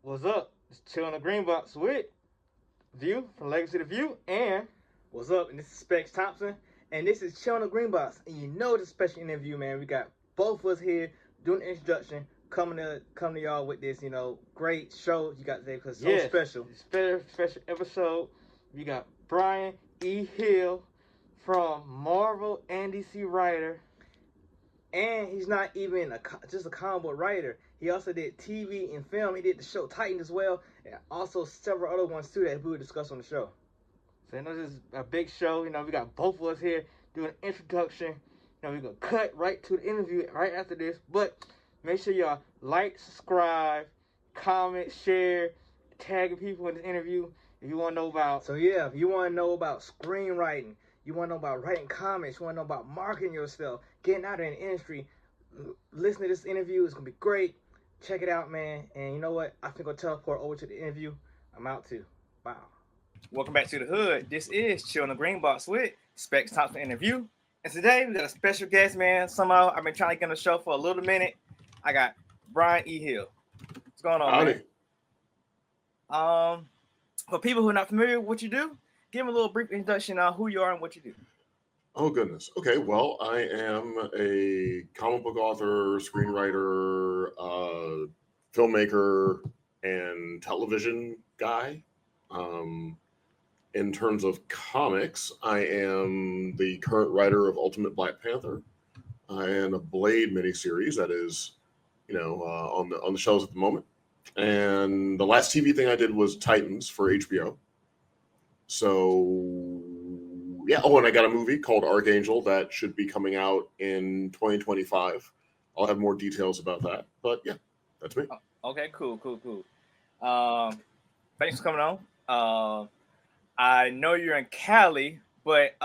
What's up? It's Chill in the Green Box with View from Legacy to View. And what's up? And this is Specks Thompson. And this is Chill in the Green Box. And you know it's a special interview, man. We got both of us here doing the introduction, coming to y'all with this, great show you got today because it's so special. Special episode. We got Bryan Hill from Marvel and DC writer. And he's not even just a comic book writer. He also did TV and film. He did the show Titan as well, and also several other ones too that we will discuss on the show. So this is a big show. We got both of us here doing an introduction. We're gonna cut right to the interview right after this. But make sure y'all like, subscribe, comment, share, tagging people in this interview if you want to know about. So yeah, if you want to know about screenwriting, you want to know about writing comics, you want to know about marketing yourself, getting out there in the industry, listen to this interview. It's going to be great. Check it out, man. And you know what? I think I'll teleport over to the interview. I'm out too. Wow. Welcome back to the Hood. This is Chill in the Green Box with Specks Thompson interview. And today we got a special guest, man. Somehow I've been trying to get on the show for a little minute. I got Bryan Hill. What's going on, Howdy. man? For people who are not familiar with what you do, give them a little brief introduction on who you are and what you do. Oh, goodness. Okay, well, I am a comic book author, screenwriter, filmmaker, and television guy. In terms of comics, I am the current writer of Ultimate Black Panther and a Blade miniseries that is, on the shelves at the moment. And the last TV thing I did was Titans for HBO. So yeah. Oh, and I got a movie called Archangel that should be coming out in 2025. I'll have more details about that. But yeah, that's me. Okay, cool. Thanks for coming on. I know you're in Cali, but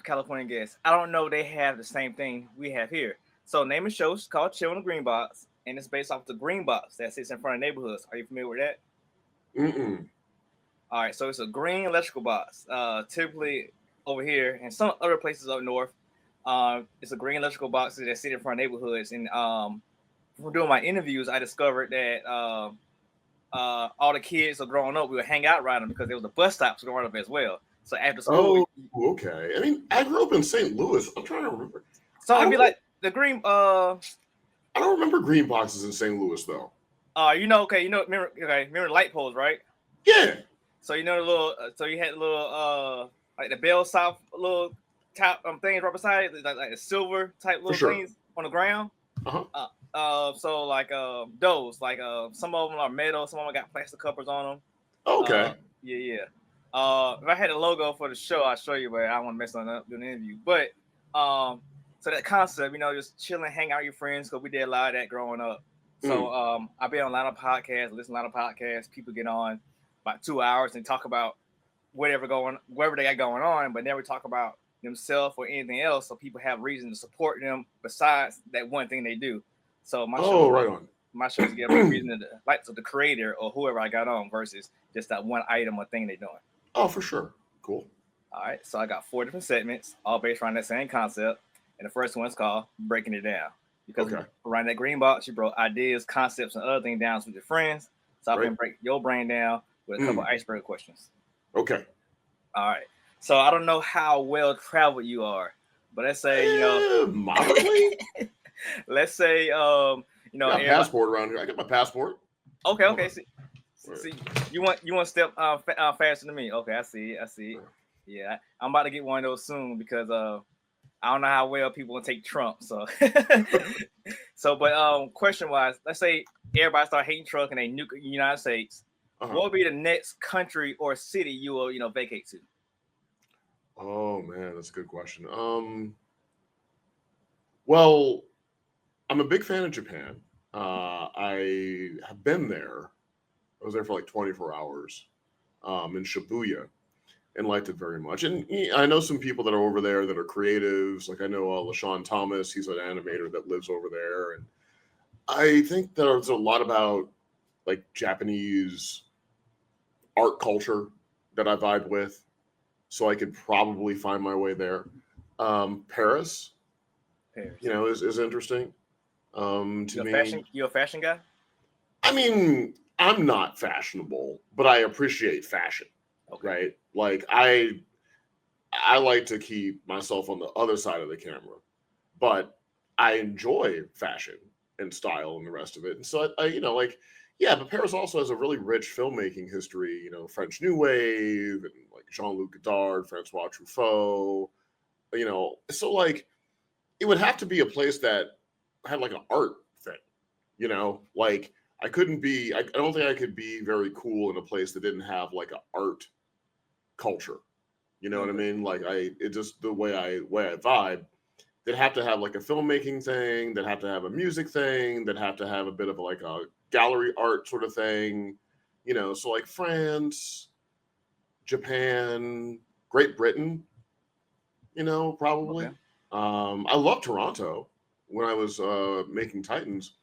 California guest. I don't know they have the same thing we have here. So name of the show is called Chill in the Green Box, and it's based off the green box that sits in front of neighborhoods. Are you familiar with that? Mm-mm. All right, so it's a green electrical box. Typically over here and some other places up north, it's a green electrical box that sit in front of neighborhoods. And from doing my interviews, I discovered that all the kids are growing up. We would hang out around them because there was the bus stops growing up as well. So after school, okay. I mean, I grew up in St. Louis. I'm trying to remember. So it'd be like the green. I don't remember green boxes in St. Louis though. Remember the light poles, right? Yeah. So the little, so you had the little, like the Bell South little top things right beside it, like the silver type little things on the ground. So like those, like some of them are metal, some of them got plastic covers on them. Okay. Yeah. If I had a logo for the show, I'll show you, but I don't want to mess on up doing an interview. But so that concept, just chilling, hang out with your friends, because we did a lot of that growing up. So I've been on a lot of podcasts, listen to a lot of podcasts. People get on about 2 hours and talk about whatever they got going on, but never talk about themselves or anything else. So people have reason to support them besides that one thing they do. So my show is give a reason to like to the creator or whoever I got on versus just that one item or thing they're doing. Oh, for sure. Cool. All right. So I got 4 different segments, all based around that same concept. And the first one's called Breaking It Down. Because around that green box, you brought ideas, concepts, and other things down with your friends. So I can break your brain down with a couple icebreaker questions. Okay. All right. So I don't know how well traveled you are, but let's say, moderately. Let's say, I got a passport around here. I got my passport. Okay. See, you want to step faster than me. Okay, I see. Yeah, I'm about to get one of those soon because I don't know how well people will take Trump. So, but question wise, let's say everybody start hating Trump and they nuke the United States. What would be the next country or city you will vacate to? Oh man, that's a good question. Well, I'm a big fan of Japan. I have been there. I was there for like 24 hours in Shibuya and liked it very much. And I know some people that are over there that are creatives. Like I know LaShawn Thomas, he's an animator that lives over there. And I think there's a lot about like Japanese art culture that I vibe with. So I could probably find my way there. Paris, is interesting to me. You a fashion guy? I mean, I'm not fashionable, but I appreciate fashion. Okay. Right? Like I like to keep myself on the other side of the camera, but I enjoy fashion and style and the rest of it. And so like, yeah, but Paris also has a really rich filmmaking history, French New Wave and like Jean-Luc Godard, Francois Truffaut, so like it would have to be a place that had like an art thing, like I don't think I could be very cool in a place that didn't have like an art culture. You know what I mean? Like it just the way I vibe. They'd have to have like a filmmaking thing. They'd have to have a music thing. They'd have to have a bit of like a gallery art sort of thing. So like France, Japan, Great Britain. Probably. Okay. I love Toronto. When I was making Titans,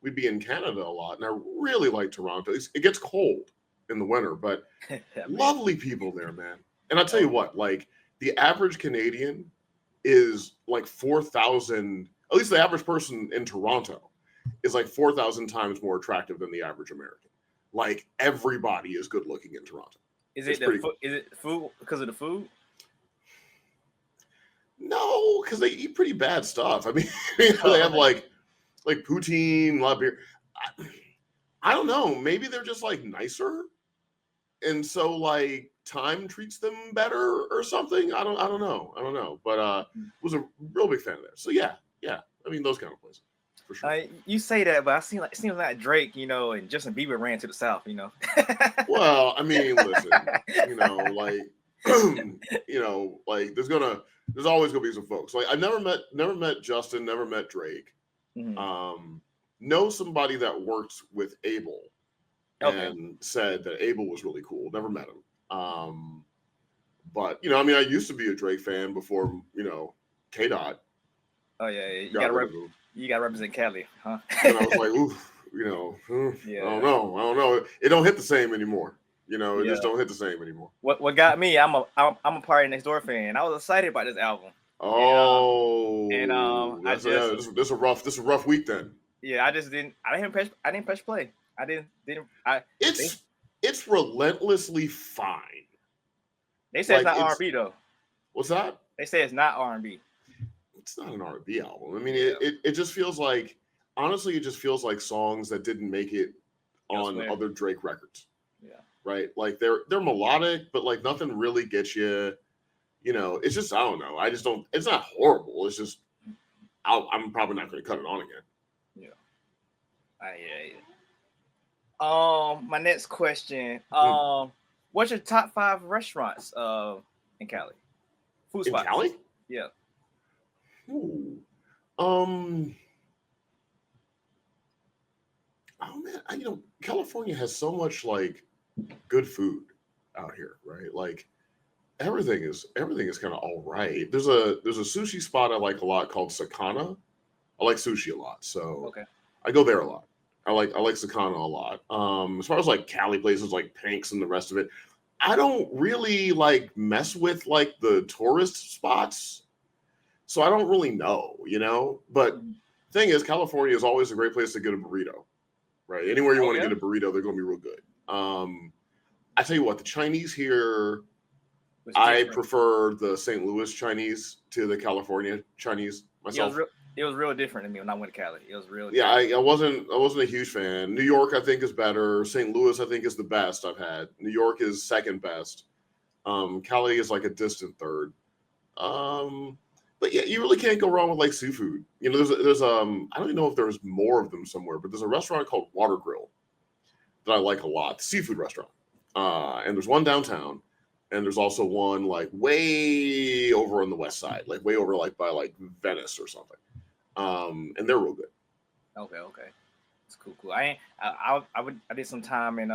we'd be in Canada a lot, and I really like Toronto. It gets cold in the winter, but lovely people there, man. And I'll tell you what, like the average Canadian is like 4,000, at least the average person in Toronto is like 4,000 times more attractive than the average American. Like everybody is good looking in Toronto. Is it food because of the food? No, because they eat pretty bad stuff. I mean, they have like poutine, a lot of beer. I don't know. Maybe they're just like nicer, and so like time treats them better or something. I don't know. But was a real big fan of that. So yeah. I mean those kind of places for sure. You say that, but it seems like Drake, and Justin Bieber ran to the South. Well, I mean, listen, like like there's always gonna be some folks. Like I've never met Justin, never met Drake. Mm-hmm. Know somebody that worked with Abel and said that Abel was really cool. Never met him. But I mean, I used to be a Drake fan before K Dot. Oh yeah, you gotta represent Cali, huh? And I was like, oof, yeah. I don't know. It don't hit the same anymore. It just don't hit the same anymore. What got me? I'm a Party Next Door fan. I was excited about this album. Oh, this is a rough week then. Yeah, I didn't press play. It's relentlessly fine. They say it's not R&B though. What's that? They say it's not R&B. It's not an R&B album. I mean, it just feels like, honestly, it just feels like songs that didn't make it on other Drake records. Yeah. Right. Like they're melodic, but like nothing really gets you. It's just, I don't know. I just don't. It's not horrible. It's just, I'm probably not going to cut it on again. Yeah. My next question. What's your top 5 restaurants in Cali? Food spots. In Cali? Yeah. Ooh. Oh man, California has so much like good food out here, right? Like everything is kind of all right. There's a sushi spot I like a lot called Sakana. I like sushi a lot, so I go there a lot. I like Sakana a lot. As far as like Cali places like Pink's and the rest of it, I don't really like mess with like the tourist spots. So I don't really know, But thing is, California is always a great place to get a burrito, right? Anywhere you want to get a burrito, they're going to be real good. I tell you what, the Chinese here, I prefer the St. Louis Chinese to the California Chinese myself. It was real different to me when I went to Cali. It was real different. Yeah, I wasn't a huge fan. New York, I think, is better. St. Louis, I think, is the best I've had. New York is second best. Cali is like a distant third. But yeah, you really can't go wrong with like seafood. There's I don't even know if there's more of them somewhere, but there's a restaurant called Water Grill that I like a lot, seafood restaurant. And there's one downtown, and there's also one like way over on the west side, like way over like by like Venice or something. And they're real good. Okay. It's cool. I did some time in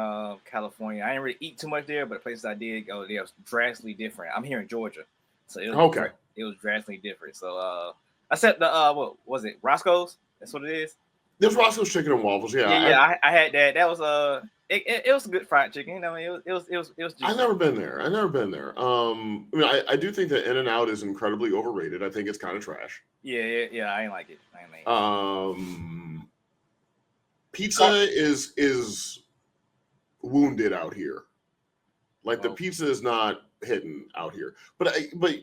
California. I didn't really eat too much there, but the places I did go, they were drastically different. I'm here in Georgia, so it was it was drastically different. So except the what was it? Roscoe's? That's what it is. There's Roscoe's Chicken and Waffles. Yeah. I had that. That was it was a good fried chicken. It was. I've never been there. I mean, I do think that In-N-Out is incredibly overrated. I think it's kind of trash. Yeah. I ain't like it. pizza is wounded out here. Like the pizza is not hitting out here. But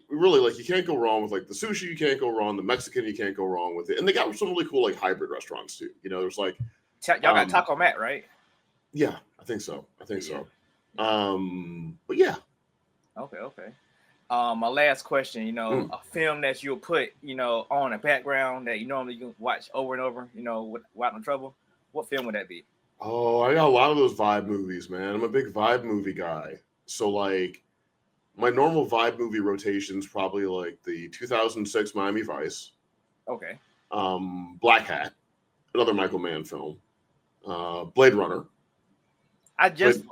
really, like, you can't go wrong with like the sushi. You can't go wrong. The Mexican, you can't go wrong with it. And they got some really cool like hybrid restaurants too. You know, there's like y'all got Taco Mat, right? Yeah, I think so. So. But yeah. Okay. My last question, you know, a film that you'll put, you know, on a background that you normally can watch over and over, you know, without no trouble. What film would that be? Oh, I got a lot of those vibe movies, man. I'm a big vibe movie guy. So like my normal vibe movie rotation's probably like the 2006 Miami Vice. Okay. Black Hat, another Michael Mann film. Blade Runner. I just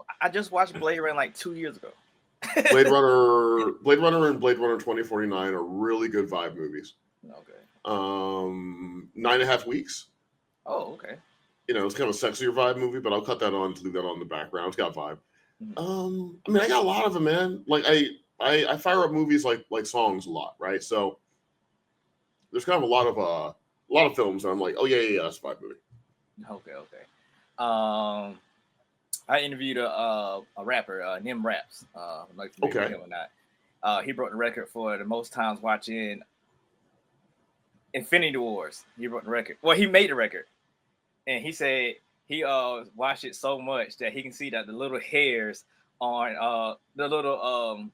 watched Blade Runner like 2 years ago. Blade Runner and Blade Runner 2049 are really good vibe movies. Okay. 9.5 Weeks. Oh, okay. You know, it's kind of a sexier vibe movie, but I'll cut that on to leave that on the background. It's got vibe. Mm-hmm. I mean, I got a lot of them, man. Like I fire up movies like songs a lot, right? So there's kind of a lot of films that I'm like, oh yeah, that's a vibe movie. Okay. I interviewed a rapper, Nim Raps. Like okay. Him or not. He broke the record for the most times watching Infinity Wars. He broke the record. Well, he made the record, and he said he watched it so much that he can see that the little hairs on the little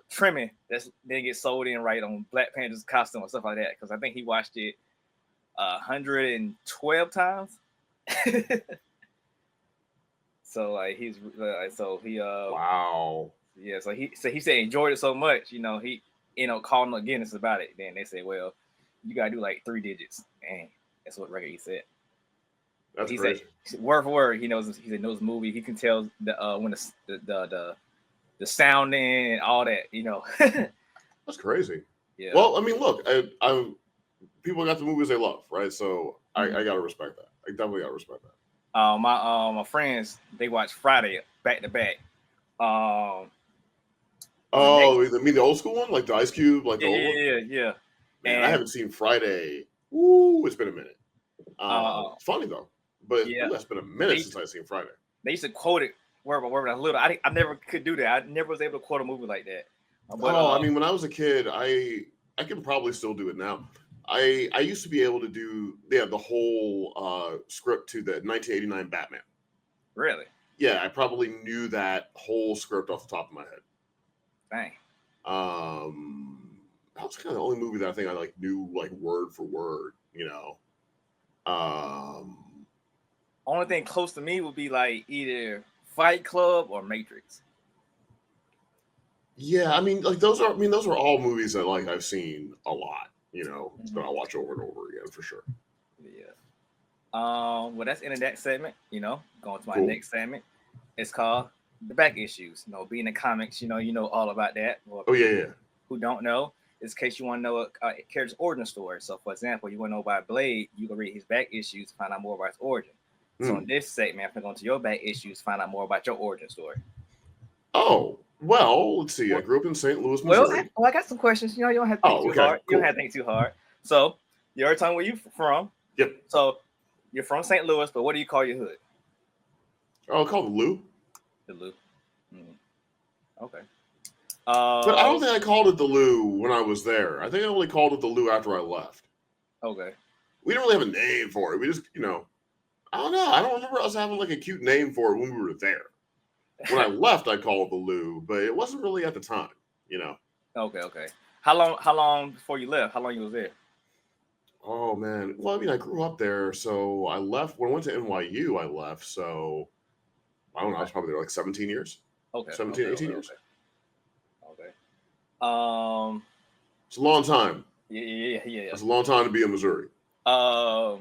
trimming that's then get sold in right on Black Panther's costume or stuff like that. Because I think he watched it 112 times. So like he wow. Yeah, so he said he enjoyed it so much, you know, he calling up Guinness about it. Then they say, well, you gotta do like 3 digits, and that's what record he said. That's he crazy. Said word for word, he knows the movie. He can tell the when the sounding and all that, you know. That's crazy. Yeah. Well, I mean, look, I people got the movies they love, right? So I gotta respect that. I definitely gotta respect that. My friends, they watch Friday back to back. Oh, I mean the old school one, like the Ice Cube, like the old one. Yeah. Man, I haven't seen Friday. Ooh, it's been a minute. It's funny though, but it's been a minute since I've seen Friday. They used to quote it word by word when I was little. I never could do that. I never was able to quote a movie like that. But, I mean, when I was a kid, I can probably still do it now. I used to be able to do the whole script to the 1989 Batman. Really? Yeah, I probably knew that whole script off the top of my head. Dang. That was kind of the only movie that I think I like knew like word for word, you know. Only thing close to me would be like either Fight Club or Matrix. Yeah, I mean, like those are all movies that like I've seen a lot, you know, that I'll watch over and over again for sure. Yeah. Well, that's in that segment, you know. Going to my next segment. It's called the back issues. You know, being in comics, you know all about that. Well, who don't know, in case you want to know a character's origin story. So, for example, you want to know about Blade, you can read his back issues to find out more about his origin. So, in this segment, I'm going to your back issues to find out more about your origin story. Oh, well, let's see. I grew up in St. Louis, Missouri. Well, I got some questions. You know, you don't have to think too hard. Cool. You don't have to think too hard. So, you already told me where you from. Yep. So, you're from St. Louis, but what do you call your hood? Oh, called the Lou. The Lou. Okay. But I don't think I called it the Lou when I was there. I think I only called it the Lou after I left. Okay. We didn't really have a name for it. We just, you know, I don't know. I don't remember us having like a cute name for it when we were there. When I left, I called it the Lou, but it wasn't really at the time, you know. Okay. How long before you left? How long you was there? Oh man. Well, I mean, I grew up there, so I left when I went to NYU. I left, so I don't know. I was probably there like 17 years. Okay. 17, 18 years. Okay. It's a long time. Yeah. It's a long time to be in Missouri. So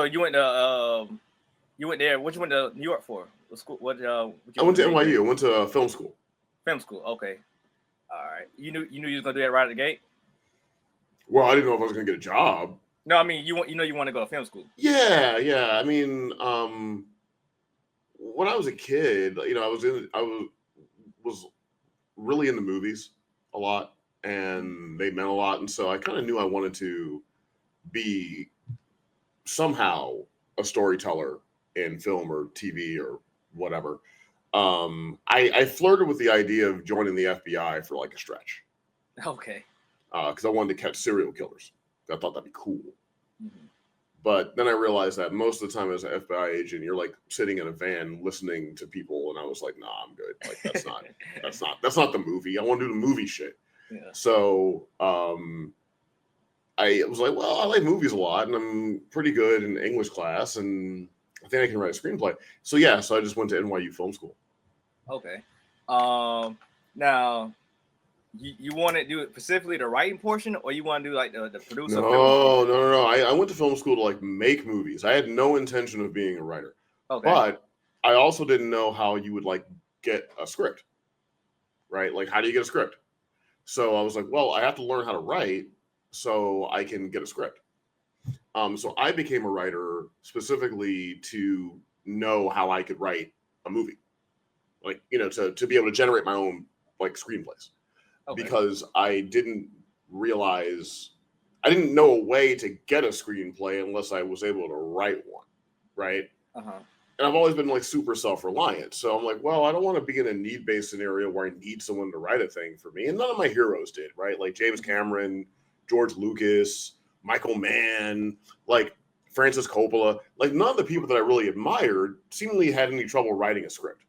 you went there. What you went to New York for? What school? I went to NYU. I went to film school. Film school. Okay. All right. You knew you was gonna do that right at the gate. Well, I didn't know if I was gonna get a job. No, I mean you want to go to film school. Yeah. I mean, when I was a kid, you know, I was really into movies a lot, and they meant a lot, and so I kind of knew I wanted to be somehow a storyteller in film or TV or whatever, I flirted with the idea of joining the FBI for like a stretch. Okay. Because I wanted to catch serial killers. I thought that'd be cool. Mm-hmm. But then I realized that most of the time as an FBI agent, you're like sitting in a van listening to people, and I was like, nah, I'm good. Like that's not the movie. I want to do the movie shit. Yeah. So I was like, well, I like movies a lot, and I'm pretty good in English class, and I think I can write a screenplay. So yeah, so I just went to NYU Film School. Okay. Now, you want to do it specifically the writing portion, or you want to do like the producer? No. I went to film school to like make movies. I had no intention of being a writer. Okay. But I also didn't know how you would like get a script, right? Like, how do you get a script? So I was like, well, I have to learn how to write so I can get a script. So I became a writer specifically to know how I could write a movie, like, you know, to be able to generate my own like screenplays. Okay. Because I didn't know a way to get a screenplay unless I was able to write one, right? Uh-huh. And I've always been like super self-reliant. So I'm like, well, I don't want to be in a need-based scenario where I need someone to write a thing for me. And none of my heroes did, right? Like James Cameron, George Lucas, Michael Mann, like Francis Coppola. Like none of the people that I really admired seemingly had any trouble writing a script.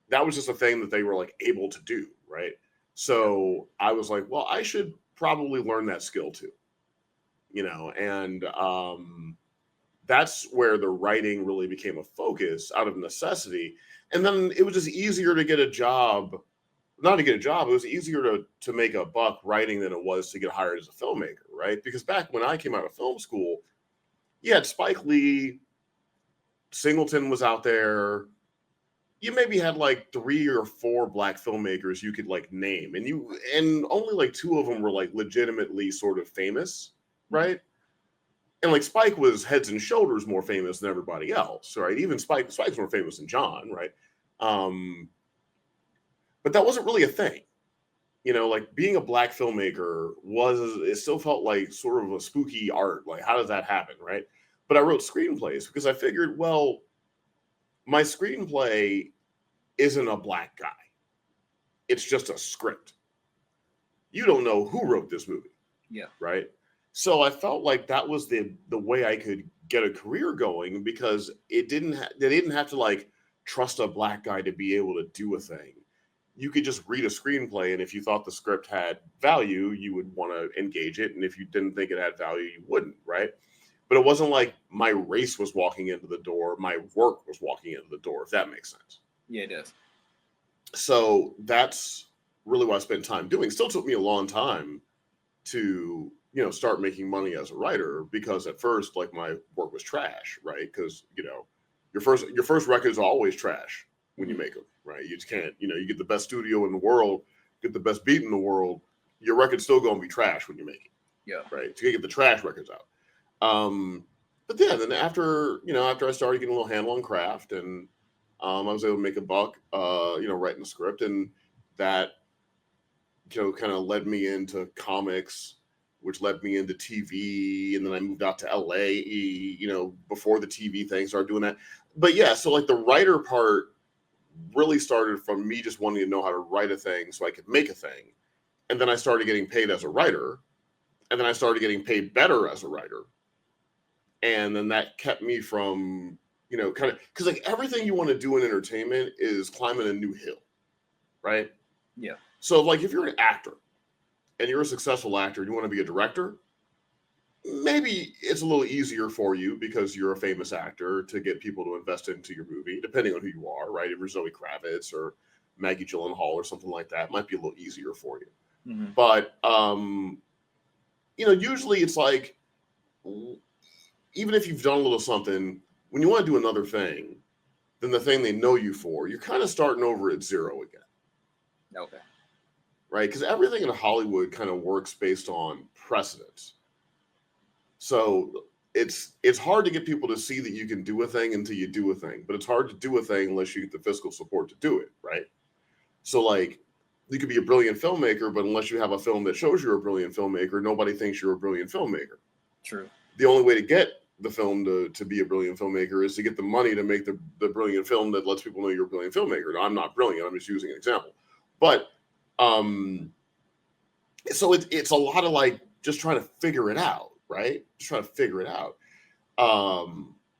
That was just a thing that they were like able to do, right? So I was like, well, I should probably learn that skill too, you know, and that's where the writing really became a focus out of necessity. And then it was just easier to get a job, not to get a job, it was easier to make a buck writing than it was to get hired as a filmmaker, right? Because back when I came out of film school, you had Spike Lee, Singleton was out there. You maybe had like 3 or 4 black filmmakers you could like name, and only like 2 of them were like legitimately sort of famous, right? And like Spike was heads and shoulders more famous than everybody else, right? Even Spike's more famous than John, right? But that wasn't really a thing, you know. Like being a black filmmaker it still felt like sort of a spooky art. Like how does that happen, right? But I wrote screenplays because I figured, well, my screenplay isn't a black guy. It's just a script. You don't know who wrote this movie. Yeah. Right? So I felt like that was the way I could get a career going, because they didn't have to like trust a black guy to be able to do a thing. You could just read a screenplay, and if you thought the script had value, you would want to engage it. And if you didn't think it had value, you wouldn't, right? But it wasn't like my race was walking into the door, my work was walking into the door, if that makes sense. Yeah, it does. So that's really what I spent time doing. It still took me a long time to, you know, start making money as a writer, because at first, like, my work was trash, right? Because, you know, your first records are always trash when you make them, right? You just can't, you know, you get the best studio in the world, get the best beat in the world, your record's still going to be trash when you make it. Yeah. Right. To get the trash records out. But yeah, then after I started getting a little handle on craft, and I was able to make a buck, you know, writing the script, and that, you know, kind of led me into comics, which led me into TV, and then I moved out to LA, you know, before the TV thing, started doing that. But yeah, so like the writer part really started from me just wanting to know how to write a thing so I could make a thing. And then I started getting paid as a writer, and then I started getting paid better as a writer. And then that kept me from, you know, kind of, because like everything you want to do in entertainment is climbing a new hill, right? Yeah. So like if you're an actor and you're a successful actor and you want to be a director, maybe it's a little easier for you because you're a famous actor to get people to invest into your movie, depending on who you are, right? If you're Zoe Kravitz or Maggie Gyllenhaal or something like that, it might be a little easier for you. Mm-hmm. But, you know, usually it's like, even if you've done a little something, when you want to do another thing than the thing they know you for, you're kind of starting over at zero again. Okay. Right? Because everything in Hollywood kind of works based on precedence. So it's hard to get people to see that you can do a thing until you do a thing. But it's hard to do a thing unless you get the fiscal support to do it, right? So like, you could be a brilliant filmmaker, but unless you have a film that shows you're a brilliant filmmaker, nobody thinks you're a brilliant filmmaker. True. The only way to get the film to be a brilliant filmmaker is to get the money to make the brilliant film that lets people know you're a brilliant filmmaker. Now, I'm not brilliant. I'm just using an example. But so it's a lot of like just trying to figure it out, right? Just trying to figure it out.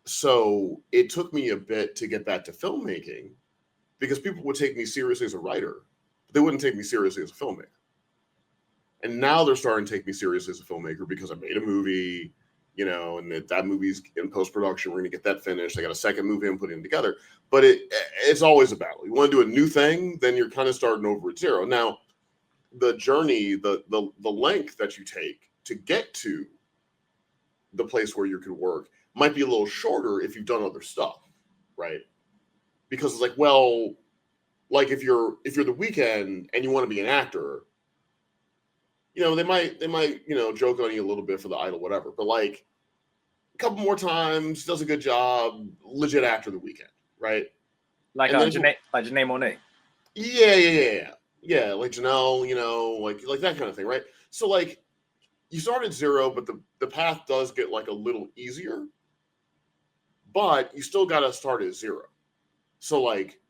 So it took me a bit to get that to filmmaking because people would take me seriously as a writer, but they wouldn't take me seriously as a filmmaker. And now they're starting to take me seriously as a filmmaker because I made a movie, you know, and that movie's in post-production. We're going to get that finished. I got a second movie I'm putting together, but it's always a battle. You want to do a new thing, then you're kind of starting over at zero. Now, the journey, the length that you take to get to the place where you can work might be a little shorter if you've done other stuff, right? Because it's like, well, like if you're The Weeknd and you want to be an actor, you know, they might, you know, joke on you a little bit for the Idol, whatever. But like a couple more times, does a good job, legit actor The Weeknd, right? Like Janae Monáe. Yeah, like Janelle, you know, like that kind of thing, right? So like you start at zero, but the path does get like a little easier, but you still got to start at zero. So like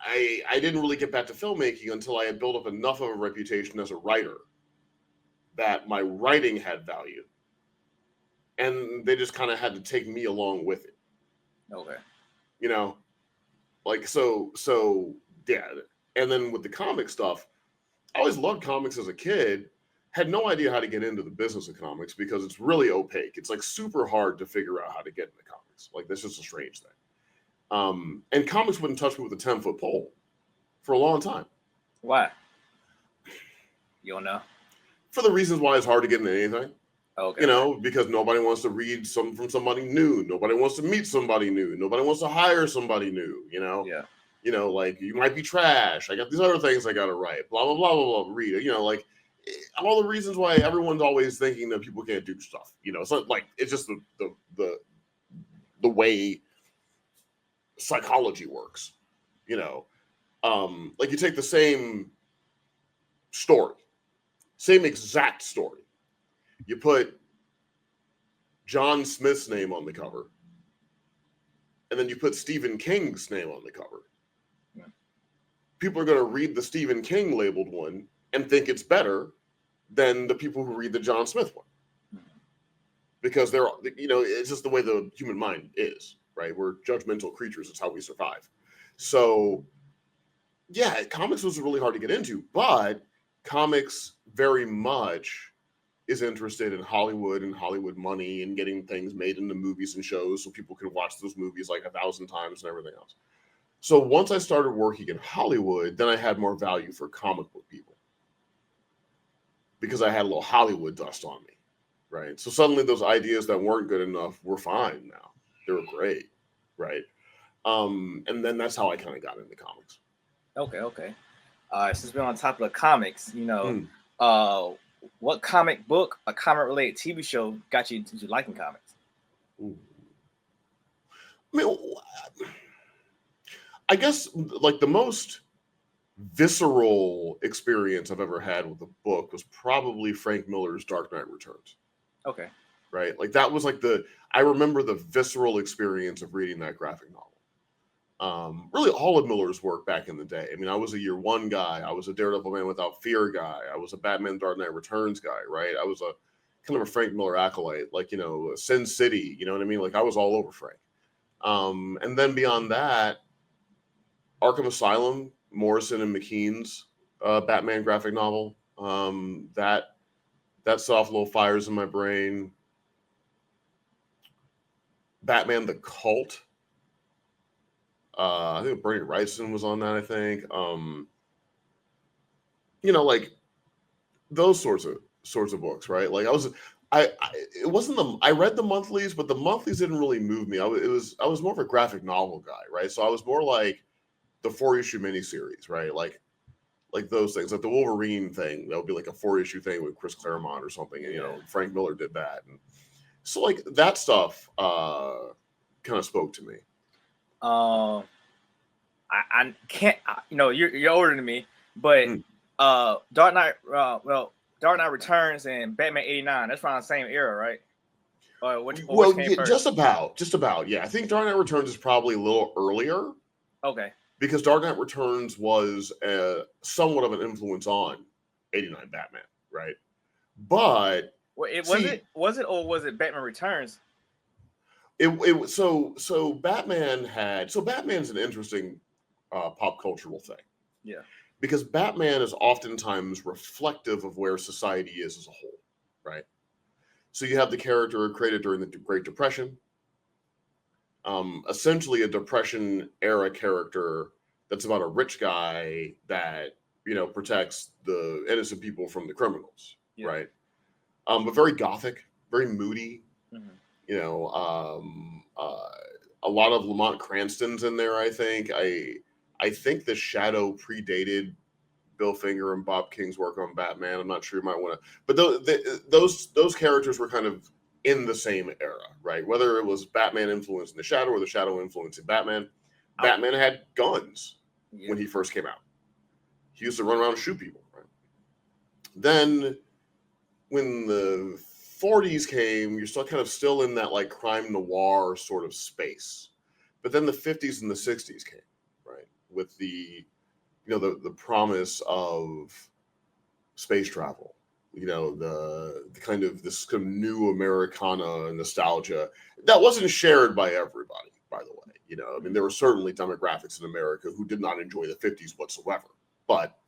I didn't really get back to filmmaking until I had built up enough of a reputation as a writer that my writing had value, and they just kind of had to take me along with it. Okay. You know, like so yeah. And then with the comic stuff, I always loved comics as a kid. Had no idea how to get into the business of comics because it's really opaque. It's like super hard to figure out how to get into comics. Like that's just a strange thing. And comics wouldn't touch me with a 10-foot pole for a long time. Why? You don't know? For the reasons why it's hard to get into anything. Okay. You know, because nobody wants to read something from somebody new. Nobody wants to meet somebody new. Nobody wants to hire somebody new, you know? Yeah. You know, like you might be trash. I got these other things I got to write. Blah, blah, blah, blah, blah. Read it. You know, like all the reasons why everyone's always thinking that people can't do stuff. You know, so like it's just the way psychology works. You know, like you take the same story, same exact story. You put John Smith's name on the cover, and then you put Stephen King's name on the cover. Yeah. People are going to read the Stephen King labeled one and think it's better than the people who read the John Smith one. Because they're, you know, it's just the way the human mind is, right? We're judgmental creatures. It's how we survive. So, yeah, comics was really hard to get into, but comics very much is interested in Hollywood and Hollywood money and getting things made into movies and shows so people can watch those movies like 1,000 times and everything else. So once I started working in Hollywood, then I had more value for comic book people because I had a little Hollywood dust on me, right? So suddenly those ideas that weren't good enough were fine now. They were great, right? And then that's how I kind of got into comics. Okay. Since we're on top of the comics, you know, what comic book, a comic-related TV show got you into liking comics? Ooh. I mean, I guess like the most visceral experience I've ever had with a book was probably Frank Miller's Dark Knight Returns. Okay. Right? Like that was like I remember the visceral experience of reading that graphic novel. Really all of Miller's work back in the day. I mean, I was a Year One guy. I was a Daredevil Man Without Fear guy. I was a Batman Dark Knight Returns guy, right? I was a kind of a Frank Miller acolyte, like, you know, Sin City, you know what I mean? Like I was all over Frank. And then beyond that, Arkham Asylum, Morrison and McKean's Batman graphic novel. That set off little fires in my brain. Batman the Cult. I think Bernie Wrightson was on that, I think. You know, like those sorts of books, right? Like I read the monthlies, but the monthlies didn't really move me. I was more of a graphic novel guy, right? So I was more like the 4-issue miniseries, right? Like those things, like the Wolverine thing, that would be like a 4-issue thing with Chris Claremont or something. And, you know, Frank Miller did that. And so like that stuff kind of spoke to me. I can't, you know, you're older than me, but Dark Knight Returns and Batman '89, that's around the same era, right? Which Well, came yeah, first? just about. Yeah, I think Dark Knight Returns is probably a little earlier. Okay. Because Dark Knight Returns was somewhat of an influence on '89 Batman, right? But Well, was it or was it Batman Returns? So Batman's an interesting pop cultural thing. Yeah. Because Batman is oftentimes reflective of where society is as a whole, right? So you have the character created during the Great Depression, essentially a Depression era character that's about a rich guy that protects the innocent people from the criminals, right? But very gothic, very moody. A lot of Lamont Cranston's in there. I think think The Shadow predated Bill Finger and Bob King's work on Batman. I'm not sure you might want to, but those characters were kind of in the same era, right? Whether it was Batman influencing The Shadow or The Shadow influencing Batman, Batman had guns when he first came out. He used to run around and shoot people, right? Then when the 40s came, you're still in that like crime noir sort of space. But then the 50s and the 60s came, right? With the promise of space travel, the kind of this kind of new Americana nostalgia that wasn't shared by everybody, by the way. There were certainly demographics in America who did not enjoy the 50s whatsoever. But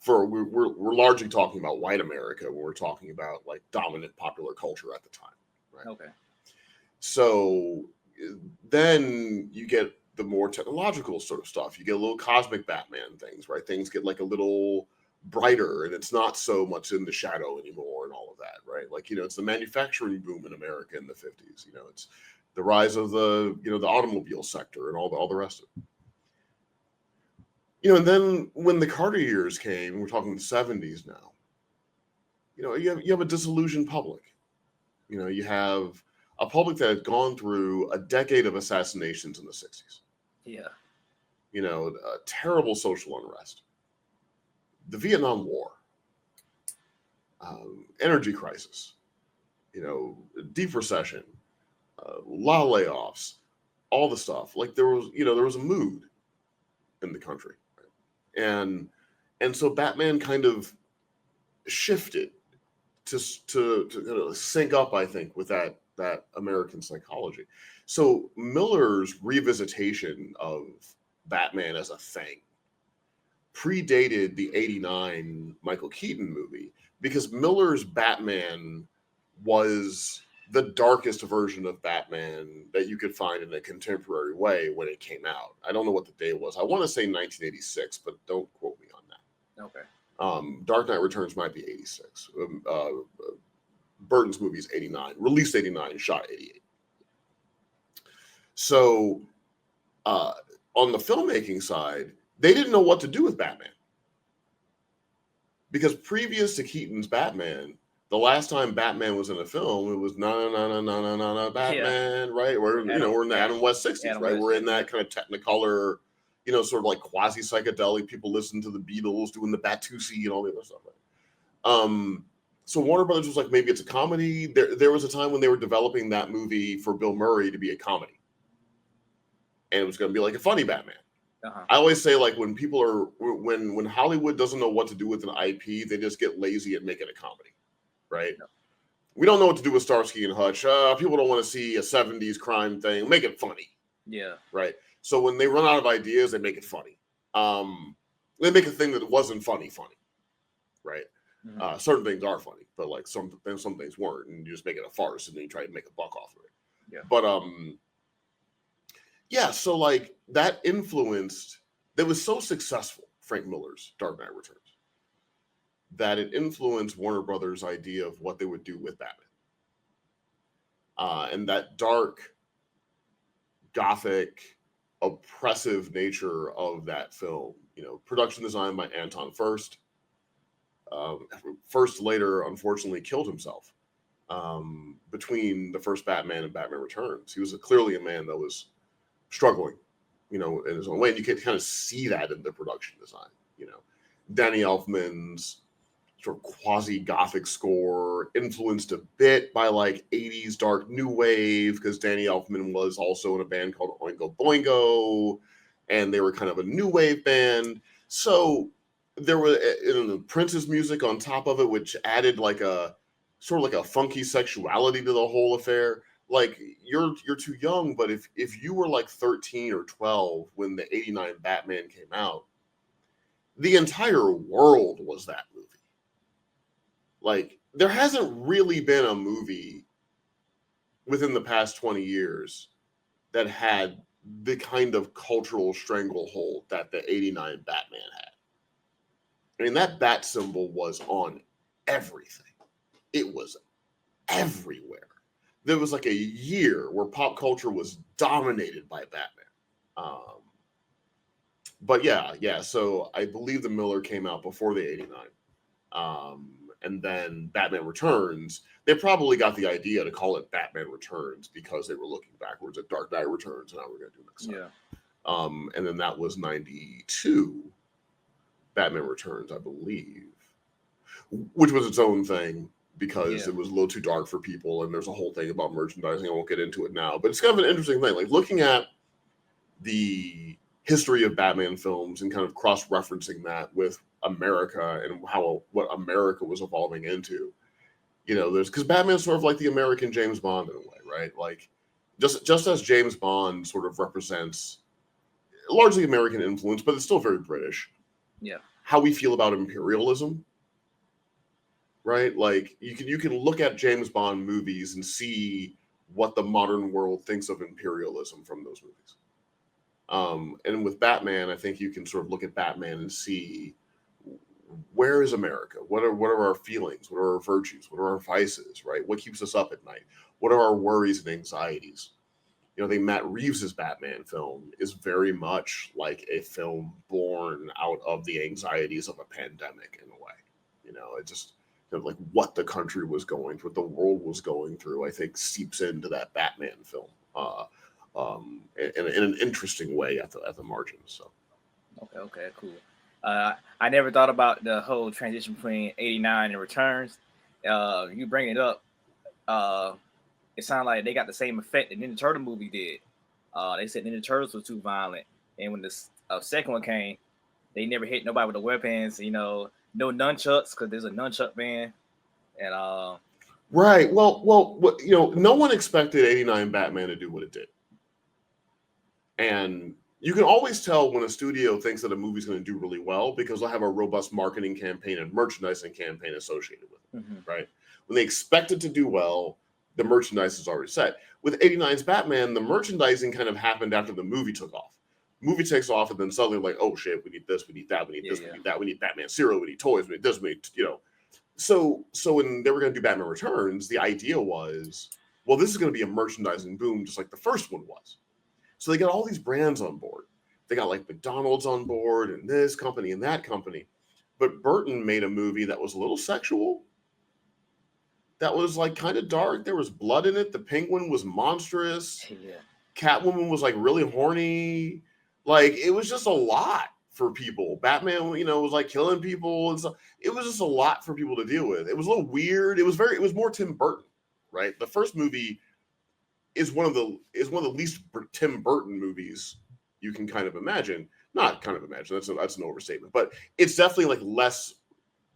we're largely talking about white America when we're talking about like dominant popular culture at the time, right? Okay. So then you get the more technological sort of stuff. You get a little cosmic Batman things, right? Things get like a little brighter, and it's not so much in the shadow anymore and all of that, right? Like, it's the manufacturing boom in America in the 50s. It's the rise of the automobile sector and all the rest of it. And then when the Carter years came, we're talking the 70s now, you have a disillusioned public. You have a public that had gone through a decade of assassinations in the 60s. Yeah. Terrible social unrest. The Vietnam War. Energy crisis. Deep recession. A lot of layoffs. All the stuff. Like there was a mood in the country. Right? And so Batman kind of shifted to sync up, I think, with that American psychology. So Miller's revisitation of Batman as a thing predated the '89 Michael Keaton movie, because Miller's Batman was the darkest version of Batman that you could find in a contemporary way when it came out. I don't know what the date was. I want to say 1986, but don't quote me on that. Okay. Dark Knight Returns might be 86. Burton's movie is 89, released 89, shot 88. So on the filmmaking side, they didn't know what to do with Batman. Because previous to Keaton's Batman, the last time Batman was in a film, it was no Batman, right? We're in the Adam West 60s, right? We're in that kind of Technicolor, sort of like quasi psychedelic. People listen to the Beatles doing the Batusi and all the other stuff, right? So Warner Brothers was like, maybe it's a comedy. There was a time when they were developing that movie for Bill Murray to be a comedy, and it was going to be like a funny Batman. Uh-huh. I always say, like, when when Hollywood doesn't know what to do with an IP, they just get lazy and make it a comedy, right? No. We don't know what to do with Starsky and Hutch. People don't want to see a 70s crime thing. Make it funny. Yeah. Right. So when they run out of ideas, they make it funny. They make a thing that wasn't funny, right? Mm-hmm. Certain things are funny, but like some things weren't, and you just make it a farce, and then you try to make a buck off of it. Yeah. But yeah, so like that was so successful, Frank Miller's Dark Knight Returns, that it influenced Warner Brothers' idea of what they would do with Batman. And that dark, gothic, oppressive nature of that film, production design by Anton Furst. Furst later, unfortunately, killed himself between the first Batman and Batman Returns. He was clearly a man that was struggling, in his own way. And you can kind of see that in the production design. Danny Elfman's sort of quasi-gothic score, influenced a bit by like 80s dark new wave, because Danny Elfman was also in a band called Oingo Boingo, and they were kind of a new wave band. So there was Prince's music on top of it, which added like a sort of like a funky sexuality to the whole affair. Like you're too young, but if you were like 13 or 12 when the 89 Batman came out, the entire world was that movie. Like, there hasn't really been a movie within the past 20 years that had the kind of cultural stranglehold that the 89 Batman had. I mean, that bat symbol was on everything. It was everywhere. There was like a year where pop culture was dominated by Batman. But yeah. So I believe the Miller came out before the 89. And then Batman Returns, they probably got the idea to call it Batman Returns because they were looking backwards at Dark Knight Returns and how we're going to do next time. Yeah. And then that was 92, Batman Returns, I believe, which was its own thing because it was a little too dark for people. And there's a whole thing about merchandising. I won't get into it now, but it's kind of an interesting thing. Like looking at the history of Batman films and kind of cross-referencing that with America and what America was evolving into. You know, because Batman's sort of like the American James Bond in a way, right? Like just as James Bond sort of represents largely American influence, but it's still very British. Yeah. How we feel about imperialism, right? Like you can look at James Bond movies and see what the modern world thinks of imperialism from those movies. And with Batman, I think you can sort of look at Batman and see where is America? What are our feelings? What are our virtues? What are our vices, right? What keeps us up at night? What are our worries and anxieties? You know, I think Matt Reeves' Batman film is very much like a film born out of the anxieties of a pandemic in a way. You know, it just kind of like what the country was going through, what the world was going through, I think seeps into that Batman film in an interesting way at the margins. So. Okay, cool. I never thought about the whole transition between 89 and Returns. You bring it up. It sounded like they got the same effect that Ninja Turtle movie did. They said Ninja Turtles was too violent, and when the second one came, they never hit nobody with the weapons. You know, no nunchucks because there's a nunchuck ban, and right. Well, you know, no one expected 89 Batman to do what it did, and you can always tell when a studio thinks that a movie's going to do really well because they'll have a robust marketing campaign and merchandising campaign associated with it, right? When they expect it to do well, the merchandise is already set. With 89's Batman, the merchandising kind of happened after the movie took off. Movie takes off, and then suddenly like, oh shit, we need this, we need that, we need this, we need that, we need Batman cereal, we need toys, we need this, we need, you know. So when they were going to do Batman Returns, the idea was, well, this is going to be a merchandising boom just like the first one was. So they got all these brands on board. They got like McDonald's on board and this company and that company. But Burton made a movie that was a little sexual. That was like kind of dark. There was blood in it. The Penguin was monstrous. yeah. Catwoman was like really horny. Like it was just a lot for people. Batman, you know, was like killing people and stuff. It was just a lot for people to deal with. It was a little weird. It was more Tim Burton, right? The first movie is one of the least Tim Burton movies you can kind of imagine. Not kind of imagine. That's an overstatement, but it's definitely like less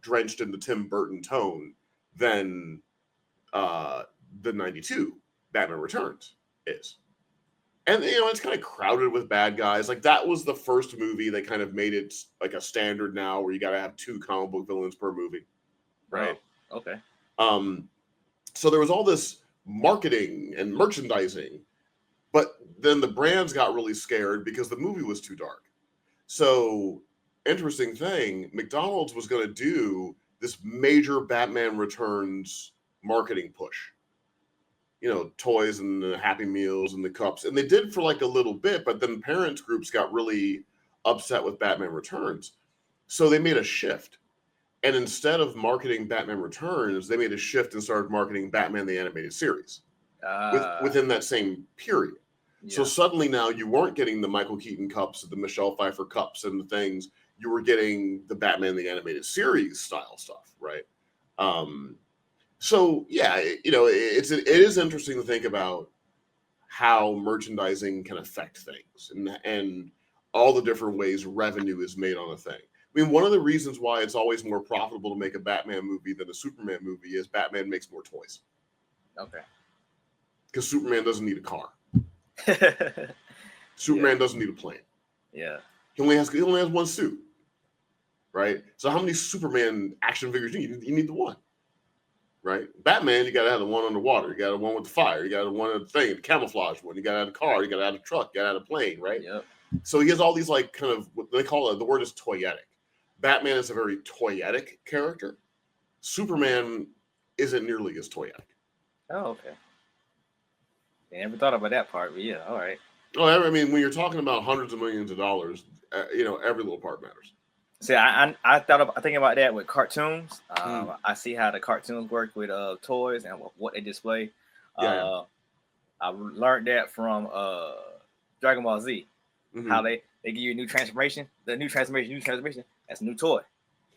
drenched in the Tim Burton tone than the 92 Batman Returns is. And you know, it's kind of crowded with bad guys. Like that was the first movie that kind of made it like a standard now where you got to have 2 comic book villains per movie, right? Oh, okay. So there was all this marketing and merchandising, but then the brands got really scared because the movie was too dark. So interesting thing, McDonald's was going to do this major Batman Returns marketing push. You know, toys and the Happy Meals and the cups. And they did for like a little bit, but then parents groups got really upset with Batman Returns. So they made a shift. And instead of marketing Batman Returns, they made a shift and started marketing Batman the Animated Series within that same period. Yeah. So suddenly now you weren't getting the Michael Keaton cups, the Michelle Pfeiffer cups and the things. you were getting the Batman the Animated Series style stuff, right? So yeah, it is interesting to think about how merchandising can affect things and all the different ways revenue is made on a thing. I mean, one of the reasons why it's always more profitable to make a Batman movie than a Superman movie is Batman makes more toys. Okay. Because Superman doesn't need a car. Superman doesn't need a plane. Yeah. He only has one suit. Right? So how many Superman action figures do you need? You need the one. Right? Batman, you gotta have the one underwater, you got the one with the fire, you got the one with the thing, the camouflage one, you gotta have a car, you gotta have a truck, you gotta have a plane, right? Yep. So he has all these like kind of what they call it, the word is toyetic. Batman is a very toyetic character. Superman isn't nearly as toyetic. Oh, okay. I never thought about that part, but yeah, all right. Oh, I mean, when you're talking about hundreds of millions of dollars, every little part matters. See, I thinking about that with cartoons. I see how the cartoons work with toys and what they display. I learned that from Dragon Ball Z. Mm-hmm. How they give you a new transformation. The new transformation. That's a new toy.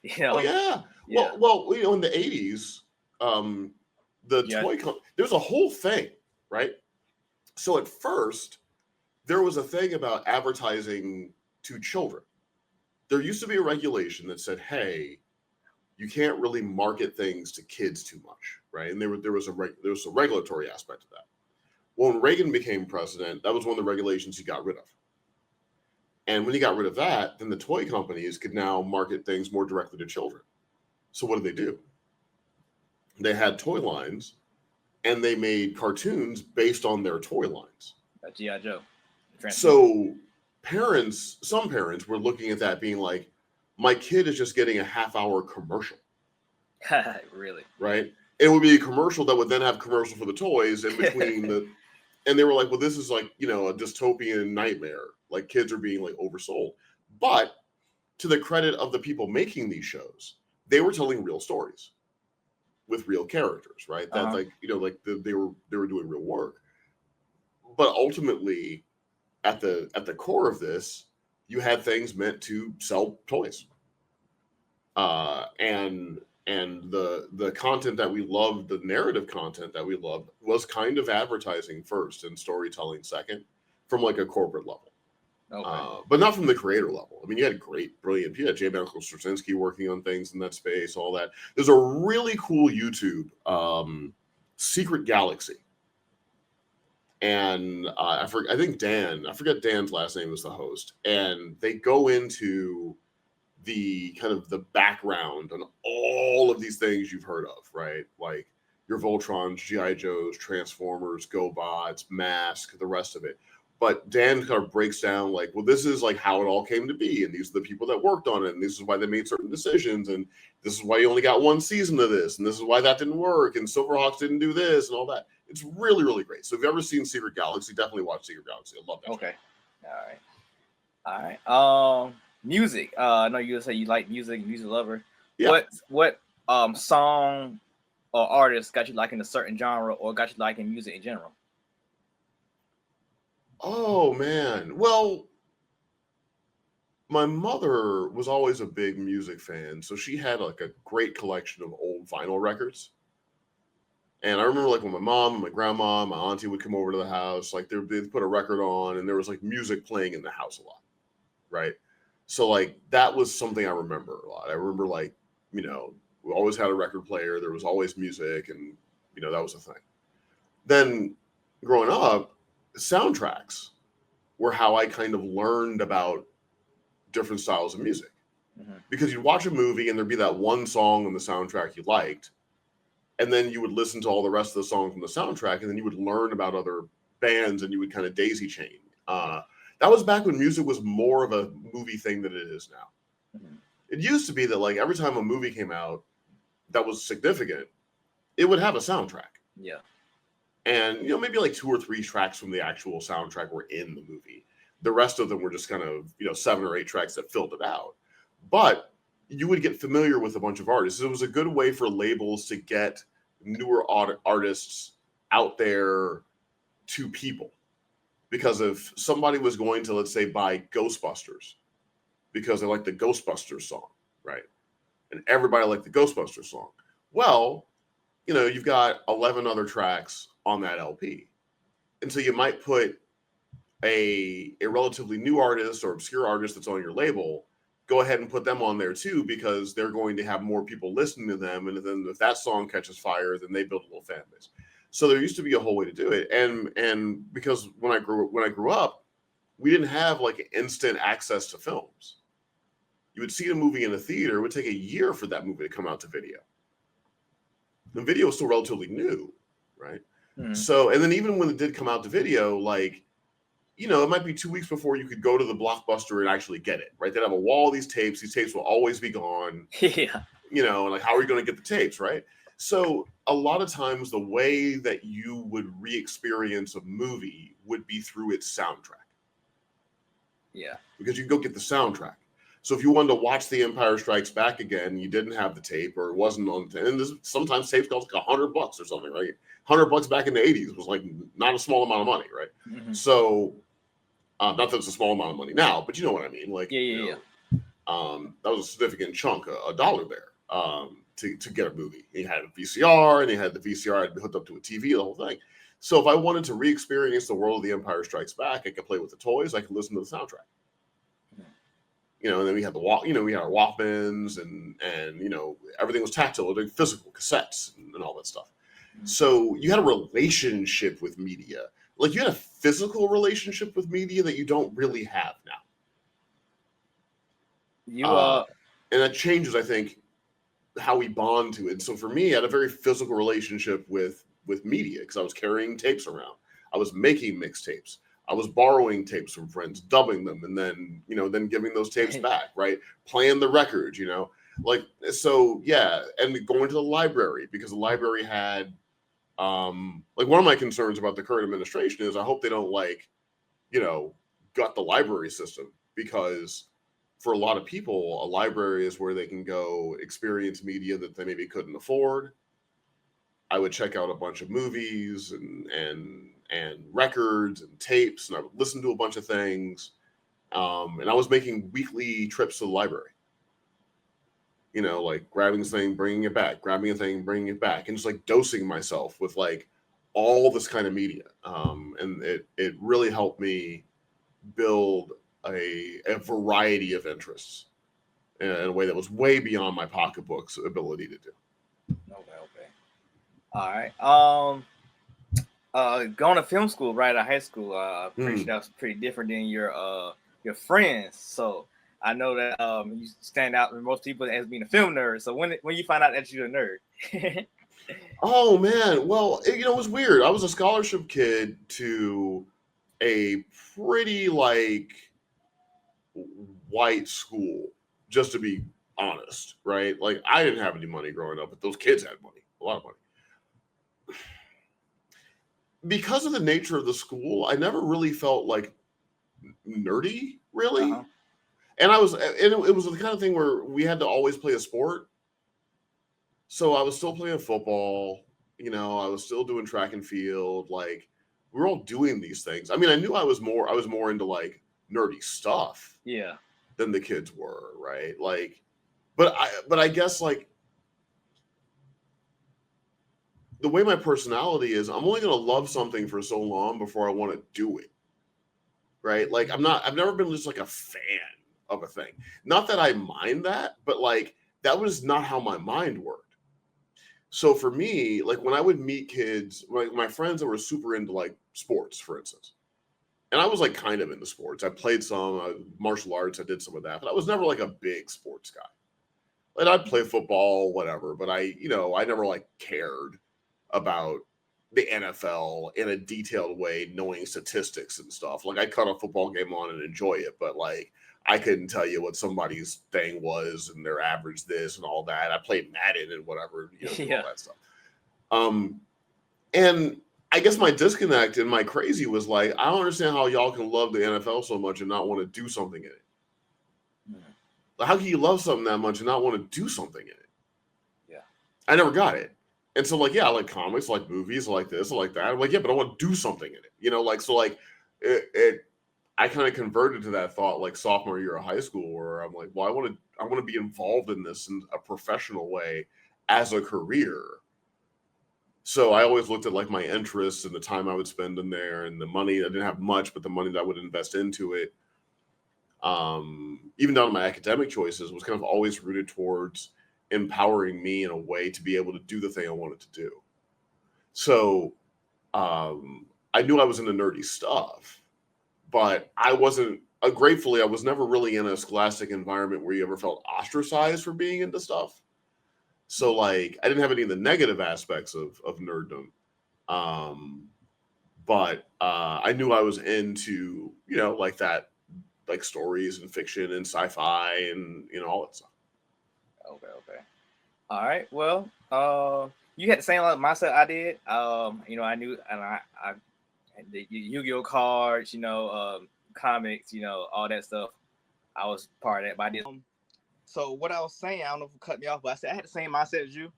You know? Oh yeah. Well, in the 80s, there's a whole thing, right? So at first, there was a thing about advertising to children. There used to be a regulation that said, hey, you can't really market things to kids too much, right? And there was a regulatory aspect of that. Well, when Reagan became president, that was one of the regulations he got rid of. And when he got rid of that, then the toy companies could now market things more directly to children. So what do? They had toy lines, and they made cartoons based on their toy lines. G.I. Joe. So some parents were looking at that being like, my kid is just getting a half-hour commercial. Really? Right? It would be a commercial that would then have commercial for the toys in between and they were like, well, this is like, a dystopian nightmare. Like kids are being like oversold. But to the credit of the people making these shows, they were telling real stories with real characters, right? That's they were doing real work. But ultimately, at the core of this, you had things meant to sell toys. And the content that we loved, the narrative content that we loved, was kind of advertising first and storytelling second, from like a corporate level. Okay. But not from the creator level. I mean, you had brilliant people. You had J. Michael Straczynski working on things in that space, all that. There's a really cool YouTube, Secret Galaxy. And I think I forget Dan's last name is the host. And they go into the kind of the background on all of these things you've heard of, right? Like your Voltrons, G.I. Joes, Transformers, GoBots, Mask, the rest of it. But Dan kind of breaks down like, well, this is like how it all came to be. And these are the people that worked on it. And this is why they made certain decisions. And this is why you only got one season of this. And this is why that didn't work. And Silverhawks didn't do this and all that. It's really, really great. So if you've ever seen Secret Galaxy, definitely watch Secret Galaxy. I love that. Okay. Show. All right. Music. I know you say you like music lover. Yeah. What song or artist got you liking a certain genre or got you liking music in general? Oh man. Well, my mother was always a big music fan, so she had like a great collection of old vinyl records. And I remember like when my mom and my grandma, my auntie would come over to the house, like they'd put a record on and there was like music playing in the house a lot. Right. So like that was something I remember a lot. I remember like, we always had a record player. There was always music and, that was a thing. Then growing up, soundtracks were how I kind of learned about different styles of music. Mm-hmm. Because you'd watch a movie and there'd be that one song on the soundtrack you liked. And then you would listen to all the rest of the songs from the soundtrack and then you would learn about other bands and you would kind of daisy chain. That was back when music was more of a movie thing than it is now. Mm-hmm. It used to be that like every time a movie came out that was significant, it would have a soundtrack. Yeah. And, maybe like 2 or 3 tracks from the actual soundtrack were in the movie. The rest of them were just kind of, 7 or 8 tracks that filled it out. But you would get familiar with a bunch of artists. It was a good way for labels to get newer artists out there to people. Because if somebody was going to, let's say, buy Ghostbusters because they like the Ghostbusters song, right? And everybody liked the Ghostbusters song. Well, you know, you've got 11 other tracks on that LP. And so you might put a relatively new artist or obscure artist that's on your label, go ahead and put them on there too, because they're going to have more people listening to them. And then if that song catches fire, then they build a little fan base. So there used to be a whole way to do it. And because when I grew up, we didn't have like instant access to films. You would see a movie in a theater, it would take a year for that movie to come out to video. The video was still relatively new, right? So, and then even when it did come out to video, like, you know, it might be 2 weeks before you could go to the Blockbuster and actually get it, right? They'd have a wall of these tapes. These tapes will always be gone. Yeah. You know, like, how are you going to get the tapes, right? So a lot of times the way that you would re-experience a movie would be through its soundtrack. Yeah. Because you can go get the soundtrack. So if you wanted to watch The Empire Strikes Back again, you didn't have the tape or it wasn't on, and sometimes tapes cost like $100 or something, right? $100 back in the 80s was like not a small amount of money, right? Mm-hmm. So, not that it's a small amount of money now, but you know what I mean? Like, Yeah. That was a significant chunk, a dollar there, to get a movie. You had a VCR, and you had the VCR had been hooked up to a TV, the whole thing. So if I wanted to re-experience the world of The Empire Strikes Back, I could play with the toys, I could listen to the soundtrack. You know, and then we had we had our Walkmans and you know, everything was tactile, like physical cassettes and all that stuff. So you had a relationship with media. Like you had a physical relationship with media that you don't really have now. And that changes, I think, how we bond to it. And so for me, I had a very physical relationship with media because I was carrying tapes around. I was making mixtapes. I was borrowing tapes from friends, dubbing them, and then, you know, then giving those tapes back, right? Playing the records, you know, like, so yeah. And going to the library because the library had, like one of my concerns about the current administration is I hope they don't like, you know, gut the library system, because for a lot of people, a library is where they can go experience media that they maybe couldn't afford. I would check out a bunch of movies and records and tapes, and I would listen to a bunch of things. And I was making weekly trips to the library. You know, like grabbing this thing, bringing it back, grabbing a thing, bringing it back, and just like dosing myself with like all this kind of media. And it really helped me build a variety of interests in a way that was way beyond my pocketbook's ability to do. Okay. All right. Going to film school right out of high school, pretty sure that was pretty different than your friends. So I know that you stand out with most people as being a film nerd. So when you find out that you're a nerd? Oh man, well, you know, it was weird. I was a scholarship kid to a pretty like white school, just to be honest, right? Like I didn't have any money growing up, but those kids had money, a lot of money. Because of the nature of the school, I never really felt like nerdy, really. Uh-huh. And it was the kind of thing where we had to always play a sport. So I was still playing football, you know, I was still doing track and field. Like we were all doing these things. I mean, I knew I was more into like nerdy stuff, yeah, than the kids were, right? Like, but I guess like the way my personality is, I'm only going to love something for so long before I want to do it. Right? Like I've never been just like a fan of a thing. Not that I mind that, but like that was not how my mind worked. So for me, like when I would meet kids, like my friends that were super into like sports, for instance, and I was like kind of into sports. I played some martial arts. I did some of that, but I was never like a big sports guy. Like I'd play football, whatever, but I never like cared about the NFL in a detailed way, knowing statistics and stuff. Like I cut a football game on and enjoy it, but like I couldn't tell you what somebody's thing was and their average this and all that. I played Madden and whatever, you know, all that stuff. And I guess my disconnect and my crazy was like, I don't understand how y'all can love the NFL so much and not want to do something in it. Like, how can you love something that much and not want to do something in it? Yeah. I never got it. And so like, yeah, I like comics, I like movies, I like this, I like that. I'm like, yeah, but I want to do something in it. You know, like, so like I kind of converted to that thought like sophomore year of high school, where I'm like, well, I want to be involved in this in a professional way as a career. So I always looked at like my interests and the time I would spend in there and the money. I didn't have much, but the money that I would invest into it, even down to my academic choices, was kind of always rooted towards empowering me in a way to be able to do the thing I wanted to do. So I knew I was into nerdy stuff, but I wasn't, gratefully, I was never really in a scholastic environment where you ever felt ostracized for being into stuff. So like, I didn't have any of the negative aspects of nerddom. But I knew I was into, like that, like stories and fiction and sci-fi and, all that stuff. Okay. All right. Well, you had the same mindset I did. I knew, and I the Yu-Gi-Oh cards, comics, all that stuff. I was part of that, but I did. So what I was saying, I don't know if you cut me off, but I said I had the same mindset as you.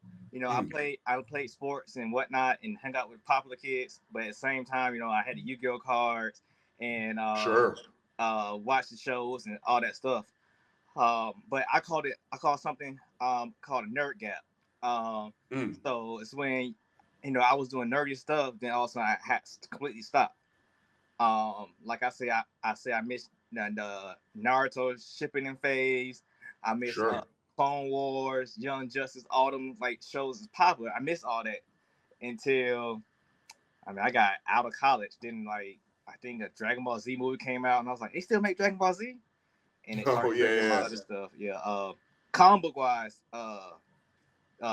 I played sports and whatnot and hung out with popular kids, but at the same time, I had the Yu-Gi-Oh cards and Sure. watch the shows and all that stuff. But I called something called a nerd gap. So it's when I was doing nerdy stuff, then also I had to completely stop. Like I say, I missed the Naruto shipping phase. I missed Clone Wars, Young Justice, all them like shows is popular. I missed all that until I got out of college. Then I think a Dragon Ball Z movie came out, and I was like, they still make Dragon Ball Z? And it started making a lot of this stuff. Yeah. Comic book wise,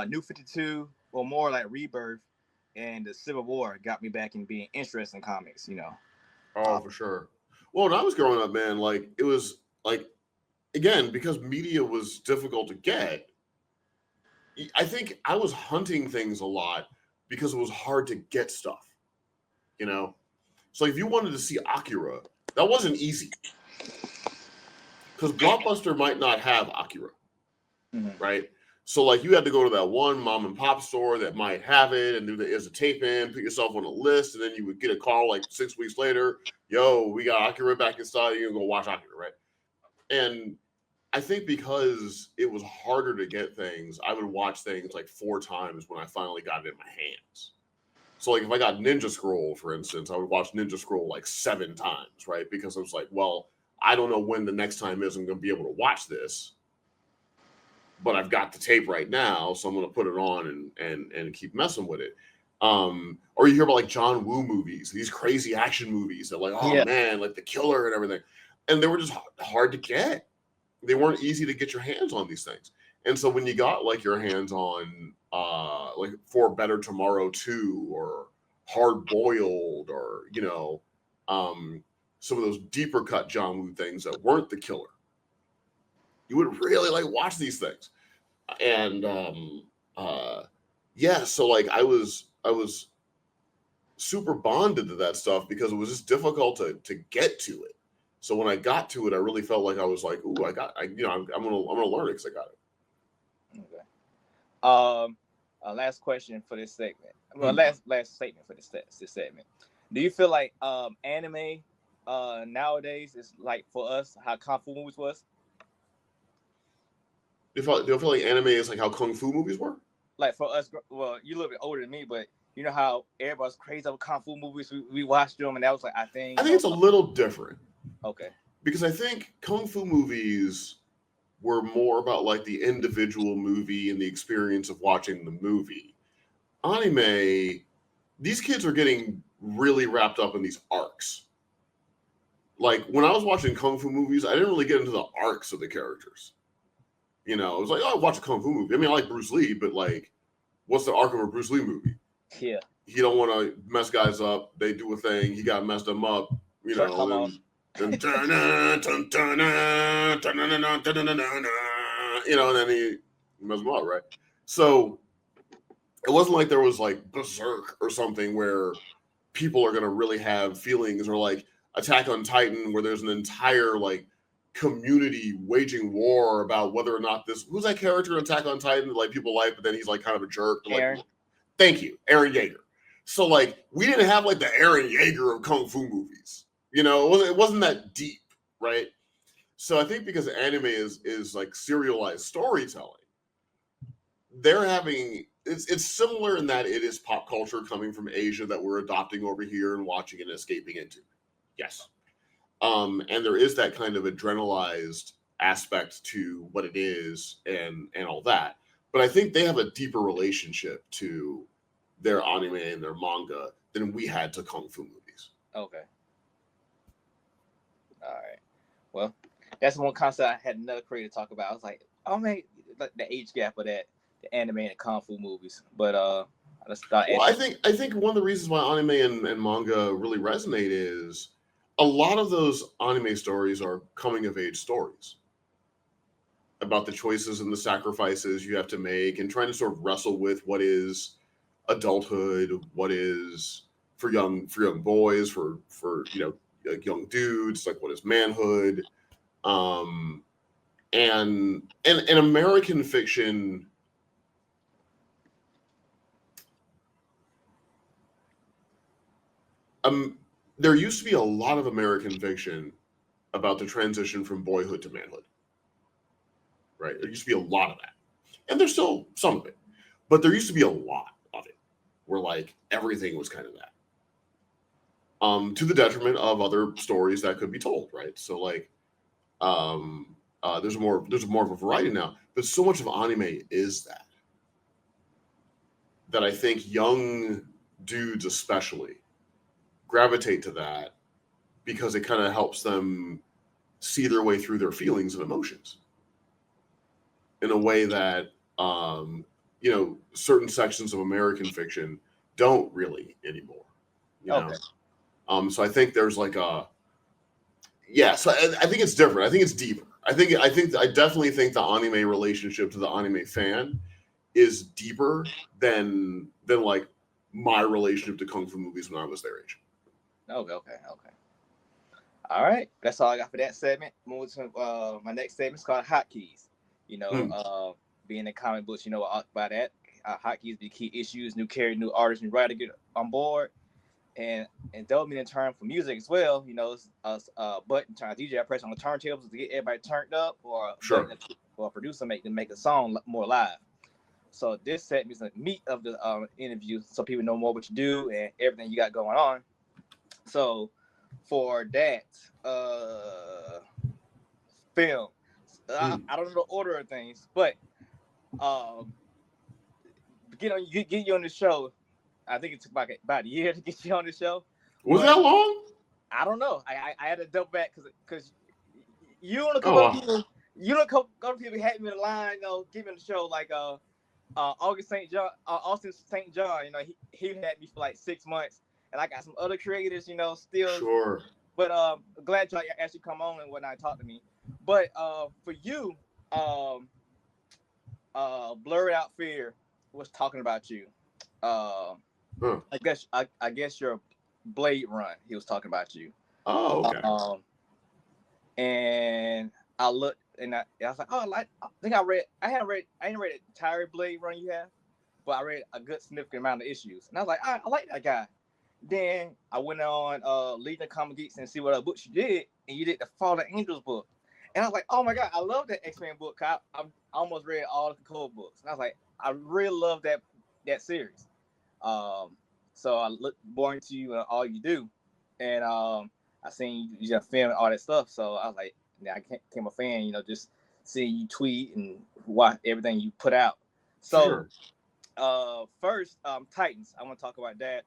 New 52 or more like Rebirth and the Civil War got me back in being interested in comics. Oh, for sure. Well, when I was growing up, man, like it was like, again, because media was difficult to get, I think I was hunting things a lot because it was hard to get stuff, So if you wanted to see Akira, that wasn't easy. Because Blockbuster might not have Akira, right? So like you had to go to that one mom and pop store that might have it and do as a tape in, put yourself on a list, and then you would get a call like 6 weeks later, yo, we got Akira back in stock, you're gonna go watch Akira, right? And I think because it was harder to get things, I would watch things like 4 times when I finally got it in my hands. So like if I got Ninja Scroll, for instance, I would watch Ninja Scroll like 7 times, right? Because I was like, well, I don't know when the next time is I'm going to be able to watch this, but I've got the tape right now, so I'm going to put it on and keep messing with it. Or you hear about like John Woo movies, these crazy action movies that like, man, like The Killer and everything. And they were just hard to get. They weren't easy to get your hands on these things. And so when you got like your hands on like For Better Tomorrow 2 or Hard Boiled or, some of those deeper cut John Woo things that weren't The Killer, you would really like watch these things. And so like I was super bonded to that stuff because it was just difficult to get to it. So when I got to it, I really felt like I was like, ooh, I'm gonna learn it because I got it. Okay. Last question for this segment. Well, last statement for this segment. Do you feel like anime nowadays is like for us how Kung Fu movies was? Do you feel like anime is like how Kung Fu movies were? Like for us, well, you're a little bit older than me, but you know how everybody's crazy over Kung Fu movies. We watched them, and that was like I think it's a little different. Okay. Because I think Kung Fu movies were more about like the individual movie and the experience of watching the movie. Anime, these kids are getting really wrapped up in these arcs. Like when I was watching Kung Fu movies, I didn't really get into the arcs of the characters. It was like, oh, I watch a Kung Fu movie. I mean, I like Bruce Lee, but like, what's the arc of a Bruce Lee movie? Yeah. He don't want to mess guys up. They do a thing. He got messed them up. And then he messes them up, right? So it wasn't like there was like Berserk or something where people are going to really have feelings, or like Attack on Titan where there's an entire like community waging war about whether or not who's that character in Attack on Titan that like people like, but then he's like kind of a jerk. Like, thank you, Eren Yeager. So like we didn't have like the Eren Yeager of Kung Fu movies. You know, it wasn't that deep, right? So I think because anime is like serialized storytelling, they're having it's similar in that it is pop culture coming from Asia that we're adopting over here and watching and escaping into. Yes. And there is that kind of adrenalized aspect to what it is and all that. But I think they have a deeper relationship to their anime and their manga than we had to kung fu movies. Okay. All right. Well, that's one concept I had another creator talk about. I was like, oh man, like the age gap of that, the anime and the kung fu movies. But I just thought. Well, I think one of the reasons why anime and manga really resonate is a lot of those anime stories are coming of age stories about the choices and the sacrifices you have to make and trying to sort of wrestle with what is adulthood, what is for young boys, for you know, like young dudes, like what is manhood, and American fiction. There used to be a lot of American fiction about the transition from boyhood to manhood. Right? There used to be a lot of that. And there's still some of it. But there used to be a lot of it where like everything was kind of that. To the detriment of other stories that could be told, right? So like there's more of a variety now. But so much of anime is that I think young dudes especially gravitate to that because it kind of helps them see their way through their feelings and emotions in a way that you know, certain sections of American fiction don't really anymore. You know? Okay. So I think there's like so I think it's different. I think it's deeper. I definitely think the anime relationship to the anime fan is deeper than like my relationship to kung fu movies when I was their age. Okay. All right. That's all I got for that segment. Moving to my next segment is called Hotkeys. You know, being in comic books, you know about that. Hotkeys be key issues, new character, new artists, new writer get on board. And development in term for music as well. You know, it's a button turn DJ I press on the turntables to get everybody turned up, or a producer make a song more live. So this segment is the meat of the interview, so people know more what you do and everything you got going on. So for that film, I don't know the order of things, but get you on the show. I think it took about a year to get you on the show. Was that long? I don't know. I had to double back because you and a couple of people, had me in the line, you know, give me the show like Austin St. John. You know, he had me for like 6 months, and I got some other creators, you know, still. Sure. But glad y'all actually come on and whatnot, talk to me. But for you, Blurred Out Fear was talking about you. I guess your Blade Run. He was talking about you. Oh, okay. And I looked and I was like, I ain't read the entire Blade Run you have, but I read a good significant amount of issues. And I was like, I like that guy. Then I went on Legion of Comic Geeks and see what other books you did, and you did the Fallen Angels book. And I was like, oh my God, I love that X-Men book. I almost read all the Cold books. And I was like, I really love that series. So I looked more into you and all you do. And I seen you just film and all that stuff. So I was like, I became a fan, you know, just seeing you tweet and watch everything you put out. So first, Titans. I want to talk about that.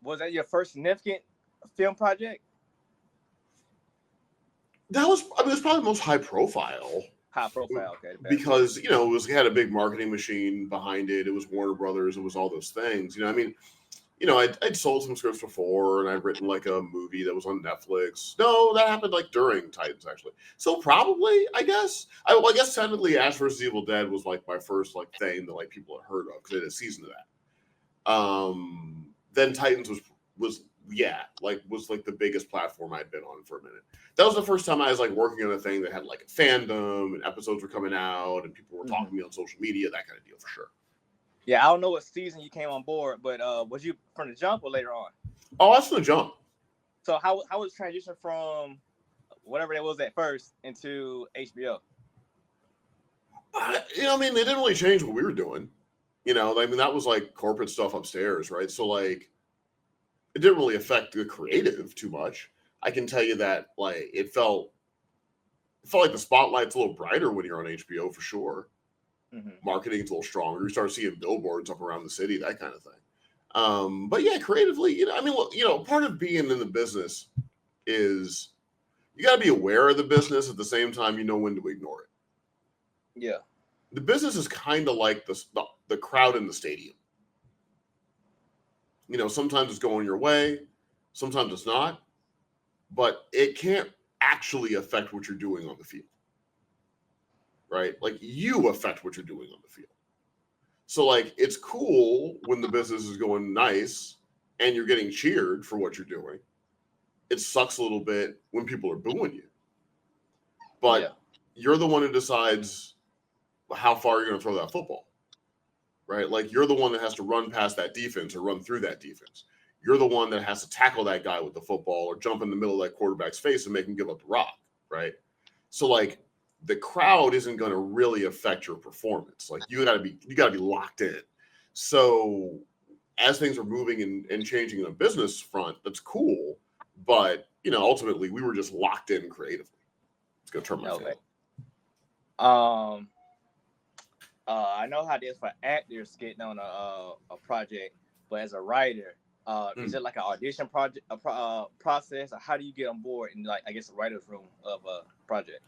Was that your first significant film project? That was, I mean, it's probably the most high profile. High profile, okay. Because, you know, it had a big marketing machine behind it. It was Warner Brothers. It was all those things. You know, I mean, you know, I'd sold some scripts before, and I'd written like a movie that was on Netflix. No, that happened like during Titans, actually. So probably, I guess. I guess technically Ash vs. Evil Dead was like my first like thing that like people had heard of because they did a season of that. Then Titans was like the biggest platform I'd been on for a minute. That was the first time I was like working on a thing that had like a fandom and episodes were coming out and people were talking to me on social media, that kind of deal for sure. Yeah, I don't know what season you came on board, but was you from the jump or later on? Oh, that's from the jump. So how was the transition from whatever that was at first into HBO? I mean, they didn't really change what we were doing. I mean, that was like corporate stuff upstairs, right? So like, it didn't really affect the creative too much. I can tell you that like it felt like the spotlight's a little brighter when you're on HBO for sure. Mm-hmm. Marketing's a little stronger. You start seeing billboards up around the city, that kind of thing. But yeah, creatively, I mean, part of being in the business is you got to be aware of the business at the same time you know when to ignore it. Yeah. The business is kind of like the crowd in the stadium. Sometimes it's going your way, sometimes it's not, but it can't actually affect what you're doing on the field. Right? Like you affect what you're doing on the field. So like it's cool when the business is going nice and you're getting cheered for what you're doing. It sucks a little bit when people are booing you. But you're the one who decides how far you're going to throw that football. Right? Like you're the one that has to run past that defense or run through that defense. You're the one that has to tackle that guy with the football or jump in the middle of that quarterback's face and make him give up the rock. Right? So like the crowd isn't going to really affect your performance. Like you gotta be locked in. So as things are moving and changing on the business front, that's cool. But ultimately we were just locked in creatively. It's gonna turn my face. I know how it is for actors getting on a project, but as a writer, is it like an audition project process, or how do you get on board in like I guess a writer's room of a project?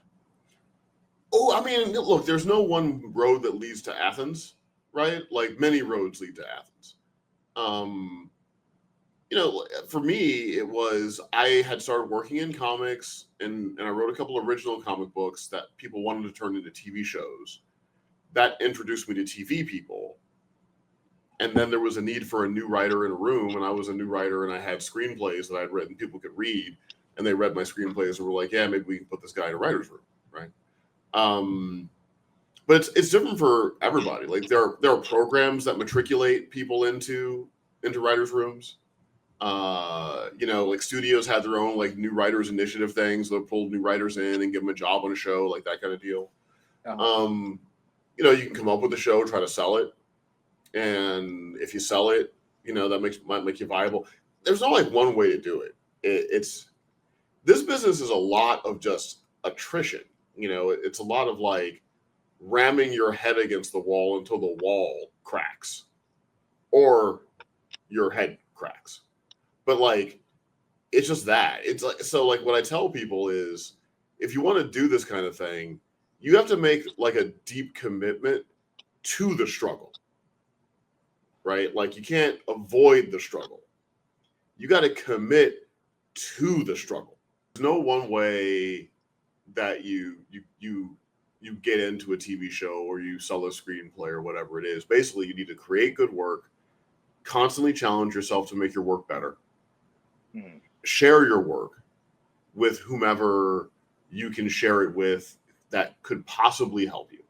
Oh, I mean, look, there's no one road that leads to Athens, right? Like many roads lead to Athens. For me, it was I had started working in comics and I wrote a couple of original comic books that people wanted to turn into TV shows. That introduced me to TV people. And then there was a need for a new writer in a room, and I was a new writer and I had screenplays that I'd written people could read, and they read my screenplays and were like, yeah, maybe we can put this guy in a writer's room, right? But it's different for everybody. Like there are programs that matriculate people into writers' rooms. Like studios have their own like new writers initiative things. They'll pull new writers in and give them a job on a show, like that kind of deal. Uh-huh. You can come up with a show, try to sell it, and if you sell it, that might make you viable. There's not like one way to do it. This business is a lot of just attrition. It's a lot of like ramming your head against the wall until the wall cracks or your head cracks. But like, it's just that. It's like, so like what I tell people is if you want to do this kind of thing, you have to make like a deep commitment to the struggle, right? Like you can't avoid the struggle. You got to commit to the struggle. There's no one way that you get into a TV show or you sell a screenplay or whatever it is. Basically, you need to create good work, constantly challenge yourself to make your work better, share your work with whomever you can share it with that could possibly help you,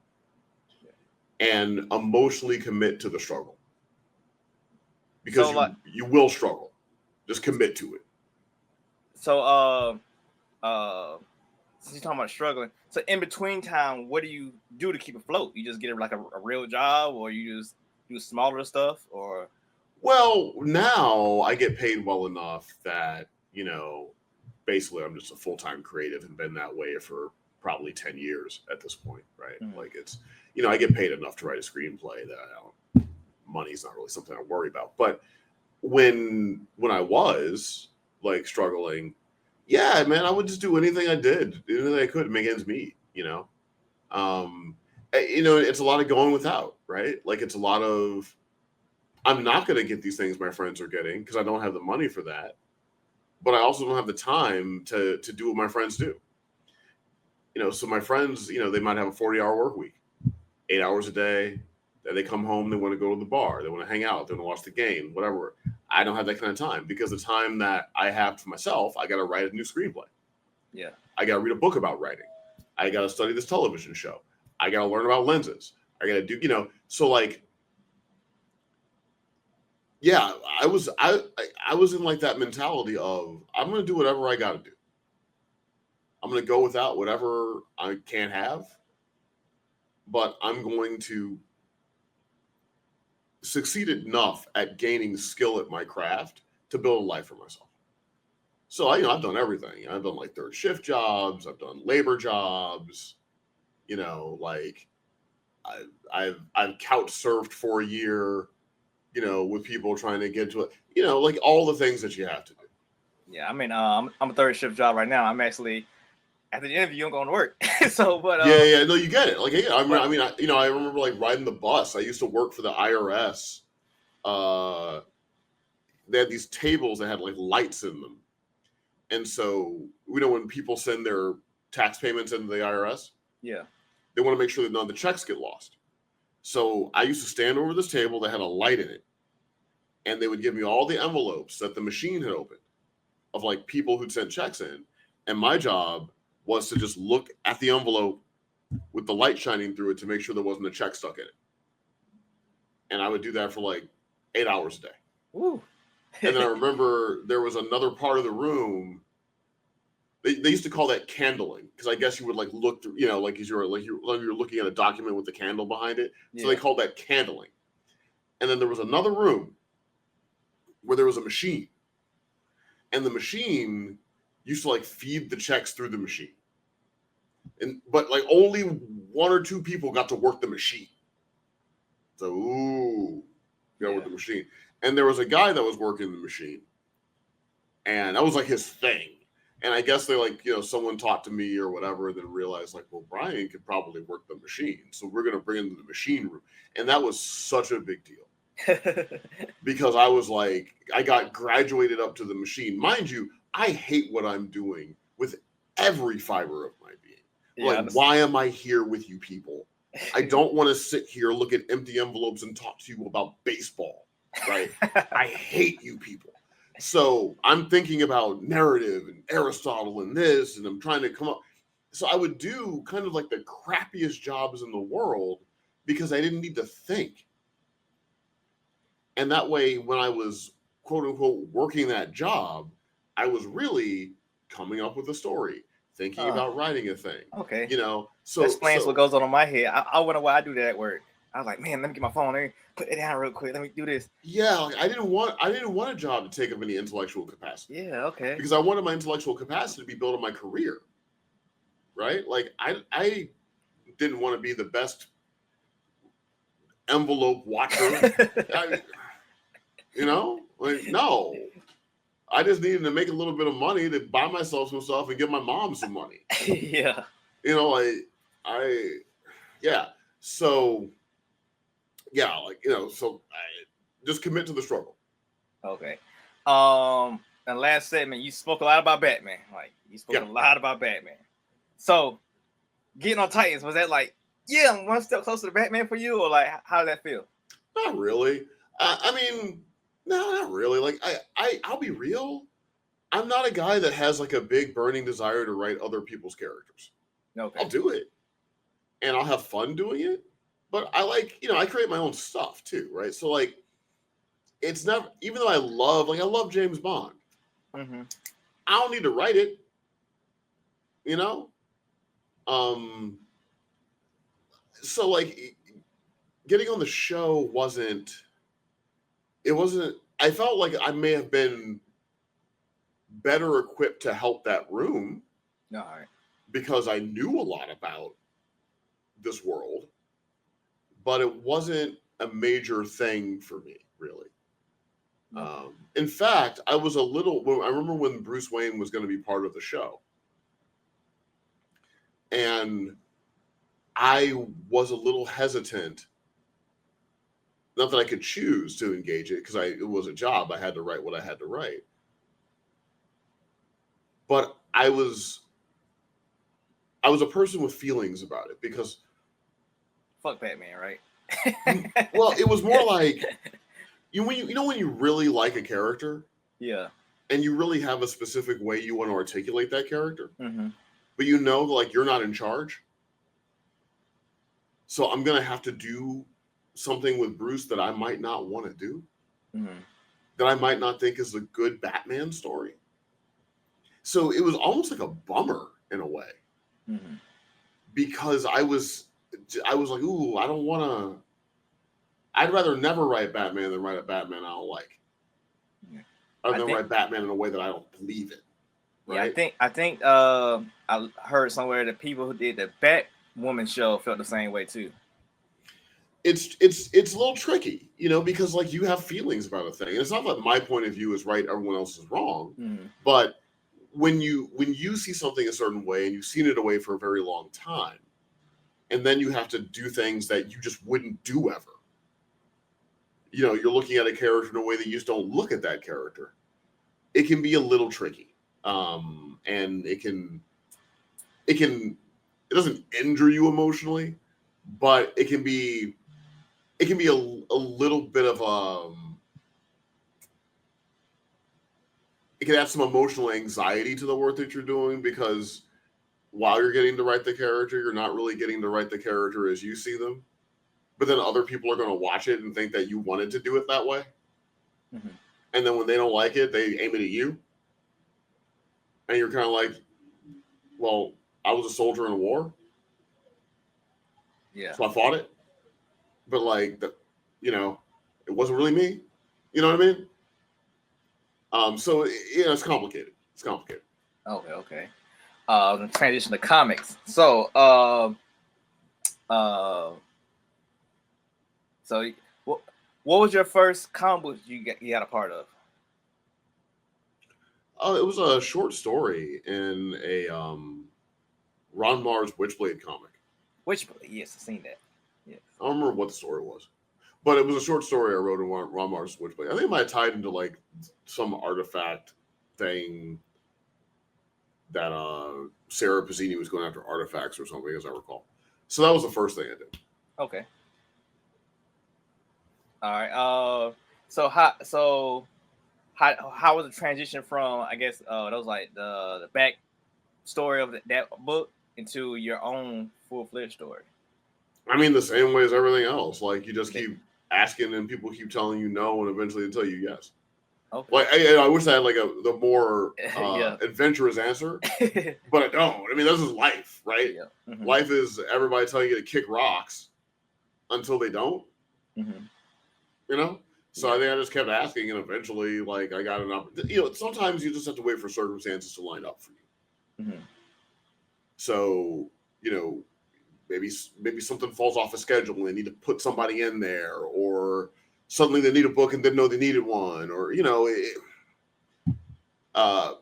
and emotionally commit to the struggle. Because you will struggle. Just commit to it. So, since you're talking about struggling, so in between time, what do you do to keep afloat? You just get like a real job, or you just do smaller stuff, or? Well, now I get paid well enough that, basically I'm just a full-time creative and been that way for probably 10 years at this point, right? Mm-hmm. Like it's, I get paid enough to write a screenplay that money's not really something I worry about. But when I was like struggling, yeah, man, I would just do anything I could to make ends meet, it's a lot of going without, right? Like it's a lot of, I'm not going to get these things my friends are getting because I don't have the money for that. But I also don't have the time to do what my friends do. So my friends, they might have a 40-hour work week, 8 hours a day. Then they come home, they want to go to the bar, they want to hang out, they want to watch the game, whatever. I don't have that kind of time because the time that I have for myself, I got to write a new screenplay. Yeah. I got to read a book about writing. I got to study this television show. I got to learn about lenses. I got to do, so like yeah, I was in like that mentality of I'm gonna do whatever I gotta do. I'm gonna go without whatever I can't have, but I'm going to succeed enough at gaining skill at my craft to build a life for myself. So I've done everything. I've done like third shift jobs. I've done labor jobs. Like I've couch surfed for a year. With people trying to get to it. Like all the things that you have to do. Yeah, I mean, I'm a third shift job right now. I'm actually after the interview, I'm going to work. Yeah, no, you get it. Like, yeah, I remember like riding the bus. I used to work for the IRS. They had these tables that had like lights in them, and so when people send their tax payments into the IRS, yeah, they want to make sure that none of the checks get lost. So I used to stand over this table that had a light in it, and they would give me all the envelopes that the machine had opened of like people who'd sent checks in, and my job was to just look at the envelope with the light shining through it to make sure there wasn't a check stuck in it. And I would do that for like 8 hours a day. Woo. And then I remember there was another part of the room. They used to call that candling, because I guess you would like look through, like as you're looking at a document with the candle behind it. So they called that candling. And then there was another room where there was a machine, and the machine used to like feed the checks through the machine. But like only 1 or 2 people got to work the machine. So with the machine. And there was a guy that was working the machine, and that was like his thing. And I guess they someone talked to me or whatever, and then realized like, well, Bryan could probably work the machine, so we're gonna bring him to the machine room. And that was such a big deal. Because I was like, I got graduated up to the machine. Mind you, I hate what I'm doing with every fiber of my being. Yeah, why am I here with you people? I don't want to sit here, look at empty envelopes, and talk to you about baseball, right? I hate you people. So I'm thinking about narrative and Aristotle and this, and I'm trying to come up. So I would do kind of like the crappiest jobs in the world because I didn't need to think. And that way, when I was, quote unquote, working that job, I was really coming up with a story, thinking about writing a thing. Okay. So that explains what goes on in my head. I wonder why I do that at work. I was like, man, let me get my phone there, put it down real quick. Let me do this. Yeah, like I didn't want a job to take up any intellectual capacity. Yeah, okay. Because I wanted my intellectual capacity to be built on my career. Right? Like I didn't want to be the best envelope watcher. No. I just needed to make a little bit of money to buy myself some stuff and give my mom some money. Yeah. So I just commit to the struggle. Okay. And last segment, you spoke a lot about Batman. Like you spoke a lot about Batman. So getting on Titans, was that like, I'm one step closer to Batman for you, or like how did that feel? Not really. No, not really. Like I'll be real. I'm not a guy that has like a big burning desire to write other people's characters. Okay. I'll do it, and I'll have fun doing it. But I create my own stuff too, right? So like, it's not, even though I love James Bond. Mm-hmm. I don't need to write it. So like, getting on the show wasn't. I felt like I may have been better equipped to help that room. All right. Because I knew a lot about this world, but it wasn't a major thing for me, really. In fact, I remember when Bruce Wayne was going to be part of the show, and I was a little hesitant. Not that I could choose to engage it, because it was a job. I had to write what I had to write. But I was a person with feelings about it, because fuck Batman, right? Well, it was more like when you really like a character, and you really have a specific way you want to articulate that character, but like you're not in charge. So I'm gonna have to do something with Bruce that I might not want to do. that I might not think is a good Batman story. So it was almost like a bummer in a way, because I was like, ooh, I don't want to. I'd rather never write Batman than write a Batman I don't like, other than write Batman in a way that I don't believe in. Right? Yeah, I think I heard somewhere that people who did the Batwoman show felt the same way too. It's a little tricky, because like you have feelings about a thing. And it's not that my point of view is right, everyone else is wrong, but when you see something a certain way and you've seen it away for a very long time, and then you have to do things that you just wouldn't do ever. You're looking at a character in a way that you just don't look at that character. It can be a little tricky, and it doesn't injure you emotionally, but it can be a little bit of it can add some emotional anxiety to the work that you're doing, because while you're getting to write the character, you're not really getting to write the character as you see them. But then other people are going to watch it and think that you wanted to do it that way. And then when they don't like it, they aim it at you. And you're kind of like, well, I was a soldier in a war. Yeah. So I fought it. But like, it wasn't really me. You know what I mean? So it's complicated. It's complicated. Okay. Transition to comics. So, what was your first comic book you got a part of? It was a short story in a Ron Mars Witchblade comic. Witchblade, yes, I've seen that. Yes. I don't remember what the story was, but it was a short story I wrote in Ron Mars Witchblade. I think it might have tied into like some artifact thing that Sarah Pizzini was going after artifacts or something, as I recall. So that was the first thing I did. Okay. All right. So how was the transition from, I guess, that was like the back story of that book into your own full-fledged story? I mean, the same way as everything else. Like, you just keep asking and people keep telling you no, and eventually they tell you yes. Okay. Like, I wish I had like the more adventurous answer, but I don't. I mean, this is life, right? Yeah. Life is everybody telling you to kick rocks until they don't. So I think I just kept asking, and eventually, like, I got an opportunity. Sometimes you just have to wait for circumstances to line up for you. So, maybe something falls off a schedule and they need to put somebody in there, or suddenly they need a book and didn't know they needed one, or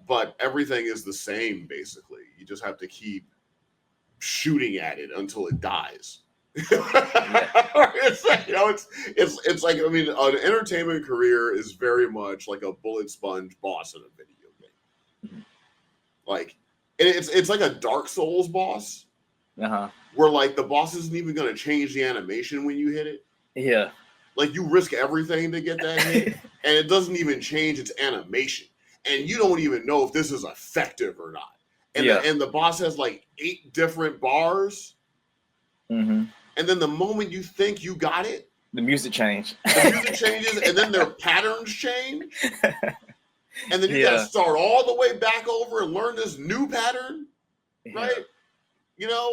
but everything is the same basically. You just have to keep shooting at it until it dies. It's like, I mean, an entertainment career is very much like a bullet sponge boss in a video game. Like, it's like a Dark Souls boss. Where like the boss isn't even going to change the animation when you hit it. Yeah. Like, you risk everything to get that hit, and it doesn't even change its animation. And you don't even know if this is effective or not. And the boss has like 8 different bars. And then the moment you think you got it, the music changes. And then their patterns change. And then you got to start all the way back over and learn this new pattern, right?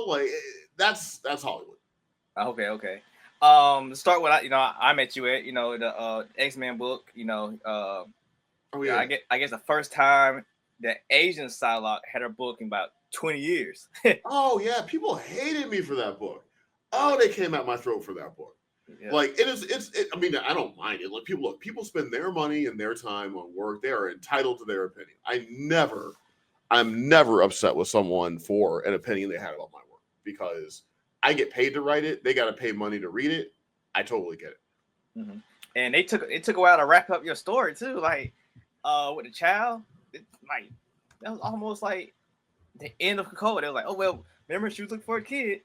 Like, that's Hollywood. Okay. To start with, I met you at, the X-Men book, I guess the first time the Asian Psylocke had her book in about 20 years. Oh yeah, people hated me for that book. Oh, they came at my throat for that book. Yeah. Like, I mean, I don't mind it. Like, people spend their money and their time on work. They are entitled to their opinion. I'm never upset with someone for an opinion they had about my work, because I get paid to write it. They got to pay money to read it. I totally get it. And it took a while to wrap up your story too. Like, with the child, that was almost like the end of Cocoa. They were like, oh well, remember she was looking for a kid.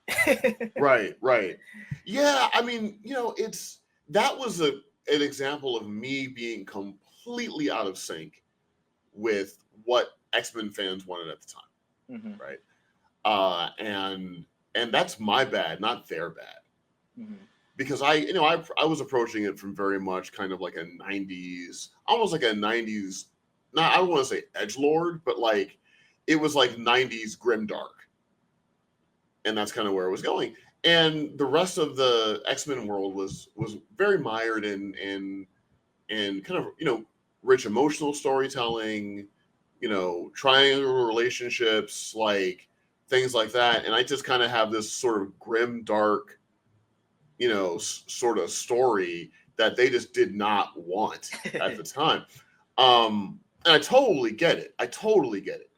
Right. Yeah, I mean, that was an example of me being completely out of sync with what X-Men fans wanted at the time, right? And that's my bad, not their bad, because I was approaching it from very much kind of like a 90s, almost like a 90s, not, I don't want to say edgelord, but like it was like 90s grimdark. And that's kind of where it was going. And the rest of the X-Men world was very mired in kind of, rich emotional storytelling, triangular relationships, like things like that. And I just kind of have this sort of grim, dark, sort of story that they just did not want at the time. And I totally get it.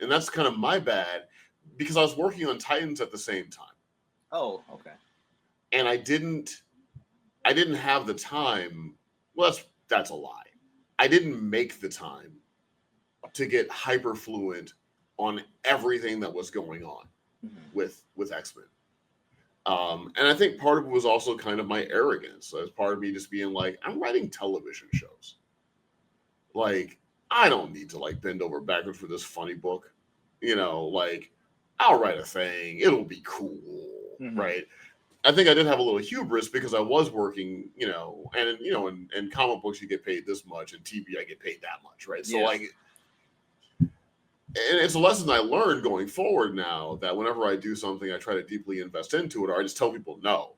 And that's kind of my bad, because I was working on Titans at the same time. Oh, okay. And I didn't have the time. Well, that's a lie. I didn't make the time to get hyper fluent on everything that was going on with X-Men. And I think part of it was also kind of my arrogance. As part of me just being like, I'm writing television shows. Like, I don't need to like bend over backwards for this funny book. Like, I'll write a thing. It'll be cool. Right. I think I did have a little hubris because I was working, and in comic books you get paid this much, and TV I get paid that much, right? So like, and it's a lesson I learned going forward now, that whenever I do something, I try to deeply invest into it, or I just tell people no.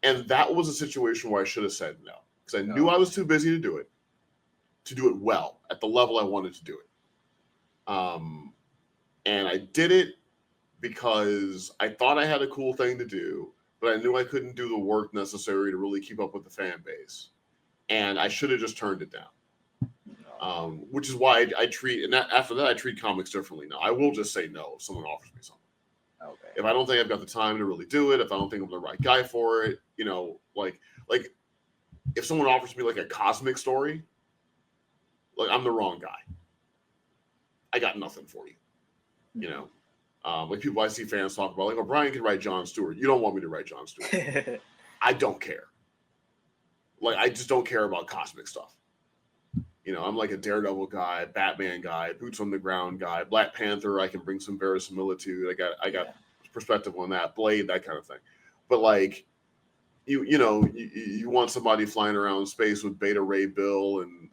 And that was a situation where I should have said no, because I knew I was too busy to do it well at the level I wanted to do it. And I did it because I thought I had a cool thing to do, but I knew I couldn't do the work necessary to really keep up with the fan base. And I should have just turned it down. Which is why I treat comics differently now. I will just say no if someone offers me something. Okay. If I don't think I've got the time to really do it, if I don't think I'm the right guy for it, like if someone offers me like a cosmic story, like I'm the wrong guy. I got nothing for you. Like people I see fans talk about, like, oh, Bryan can write Jon Stewart. You don't want me to write Jon Stewart. I don't care. Like, I just don't care about cosmic stuff. I'm like a Daredevil guy, Batman guy, boots on the ground guy, Black Panther. I can bring some verisimilitude. I got perspective on that. Blade, that kind of thing. But like, you want somebody flying around space with Beta Ray Bill and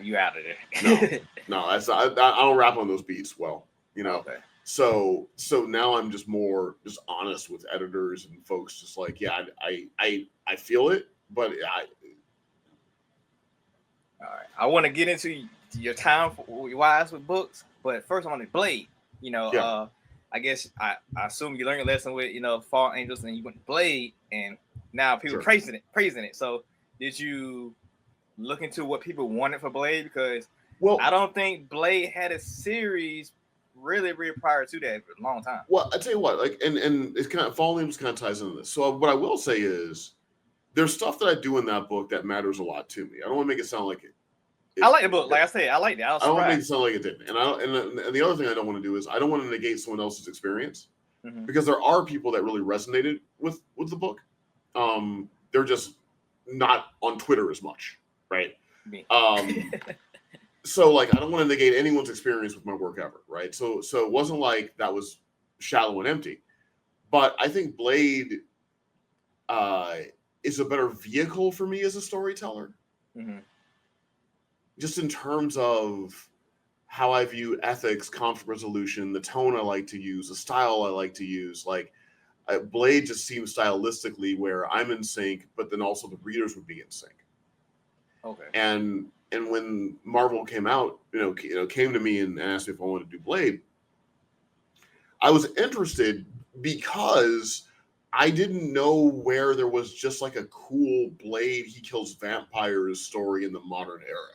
you out of there. No, that's not, I don't rap on those beats well. Okay. So now I'm just more just honest with editors and folks, just like, yeah, I feel it, but all right. I want to get into your time wise with books, but first I want to Blade. I guess I assume you learned your lesson with Fall Angels, and you went to Blade, and now people praising it. So did you look into what people wanted for Blade? Because I don't think Blade had a series really prior to that for a long time. Well, I tell you what, like, and it's kind of Fall Angels kind of ties into this. So what I will say is, there's stuff that I do in that book that matters a lot to me. I don't want to make it sound like it. I like the book. Like I said, I liked it. I don't want to make it sound like it didn't. And the other thing I don't want to do is I don't want to negate someone else's experience, because there are people that really resonated with the book. They're just not on Twitter as much, right? Me. So like, I don't want to negate anyone's experience with my work ever, right? So it wasn't like that was shallow and empty, but I think Blade is a better vehicle for me as a storyteller. Just in terms of how I view ethics, conflict resolution, the tone I like to use, the style I like to use. Like, Blade just seems stylistically where I'm in sync, but then also the readers would be in sync. Okay. And when Marvel came out, came to me and asked me if I wanted to do Blade, I was interested because I didn't know where there was just like a cool Blade, he kills vampires story in the modern era.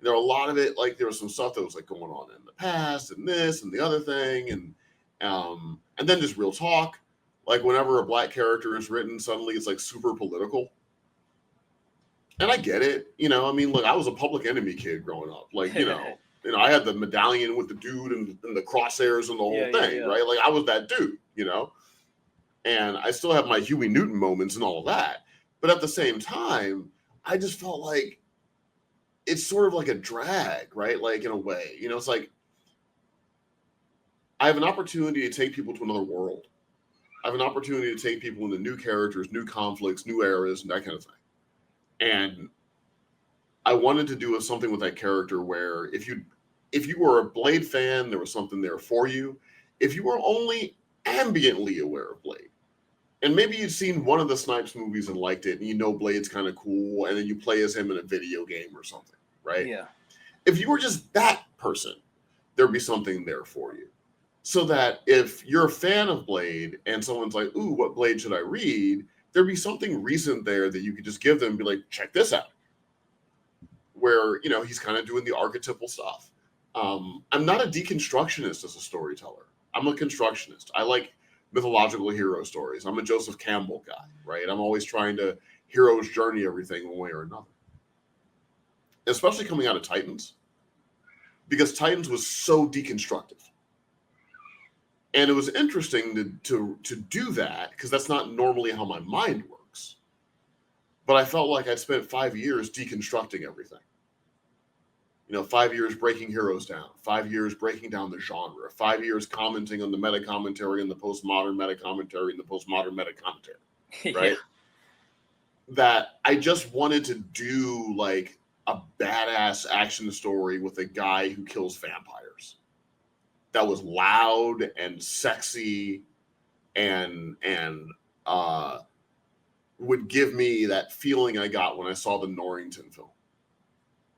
There were a lot of it, like there was some stuff that was like going on in the past and this and the other thing. And then just real talk, like whenever a black character is written, suddenly it's like super political. And I get it. I mean, look, I was a Public Enemy kid growing up. Like, I had the medallion with the dude and the crosshairs and the whole thing, right? Like, I was that dude, and I still have my Huey Newton moments and all of that. But at the same time, I just felt like it's sort of like a drag, right? Like, in a way, it's like I have an opportunity to take people to another world. I have an opportunity to take people into new characters, new conflicts, new eras, and that kind of thing. And I wanted to do something with that character where if you were a Blade fan, there was something there for you. If you were only ambiently aware of Blade, and maybe you'd seen one of the Snipes movies and liked it, and you know Blade's kind of cool, and then you play as him in a video game or something, right? Yeah. If you were just that person, there'd be something there for you. So that if you're a fan of Blade and someone's like, ooh, what Blade should I read? There'd be something recent there that you could just give them and be like, check this out. Where, you know, he's kind of doing the archetypal stuff. I'm not a deconstructionist as a storyteller. I'm a constructionist. I like mythological hero stories. I'm a Joseph Campbell guy, right? I'm always trying to hero's journey everything one way or another. Especially coming out of Titans. Because Titans was so deconstructive. And it was interesting to do that, because that's not normally how my mind works. But I felt like I'd spent 5 years deconstructing everything. You know, 5 years breaking heroes down, 5 years breaking down the genre, 5 years commenting on the meta commentary and the postmodern meta commentary and the postmodern meta commentary, right? Yeah. That I just wanted to do like a badass action story with a guy who kills vampires. That was loud and sexy and would give me that feeling I got when I saw the Norrington film.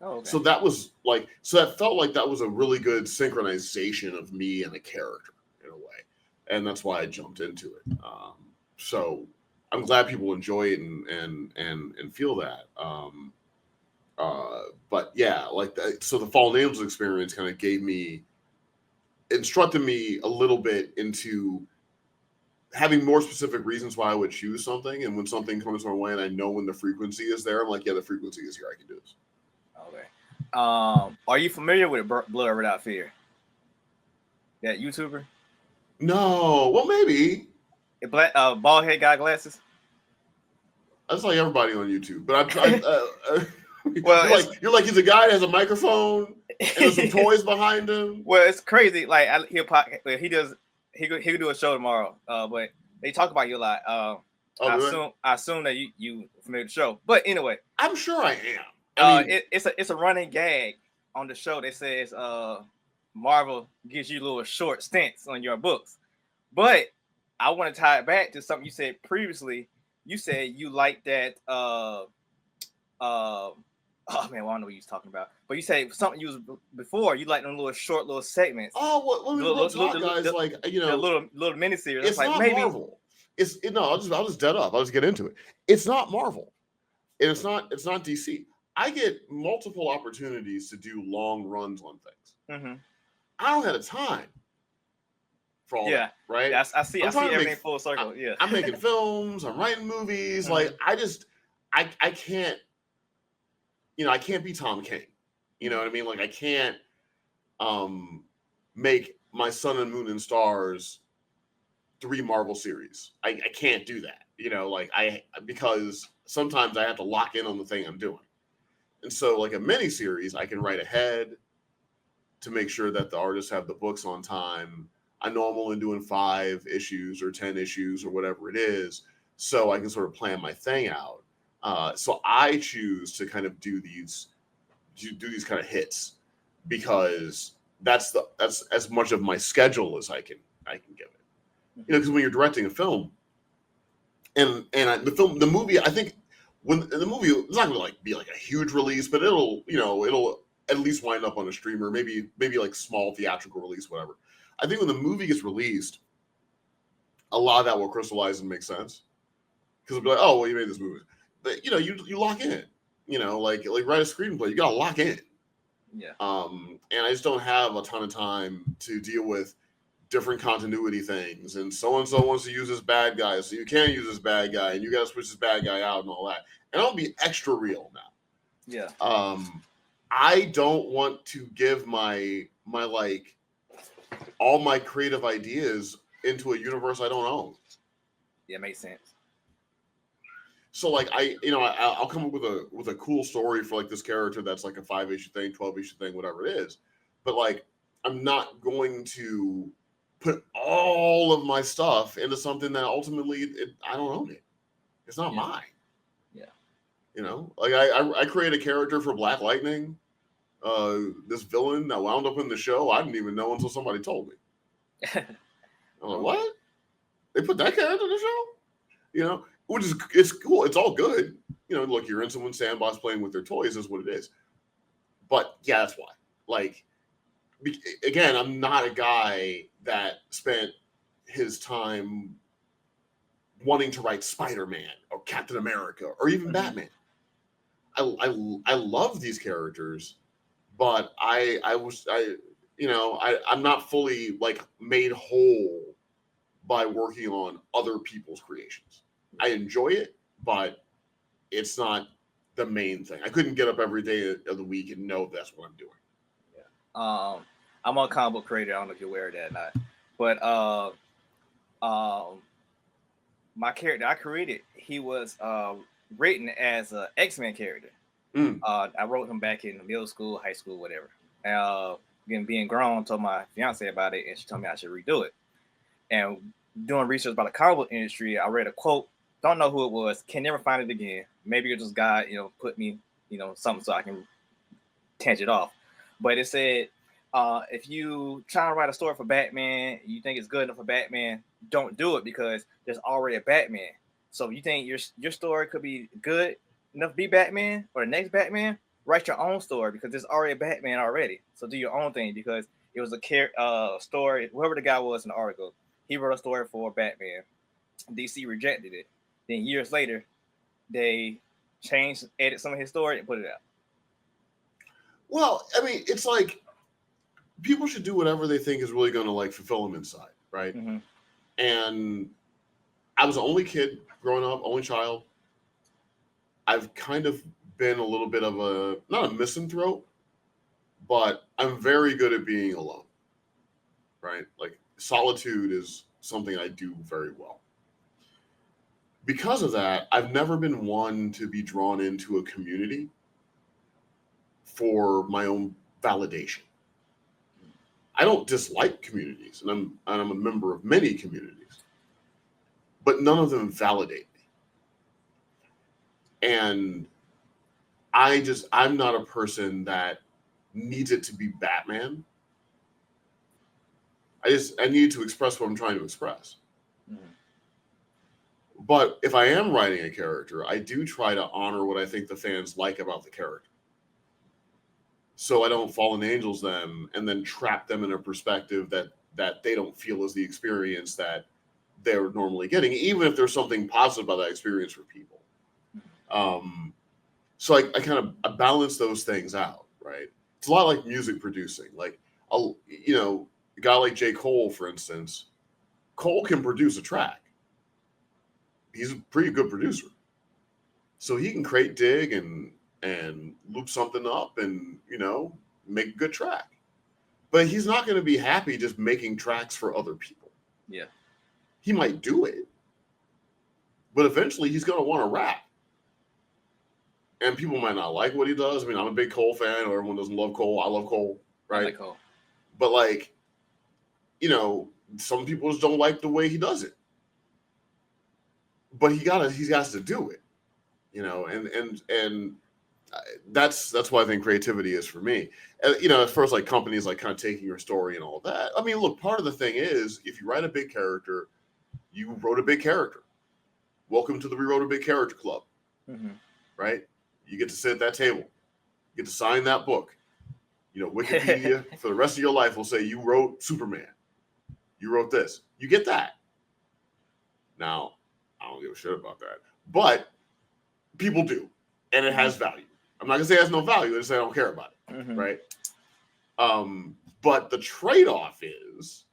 Oh, okay. So that was like, so that felt like that was a really good synchronization of me and a character in a way. And that's why I jumped into it. So I'm glad people enjoy it and feel that. But yeah, like that. So the Fallen Angels experience kind of instructed me a little bit into having more specific reasons why I would choose something. And when something comes my way and I know when the frequency is there, I'm like, yeah, the frequency is here. I can do this. Okay. Are you familiar with Blood Without Fear? That YouTuber? No. Well, maybe. A black bald head guy, glasses. That's like everybody on YouTube. But Well, you're like he's a guy that has a microphone and there's some toys behind him. Well, it's crazy. Like he could do a show tomorrow. But they talk about you a lot. I assume that you familiar with the show. But anyway, I'm sure I am. It's a running gag on the show that says Marvel gives you little short stints on your books. But I want to tie it back to something you said previously. You said you like that oh man, well, I don't know what you was talking about. But you say something you was before. You like them little short little segments. Oh, what little guys like little miniseries. It's like, not maybe Marvel. I'll just dead up. I'll just get into it. It's not Marvel, and it's not DC. I get multiple opportunities to do long runs on things. Mm-hmm. I don't have the time for all that, right? Yeah, I see everything full circle. I'm making films. I'm writing movies. Mm-hmm. Like I can't. I can't be Tom King. You know what I mean? Like I can't make my Sun and Moon and Stars 3 Marvel series. I can't do that. Because sometimes I have to lock in on the thing I'm doing. And so like a mini series, I can write ahead to make sure that the artists have the books on time. I know I'm only doing 5 issues or 10 issues or whatever it is. So I can sort of plan my thing out. So I choose to kind of do these kind of hits because that's as much of my schedule as I can give it. Because when you're directing a film, the movie, I think when the movie, it's not going to be like a huge release, but it'll at least wind up on a streamer, maybe like small theatrical release, whatever. I think when the movie gets released, a lot of that will crystallize and make sense because it'll be like, oh, well, you made this movie. But you lock in, like write a screenplay, you gotta lock in. Yeah. And I just don't have a ton of time to deal with different continuity things. And so wants to use this bad guy, so you can't use this bad guy, and you gotta switch this bad guy out and all that. And I'll be extra real now. Yeah. I don't want to give my like all my creative ideas into a universe I don't own. Yeah, makes sense. So like I'll come up with a cool story for like this character that's like a 5-issue thing, 12-issue thing, whatever it is. But like I'm not going to put all of my stuff into something that ultimately I don't own it. It's not mine. Yeah. You know, like I create a character for Black Lightning, this villain that wound up in the show. I didn't even know until somebody told me. I'm like, what? They put that character in the show? You know, which is, it's cool. It's all good. You know, look, you're in someone's sandbox playing with their toys is what it is. But yeah, that's why. Like, again, I'm not a guy that spent his time wanting to write Spider-Man or Captain America or even Batman. I love these characters, but I'm not fully like made whole by working on other people's creations. I enjoy it, but it's not the main thing. I couldn't get up every day of the week and know that's what I'm doing. Yeah. I'm a comic book creator. I don't know if you're aware of that or not, but my character I created, he was written as an X-Men character. I wrote him back in middle school, high school, whatever. Again, being grown, told my fiance about it, and she told me I should redo it. And doing research about the comic book industry, I read a quote. Don't know who it was. Can never find it again. Maybe it's just God, put me, something so I can tinge it off. But it said, if you try to write a story for Batman, you think it's good enough for Batman, don't do it because there's already a Batman. So if you think your story could be good enough to be Batman or the next Batman, write your own story because there's already a Batman already. So do your own thing because it was a story. Whoever the guy was in the article, he wrote a story for Batman. DC rejected it. Then years later, they changed, edit some of his story and put it out. Well, I mean, it's like people should do whatever they think is really going to like fulfill them inside, right? Mm-hmm. And I was the only kid growing up, only child. I've kind of been a little bit of not a misanthrope, but I'm very good at being alone, right? Like solitude is something I do very well. Because of that, I've never been one to be drawn into a community for my own validation. I don't dislike communities, and I'm a member of many communities, but none of them validate me. And I'm not a person that needs it to be Batman. I need to express what I'm trying to express. Mm-hmm. But if I am writing a character, I do try to honor what I think the fans like about the character. So I don't Fallen Angels them and then trap them in a perspective that they don't feel is the experience that they're normally getting, even if there's something positive about that experience for people. So I kind of balance those things out, right? It's a lot like music producing. Like, a guy like J. Cole, for instance, Cole can produce a track. He's a pretty good producer. So he can crate dig and loop something up and, make a good track. But he's not going to be happy just making tracks for other people. Yeah. He might do it, but eventually he's going to want to rap. And people might not like what he does. I mean, I'm a big Cole fan, or everyone doesn't love Cole. I love Cole, right? I like Cole. But some people just don't like the way he does it. But he has to do it, and that's why I think creativity is for me. As far as like companies like kind of taking your story and all that. I mean, look, part of the thing is if you write a big character, you wrote a big character. Welcome to the We Wrote a Big Character Club, right? You get to sit at that table, you get to sign that book. Wikipedia for the rest of your life will say you wrote Superman, you wrote this. You get that. Now, I don't give a shit about that, but people do, and it has value. I'm not gonna say it has no value. I just say I don't care about it, right? But the trade-off is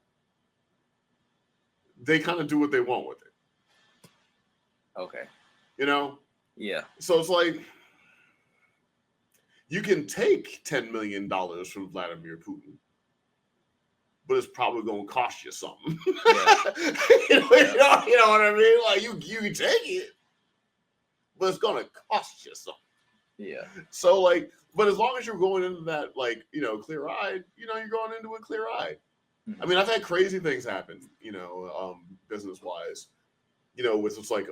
they kind of do what they want with it. Okay. Yeah. So it's like you can take $10 million from Vladimir Putin, but it's probably going to cost you something. Yeah. you know what I mean? Like you can take it, but it's going to cost you something. Yeah. So but as long as you're going into that, clear-eyed, you're going into it clear-eyed. I mean, I've had crazy things happen, business wise, with it's like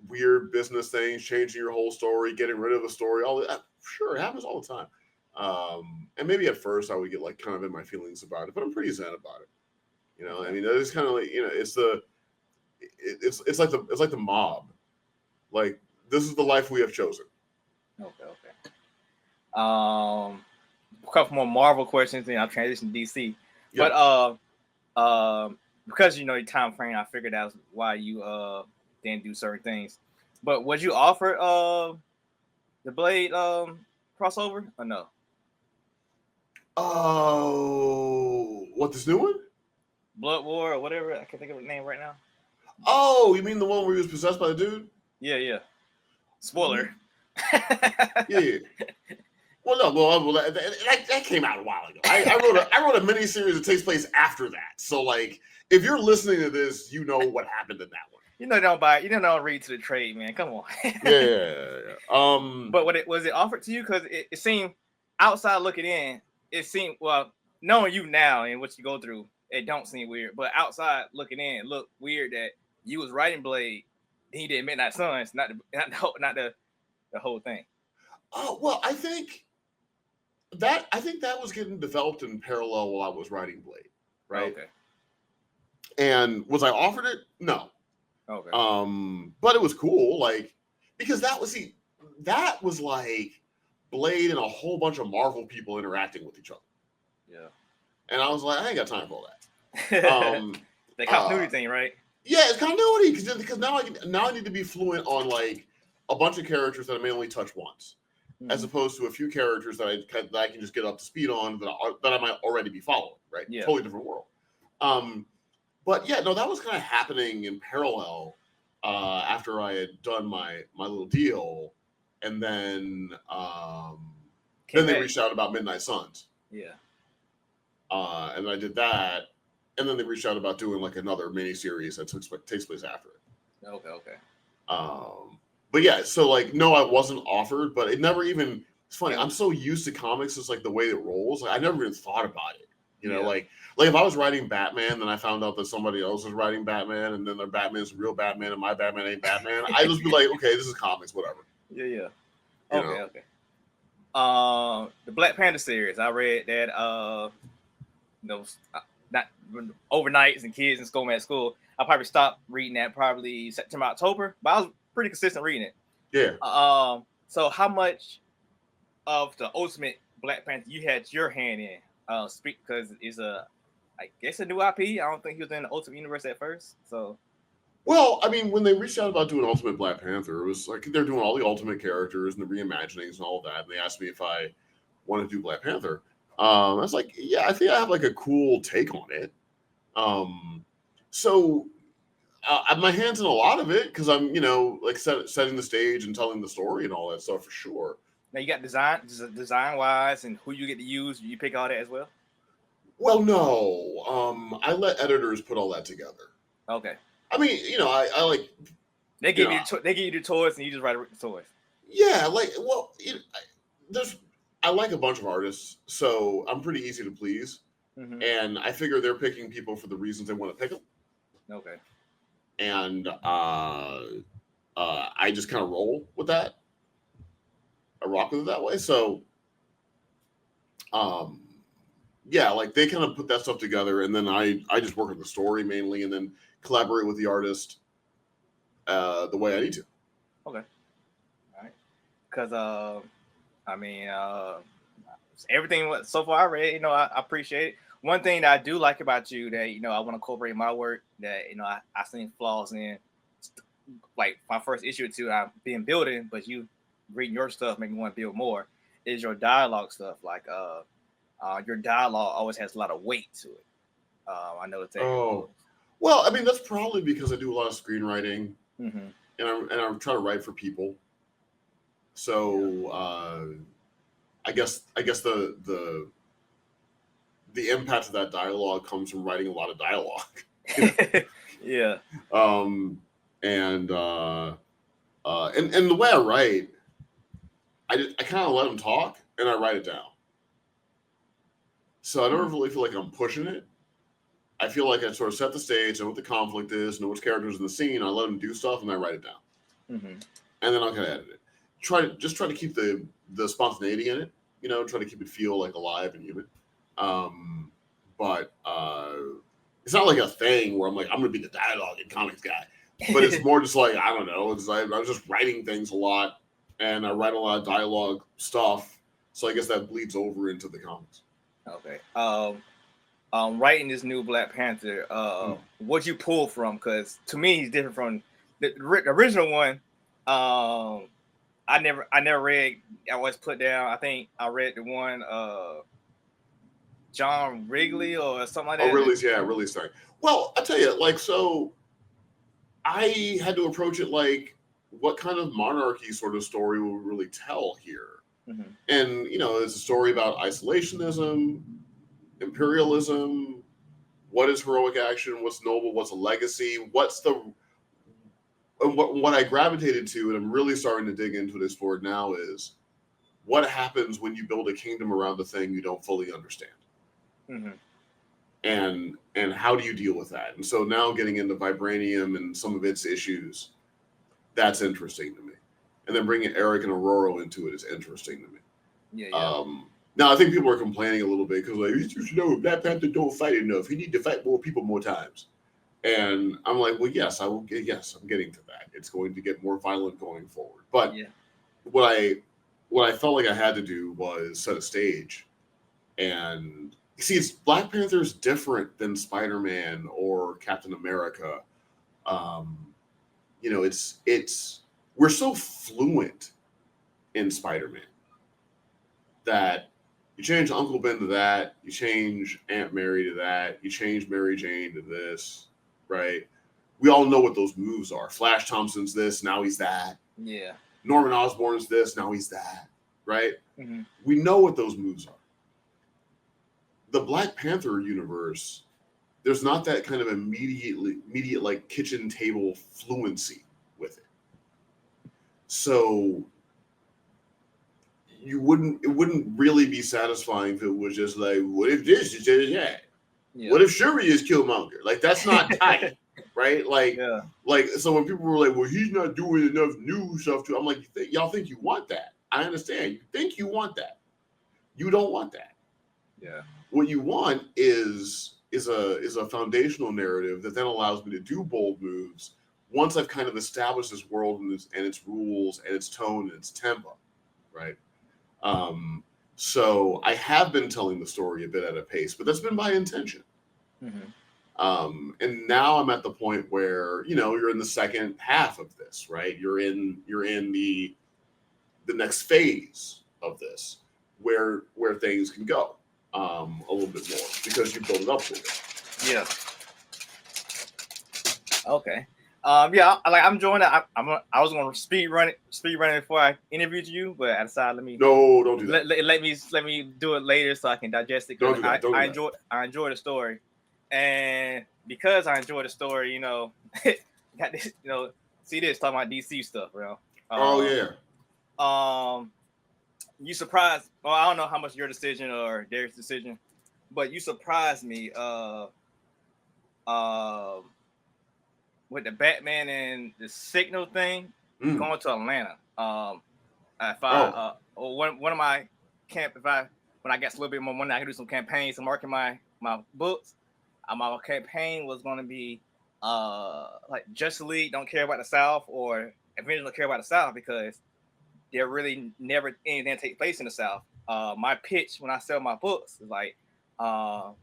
weird business things, changing your whole story, getting rid of a story, all that. Sure, it happens all the time. And maybe at first I would get like kind of in my feelings about it, but I'm pretty zen about it. I mean, it's kind of like, it's like the mob. Like, this is the life we have chosen. Okay. A couple more Marvel questions, and I'll transition to DC. Yeah. But because your time frame, I figured that's why you didn't do certain things. But was you offered the Blade crossover or no? Oh, what, this new one? Blood War or whatever. I can't think of the name right now. Oh, you mean the one where he was possessed by the dude? Yeah. Spoiler. Yeah. Well, that came out a while ago. I wrote a mini series that takes place after that. So, like, if you're listening to this, you know what happened in that one. Don't buy it. Don't read to the trade, man. Come on. Yeah. But was it offered to you? Because it seemed, outside looking in, it seemed, well, knowing you now and what you go through, it don't seem weird. But outside looking in, it looked weird that you was writing Blade, and he did Midnight Suns, not the whole thing. Oh, well, I think that was getting developed in parallel while I was writing Blade, right? Okay. And was I offered it? No. Okay. But it was cool, like, because that was like Blade and a whole bunch of Marvel people interacting with each other. Yeah. And I was like, I ain't got time for all that. The continuity thing, right? Yeah, it's continuity because now I need to be fluent on like a bunch of characters that I may only touch once, as opposed to a few characters that I can just get up to speed on that I might already be following. Right? Yeah. Totally different world. But yeah, no, that was kind of happening in parallel after I had done my little deal, and then they reached out about Midnight Suns. Yeah. And I did that, and then they reached out about doing like another mini series that takes place after it. Okay. But yeah, so like, no, I wasn't offered, but it never even. It's funny. I'm so used to comics, it's like the way it rolls. Like, I never even thought about it. Like if I was writing Batman, then I found out that somebody else was writing Batman, and then their Batman's real Batman, and my Batman ain't Batman. I just be like, okay, this is comics, whatever. Yeah. Okay. The Black Panther series, I read that. Not overnights and kids in school at school. I probably stopped reading that probably September, October, but I was pretty consistent reading it. Yeah. So how much of the Ultimate Black Panther you had your hand in? Because it's I guess a new IP. I don't think he was in the Ultimate Universe at first. So, well, I mean, when they reached out about doing Ultimate Black Panther, it was like they're doing all the Ultimate characters and the reimaginings and all of that. And they asked me if I wanted to do Black Panther. I was like, yeah, I think I have like a cool take on it. So I have my hands in a lot of it because I'm, like setting the stage and telling the story and all that stuff for sure. Now you got design wise and who you get to use. You pick all that as well. Well, no. I let editors put all that together. Okay. I mean, I like. They give you the toys and you just write the toys. Yeah, I like a bunch of artists, so I'm pretty easy to please. Mm-hmm. And I figure they're picking people for the reasons they want to pick them. Okay. And I just kind of roll with that. I rock with it that way. So, yeah, like they kind of put that stuff together, and then I just work on the story mainly, and then collaborate with the artist the way I need to. Okay. All right. Because I mean, everything so far I read, I appreciate it. One thing that I do like about you that, I want to incorporate my work that, I seen flaws in, like my first issue or two, I've been building, but you reading your stuff make me want to build more, is your dialogue stuff. Like, your dialogue always has a lot of weight to it. I know it's. Oh, well, I mean, that's probably because I do a lot of screenwriting, mm-hmm. and I'm trying to write for people. So, I guess the impact of that dialogue comes from writing a lot of dialogue. Yeah. And the way I write, I kind of let them talk and I write it down. So I don't really feel like I'm pushing it. I feel like I sort of set the stage, know what the conflict is, know which characters in the scene. I let them do stuff, and I write it down, and then I'll kind of edit it. Try to keep the spontaneity in it. Try to keep it feel like alive and human. But it's not like a thing where I'm like, I'm gonna be the dialogue and comics guy. But it's more just like, I don't know. It's like I was just writing things a lot, and I write a lot of dialogue stuff. So I guess that bleeds over into the comics. Okay. Writing this new Black Panther, what'd you pull from? Because to me, he's different from the original one. I never read. I always put down. I think I read the one John Wrigley or something like that. Oh, Wrigley's thing. Well, I tell you, so I had to approach it like, what kind of monarchy sort of story will we really tell here? And it's a story about isolationism, imperialism. What is heroic action? What's noble? What's a legacy? What I gravitated to, and I'm really starting to dig into this for it now, is what happens when you build a kingdom around a thing you don't fully understand, and how do you deal with that? And so now getting into vibranium and some of its issues, that's interesting to me. And then bringing Eric and Aurora into it is interesting to me. Yeah. Now I think people are complaining a little bit because Black Panther don't fight enough. He need to fight more people more times. And I'm like, well, yes, I'm getting to that. It's going to get more violent going forward. But what I felt like I had to do was set a stage. And see, Black Panther is different than Spider-Man or Captain America. We're so fluent in Spider-Man that you change Uncle Ben to that, you change Aunt Mary to that, you change Mary Jane to this, right? We all know what those moves are. Flash Thompson's this, now he's that. Yeah. Norman Osborn's this, now he's that, right? We know what those moves are. The Black Panther universe, there's not that kind of immediate like kitchen table fluency with it. So it wouldn't really be satisfying if it was just like, what if this is that? Yeah. What if Shuri is Killmonger? Like, that's not tight, right? Like, so when people were like, well, he's not doing enough new stuff to, I'm like, y'all think you want that? I understand. You think you want that. You don't want that. Yeah. What you want is a foundational narrative that then allows me to do bold moves once I've kind of established this world and its rules and its tone and its tempo, right? So I have been telling the story a bit at a pace, but that's been by intention. And now I'm at the point where, you're in the second half of this, right? You're in the next phase of this where things can go a little bit more because you build it up a little bit. Yeah. Okay. I'm enjoying it. I was gonna speed run it before I interviewed you, but I decided don't do that. Let me do it later so I can digest it. Don't do that. I enjoy the story, and because I enjoy the story, got this, see this talking about DC stuff, bro. You surprised. Well, I don't know how much your decision or Derek's decision, but you surprised me. With the Batman and the Signal thing, going to Atlanta. One of my when I get a little bit more money, I can do some campaigns to market my books. My campaign was going to be like Justice League don't care about the South, or Avengers don't care about the South because there really never anything take place in the South. My pitch when I sell my books is like the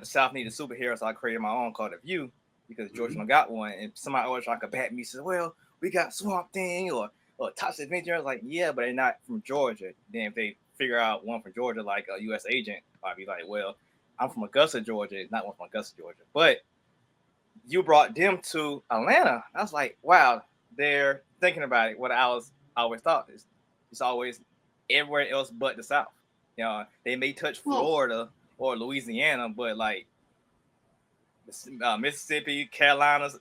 South needed superheroes, so I created my own called The View. Because Georgia got one, and somebody always trying to bat me, says, well, we got Swamp Thing or Toxic Avenger. I was like, yeah, but they're not from Georgia. Then if they figure out one from Georgia, like a U.S. agent, I'd be like, well, I'm from Augusta, Georgia, not one from Augusta, Georgia. But you brought them to Atlanta. I was like, wow, they're thinking about it. What I always thought is it's always everywhere else but the South. They may touch Florida or Louisiana, but like Mississippi, Carolinas,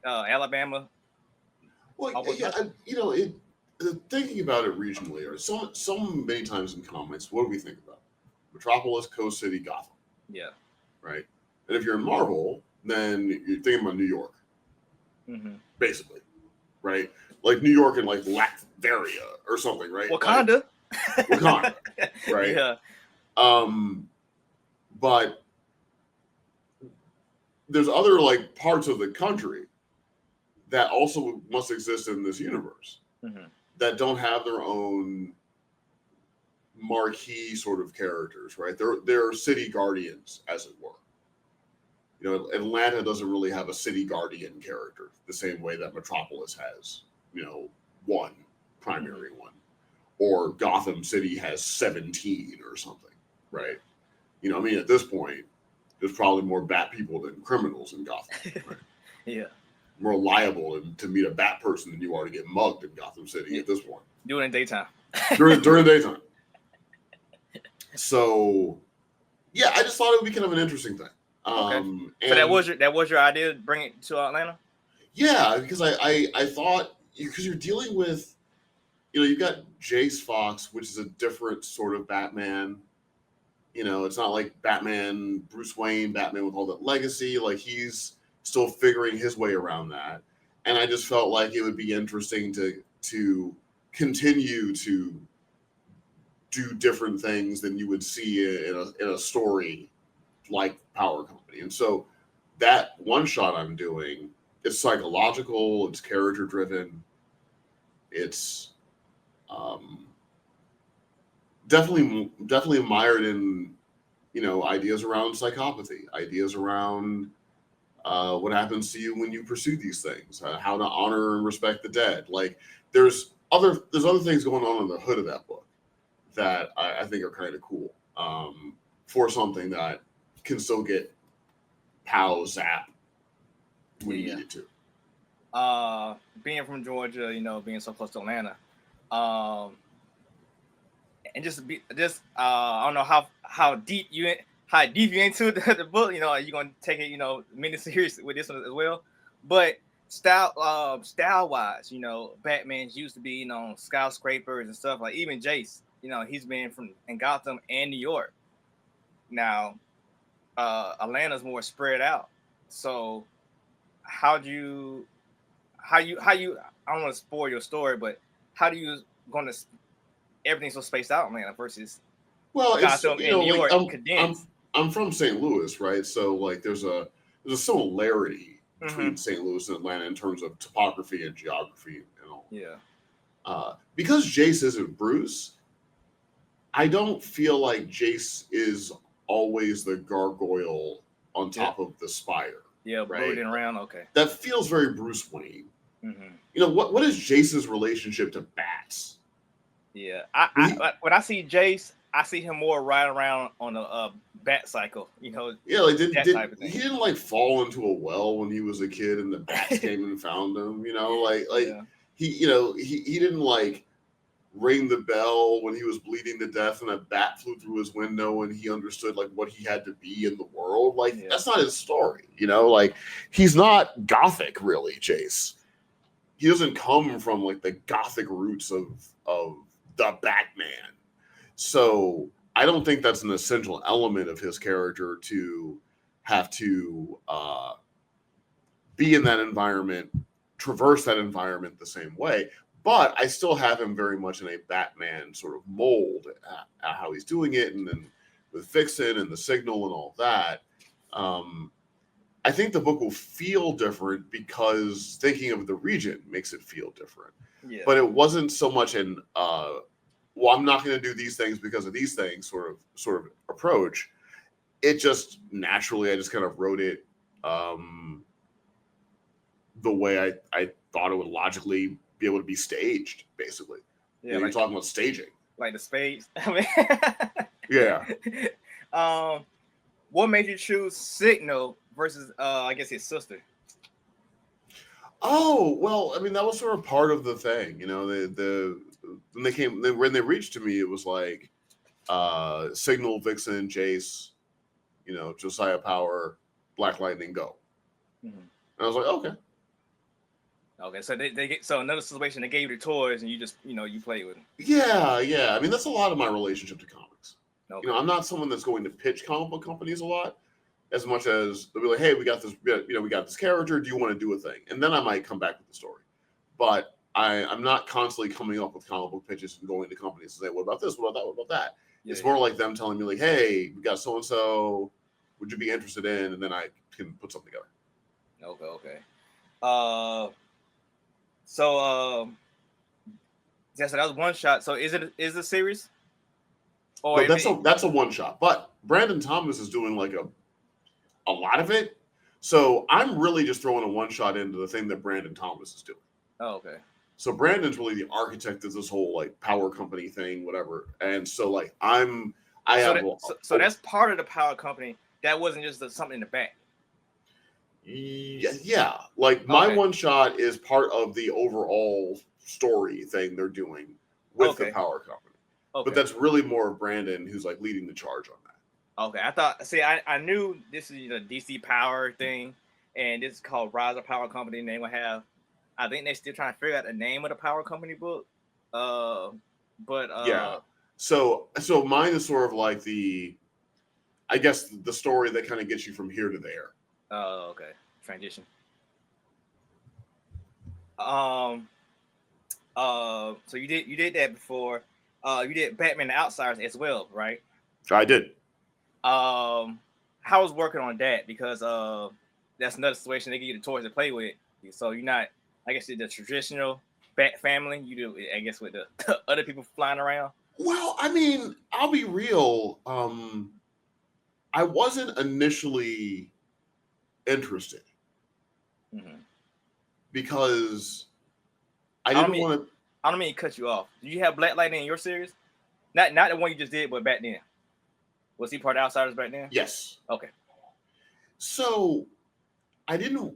Alabama. Well, thinking about it regionally, or so many times in comics, what do we think about? Metropolis, Coast City, Gotham. Yeah. Right. And if you're in Marvel, then you're thinking about New York, basically, right? Like New York and like Latveria or something, right? Wakanda. Like, Wakanda, right? Yeah. But there's other like parts of the country that also must exist in this universe that don't have their own marquee sort of characters, right? They're city guardians, as it were. You know, Atlanta doesn't really have a city guardian character the same way that Metropolis has, you know, one primary one, or Gotham City has 17 or something, right? You know, I mean, at this point, there's probably more bat people than criminals in Gotham. Right? Yeah. More liable to meet a bat person than you are to get mugged in Gotham City at this point. Do it in daytime. during daytime. So, yeah, I just thought it would be kind of an interesting thing. Okay. So that was your idea to bring it to Atlanta? Yeah, because I thought, because you're dealing with, you know, you've got Jace Foxx, which is a different sort of Batman. You know, it's not like Batman, Bruce Wayne, Batman with all that legacy. Like, he's still figuring his way around that. And I just felt like it would be interesting to continue to do different things than you would see in a story like Power Company. And so that one shot I'm doing, it's psychological, it's character driven, it's definitely mired in, you know, ideas around psychopathy, ideas around what happens to you when you pursue these things, how to honor and respect the dead. Like there's other things going on in the hood of that book that I think are kind of cool for something that can still get pow zap when you need it to. Being from Georgia, you know, being so close to Atlanta, and I don't know how deep you into the book. You know, you're gonna take it, you know, mini series with this one as well. But style wise, you know, Batman's used to be, you know, skyscrapers and stuff. Like even Jace, you know, he's been in Gotham and New York. Now, Atlanta's more spread out. So how do you I don't want to spoil your story, but how do you gonna everything's so spaced out in Atlanta versus Gotham and New York condensed? I'm from St. Louis, right? So like there's a similarity between St. Louis and Atlanta in terms of topography and geography and all. Yeah. Because Jace isn't Bruce, I don't feel like Jace is always the gargoyle on top of the spire. Yeah, right? brooding around. Okay. That feels very Bruce Wayne. You know, what is Jace's relationship to bats? Yeah, when I see Jace, I see him more ride around on a bat cycle. You know. Yeah, like type of thing. He didn't like fall into a well when he was a kid and the bats came and found him. You know, like he didn't like ring the bell when he was bleeding to death and a bat flew through his window and he understood like what he had to be in the world. Like that's not his story. You know, like he's not gothic really, Jace. He doesn't come from like the gothic roots of the Batman. So I don't think that's an essential element of his character to have to be in that environment, traverse that environment the same way. But I still have him very much in a Batman sort of mold at how he's doing it. And then with Vixen and the Signal and all that, I think the book will feel different because thinking of the region makes it feel different. Yeah. But it wasn't so much an well, I'm not going to do these things because of these things sort of approach. It just naturally, I just kind of wrote it the way I thought it would logically be able to be staged, basically. Yeah, you're talking about staging. Like the spades. I mean, yeah. What made you choose Signal versus, I guess, his sister? Oh, well, I mean, that was sort of part of the thing, you know, when they reached to me, it was like Signal, Vixen, Jace, you know, Josiah Power, Black Lightning, go. And I was like, okay. Okay, so so another situation, they gave you the toys and you just, you know, you play with them. Yeah. I mean, that's a lot of my relationship to comics. Okay. You know, I'm not someone that's going to pitch comic book companies a lot, as much as they'll be like, hey, we got this, we got this character. Do you want to do a thing? And then I might come back with the story. But I'm not constantly coming up with comic book pitches and going to companies and say, what about this? What about that? What about that? Yeah, It's more like them telling me like, hey, we got so-and-so. Would you be interested in? And then I can put something together. Okay. So that was one shot. So is it a series? Or No, that's a one shot. But Brandon Thomas is doing like a lot of it. So I'm really just throwing a one shot into the thing that Brandon Thomas is doing. Oh, okay. So Brandon's really the architect of this whole like power company thing, whatever. And so like so that's part of the power company. That wasn't just something in the back. Yeah. Like my one shot is part of the overall story thing they're doing with the power company. Okay. But that's really more of Brandon who's like leading the charge on that. Okay. I knew this is a DC Power thing, and this is called Rise of Power Company, and they will have, I think they're still trying to figure out the name of the power company book. Yeah. So mine is sort of like the story that kind of gets you from here to there. Oh, okay. Transition. So you did that before. You did Batman the Outsiders as well, right? I did. How was working on that? Because that's another situation they give you the toys to play with. So you're not, I guess, the traditional Bat family. You do, I guess, with the other people flying around. Well, I mean, I'll be real. I wasn't initially interested because I didn't want to. I don't mean to cut you off. Do you have Black Lightning in your series? Not the one you just did, but back then. Was he part of Outsiders back then? Yes. Okay. So I didn't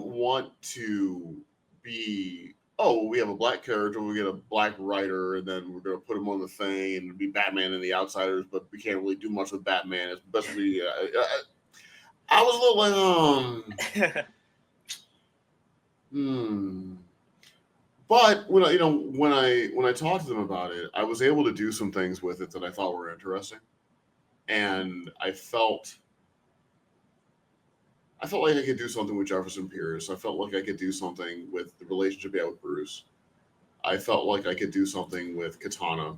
want to be, we have a black character, we get a black writer, and then we're going to put him on the thing and be Batman and the Outsiders, but we can't really do much with Batman. Especially, I was a little like, But when I talked to them about it, I was able to do some things with it that I thought were interesting, and I felt like I could do something with Jefferson Pierce. I felt like I could do something with the relationship he had with Bruce. I felt like I could do something with Katana,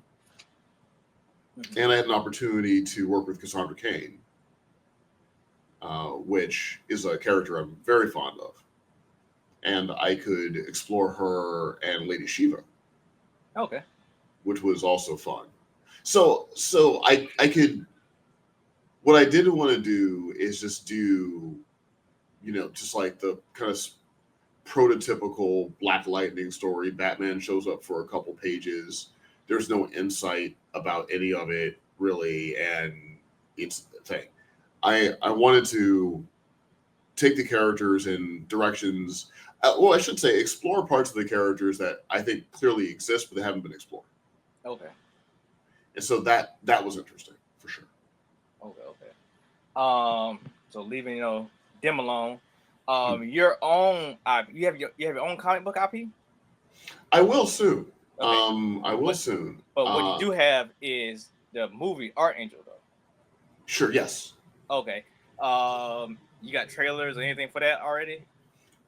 and I had an opportunity to work with Cassandra Cain, which is a character I'm very fond of. And I could explore her and Lady Shiva. Okay. Which was also fun. So I could, what I didn't want to do is just do, just like the kind of prototypical Black Lightning story. Batman shows up for a couple pages. There's no insight about any of it really. And it's the thing. I wanted to take the characters in directions. I should say explore parts of the characters that I think clearly exist, but they haven't been explored. Okay. And so that was interesting for sure. Okay. So leaving them alone. Your own you have your own comic book IP? I will soon. Okay. I will soon. But what you do have is the movie Archangel, though. Sure. Yes. Okay. You got trailers or anything for that already?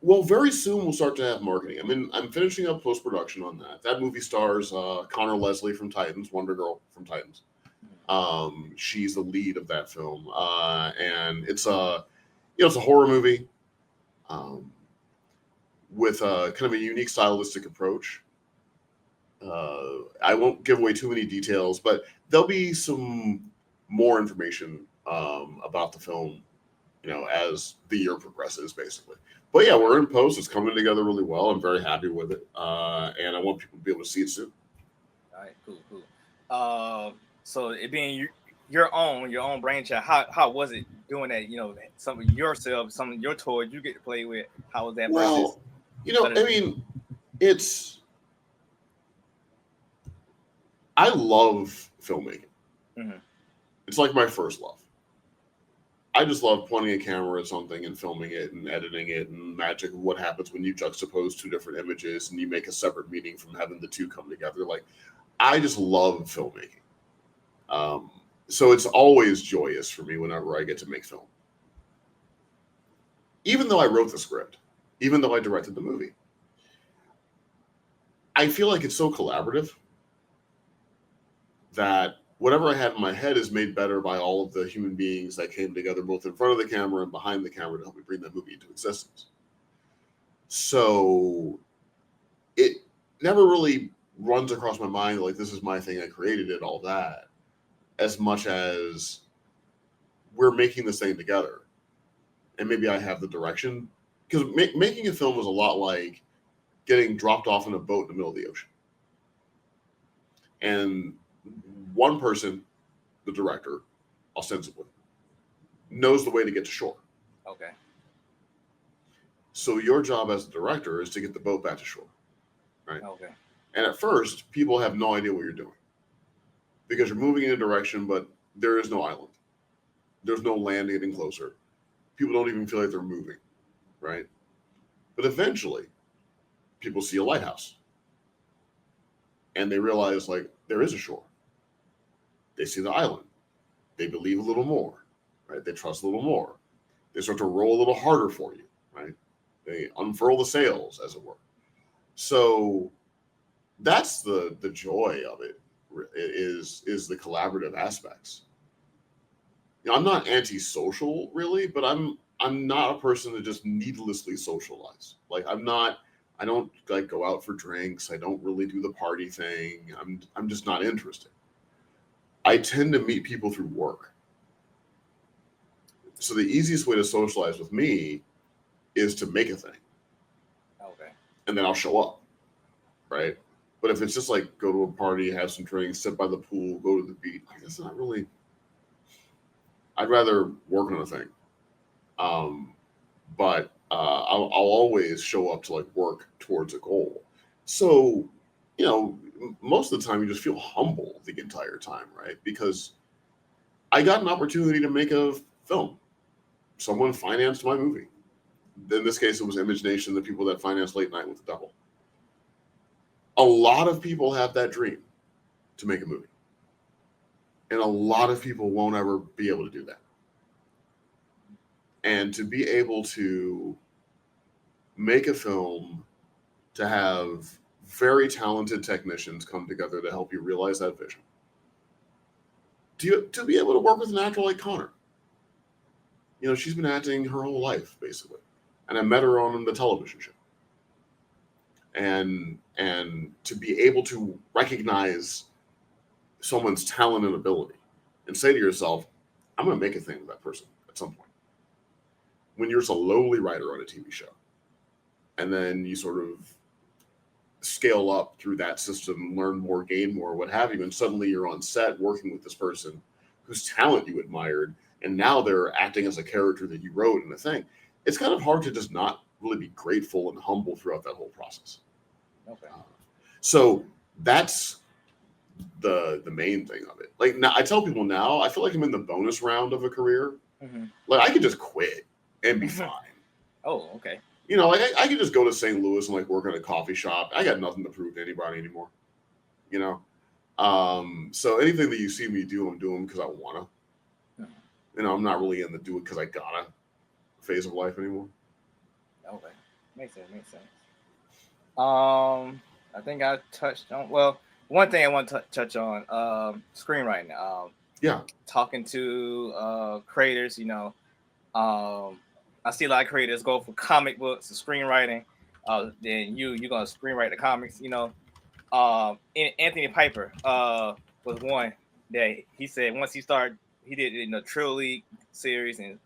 Well, very soon we'll start to have marketing. I mean, I'm finishing up post-production on that. That movie stars Connor Leslie from Titans, Wonder Girl from Titans. She's the lead of that film, and it's a horror movie with a kind of a unique stylistic approach. I won't give away too many details, but there'll be some more information about the film, as the year progresses, basically. But yeah, we're in post. It's coming together really well. I'm very happy with it, and I want people to be able to see it soon. All right, cool. So it being your own brainchild, how was it doing that? Some of yourself, some of your toys you get to play with. How was that? Well, I love filmmaking. Mm-hmm. It's like my first love. I just love pointing a camera at something and filming it and editing it and magic of what happens when you juxtapose two different images and you make a separate meaning from having the two come together. Like, I just love filmmaking. So it's always joyous for me whenever I get to make film. Even though I wrote the script, even though I directed the movie, I feel like it's so collaborative that whatever I had in my head is made better by all of the human beings that came together, both in front of the camera and behind the camera, to help me bring that movie into existence. So it never really runs across my mind like this is my thing, I created it, all that, as much as we're making this thing together. And maybe I have the direction. Because making a film was a lot like getting dropped off in a boat in the middle of the ocean. And one person, the director, ostensibly, knows the way to get to shore. Okay. So your job as the director is to get the boat back to shore, right? Okay. And at first, people have no idea what you're doing because you're moving in a direction, but there is no island. There's no land getting closer. People don't even feel like they're moving, right? But eventually, people see a lighthouse and they realize, like, there is a shore. They see the island. They believe a little more, right? They trust a little more. They start to roll a little harder for you, right? They unfurl the sails, as it were. So that's the joy of it, is the collaborative aspects. You know, I'm not antisocial really, but I'm not a person to just needlessly socialize. Like I don't like go out for drinks. I don't really do the party thing. I'm just not interested. I tend to meet people through work. So the easiest way to socialize with me is to make a thing. Okay. And then I'll show up, right? But if it's just like go to a party, have some drinks, sit by the pool, go to the beach, like, that's not really. I'd rather work on a thing. But I'll always show up to like work towards a goal. So, you know, most of the time you just feel humble the entire time, right? Because I got an opportunity to make a film. Someone financed my movie. In this case, it was Image Nation, the people that financed Late Night with the Devil. A lot of people have that dream to make a movie. And a lot of people won't ever be able to do that. And to be able to make a film, to have very talented technicians come together to help you realize that vision. To be able to work with an actor like Connor. You know, she's been acting her whole life, basically. And I met her on the television show. And to be able to recognize someone's talent and ability and say to yourself, I'm going to make a thing with that person at some point. When you're just a lowly writer on a TV show. And then you sort of scale up through that system, learn more, gain more, what have you. And suddenly you're on set working with this person whose talent you admired. And now they're acting as a character that you wrote in the thing. It's kind of hard to just not really be grateful and humble throughout that whole process. Okay. So that's the main thing of it. Like now, I tell people now, I feel like I'm in the bonus round of a career. Mm-hmm. Like I could just quit and be fine. Oh, okay. You know, like I could just go to St. Louis and like work at a coffee shop. I got nothing to prove to anybody anymore. You know, so anything that you see me do, I'm doing because I wanna. You know, I'm not really in the do it because I gotta phase of life anymore. Okay, makes sense. I think I touched on one thing I want to touch on screenwriting. Yeah, talking to creators, you know, I see a lot of creators go from comic books to screenwriting. Then you're gonna screenwrite the comics, you know. Anthony Piper was one that he said once he started, he did it in the Trill League series and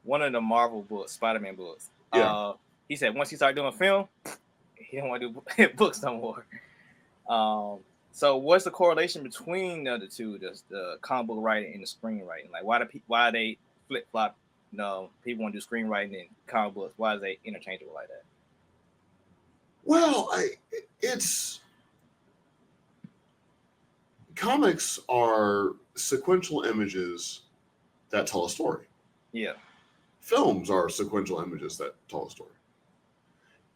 one of the Marvel books, Spider-Man books. Yeah. He said once he started doing film, he didn't want to do books no more. So what's the correlation between the two, the comic book writing and the screenwriting? Like why they flip flop? No, people want to do screenwriting and comic books. Why is they interchangeable like that? Well, it's comics are sequential images that tell a story. Yeah. Films are sequential images that tell a story.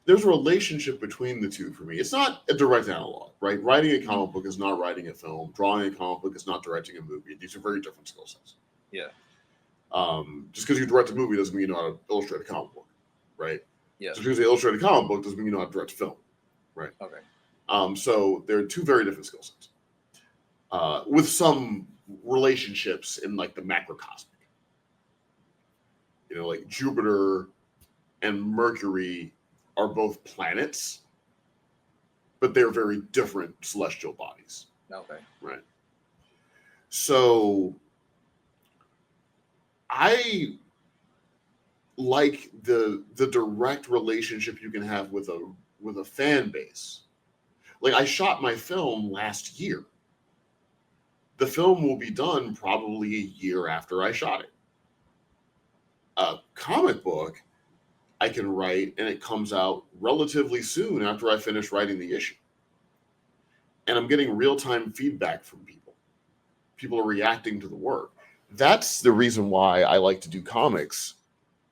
there's a relationship between the two for me. It's not a direct analog, right? Writing a comic book is not writing a film. Drawing a comic book is not directing a movie. These are very different skill sets. Yeah. Just because you direct a movie doesn't mean you know how to illustrate a comic book, right? Yeah. Just because you illustrate a comic book doesn't mean you know how to direct a film, right? Okay. So they're two very different skill sets, with some relationships in like the macrocosmic. You know, like Jupiter and Mercury are both planets, but they're very different celestial bodies. Okay. Right. So I like the direct relationship you can have with a fan base. Like, I shot my film last year. The film will be done probably a year after I shot it. A comic book I can write and it comes out relatively soon after I finish writing the issue. And I'm getting real-time feedback from people. People are reacting to the work. That's the reason why I like to do comics,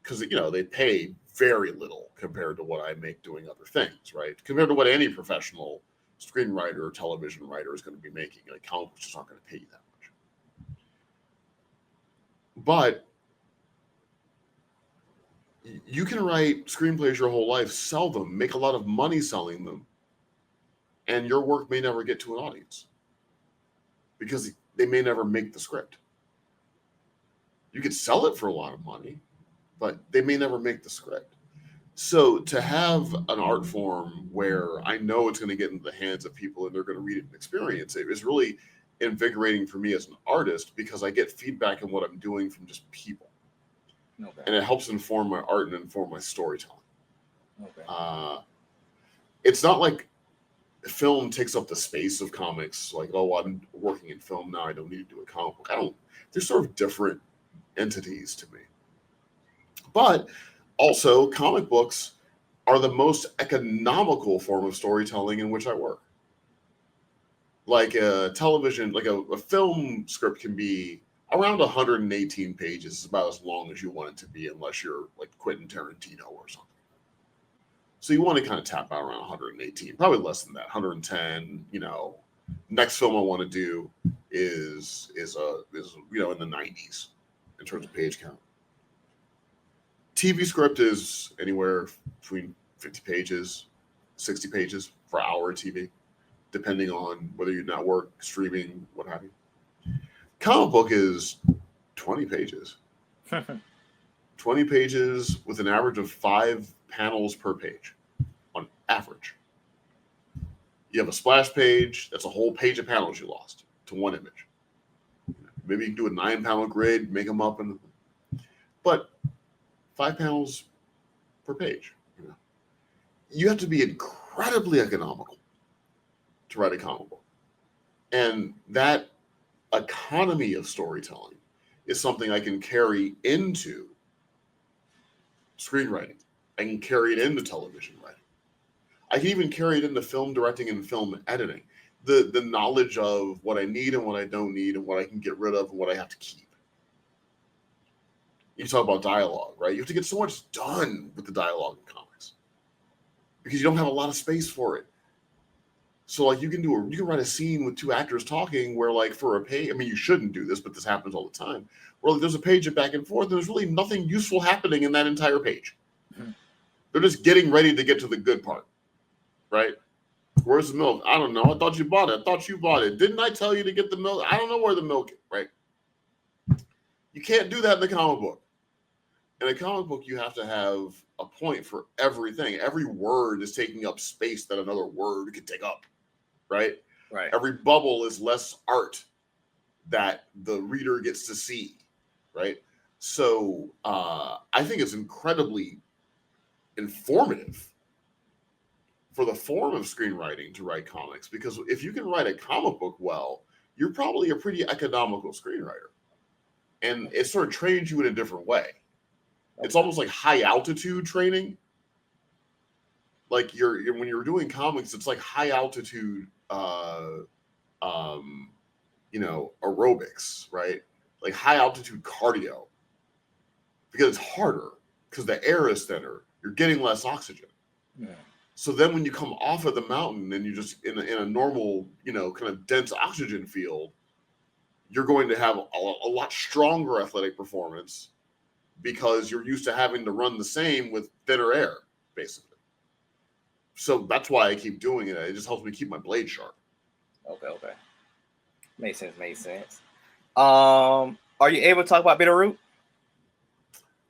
because, you know, they pay very little compared to what I make doing other things, right? Compared to what any professional screenwriter or television writer is going to be making. Like, comic books just aren't going to pay you that much. But you can write screenplays your whole life, sell them, make a lot of money selling them, and your work may never get to an audience because they may never make the script. You could sell it for a lot of money, but they may never make the script. So to have an art form where I know it's going to get into the hands of people and they're going to read it and experience it is really invigorating for me as an artist, because I get feedback on what I'm doing from just people. Okay. And it helps inform my art and inform my storytelling. Okay. It's not like film takes up the space of comics. Like, oh, I'm working in film now, I don't need to do a comic book. They're sort of different entities to me. But also, comic books are the most economical form of storytelling in which I work. Like a television, like a film script can be around 118 pages. It's about as long as you want it to be, unless you're like Quentin Tarantino or something. So you want to kind of tap out around 118, probably less than that, 110. You know, next film I want to do is you know, in the 90s in terms of page count. TV script is anywhere between 50 pages, 60 pages for hour TV, depending on whether you network, streaming, what have you. Comic book is 20 pages. 20 pages with an average of 5 panels per page on average. You have a splash page, that's a whole page of panels you lost to one image. Maybe you can do a 9-panel grid, make them up, but 5 panels per page. You know, you have to be incredibly economical to write a comic book, and that economy of storytelling is something I can carry into screenwriting. I can carry it into television writing. I can even carry it into film directing and film editing. The knowledge of what I need and what I don't need, and what I can get rid of and what I have to keep. You talk about dialogue, right? You have to get so much done with the dialogue in comics because you don't have a lot of space for it. So like you can write a scene with 2 actors talking where, like, for a page, I mean, you shouldn't do this, but this happens all the time, where like, there's a page of back and forth and there's really nothing useful happening in that entire page. Mm-hmm. They're just getting ready to get to the good part, right? Where's the milk? I don't know. I thought you bought it. I thought you bought it. Didn't I tell you to get the milk? I don't know where the milk is, right? You can't do that in the comic book. In a comic book, you have to have a point for everything. Every word is taking up space that another word could take up, right? Right. Every bubble is less art that the reader gets to see, right? So I think it's incredibly informative for the form of screenwriting to write comics, because if you can write a comic book well, you're probably a pretty economical screenwriter. And it sort of trains you in a different way. It's almost like high altitude training. Like you're when you're doing comics, it's like high altitude, you know, aerobics, right? Like high altitude cardio, because it's harder because the air is thinner. You're getting less oxygen. Yeah. So then when you come off of the mountain and you just in a normal, kind of dense oxygen field, you're going to have a lot stronger athletic performance because you're used to having to run the same with thinner air, basically. So that's why I keep doing it. It just helps me keep my blade sharp. Okay. Makes sense. Are you able to talk about Bitterroot?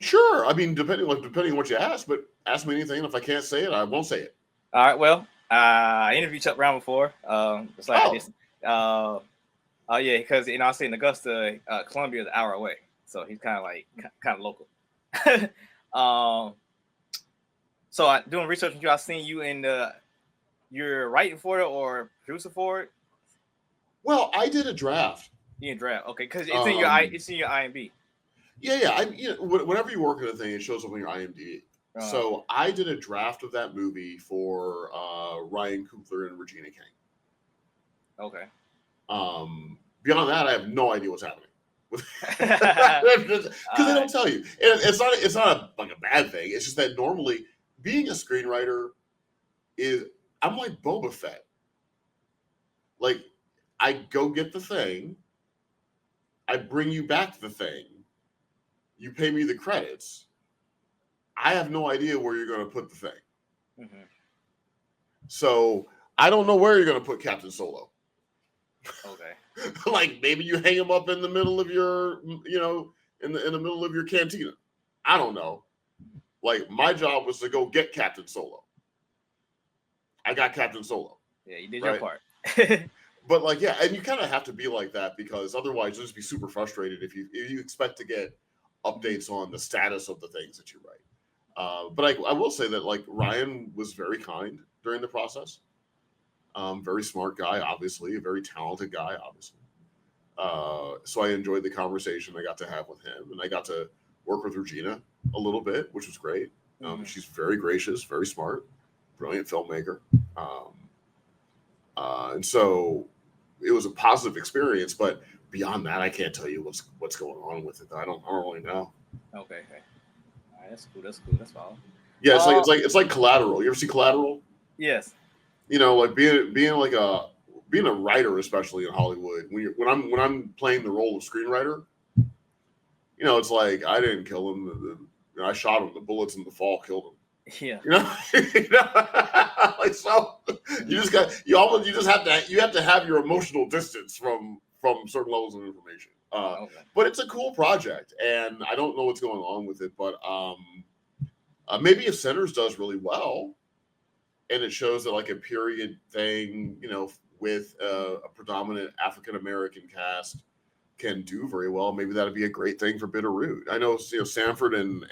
Sure. I mean, depending on what you ask, but ask me anything. If I can't say it, I won't say it. All right. Well, I interviewed Chuck Brown before. It's like I just, yeah, because I was in Augusta, Columbia is an hour away, so he's kind of local. So I doing research with you. I seen you in you're writing for it or producer for it. Well, I did a draft. You in draft, okay? Because it's in your IMDb. Yeah. Whenever you work on a thing, it shows up on your IMDb. So I did a draft of that movie for Ryan Coogler and Regina King. Okay. Beyond that, I have no idea what's happening. Because they don't tell you. And it's not a bad thing. It's just that normally being a screenwriter I'm like Boba Fett. Like, I go get the thing, I bring you back the thing, you pay me the credits. I have no idea where you're going to put the thing. Mm-hmm. So I don't know where you're going to put Captain Solo. Okay. Like maybe you hang him up in the middle of your, in the middle of your cantina. I don't know. Like my job was to go get Captain Solo. I got Captain Solo. Yeah, you did your part. But and you kind of have to be like that because otherwise you'll just be super frustrated if you expect to get updates on the status of the things that you write. But I will say that Ryan was very kind during the process. Very smart guy, obviously, a very talented guy, obviously. So I enjoyed the conversation I got to have with him, and I got to work with Regina a little bit, which was great. She's very gracious, very smart, brilliant filmmaker. And so it was a positive experience, but beyond that, I can't tell you what's going on with it. I don't really know. Okay. All right, that's cool. That's fine. Yeah, it's like Collateral. You ever see Collateral? Yes. Being a writer, especially in Hollywood, when I'm playing the role of screenwriter, it's like I didn't kill him. I shot him. The bullets in the fall killed him. Yeah. So you have to have your emotional distance from certain levels of information. But it's a cool project, and I don't know what's going on with it, but maybe if Sinners does really well, and it shows that a period thing, with a predominant African American cast can do very well, maybe that'd be a great thing for Bitterroot. I know, Sanford and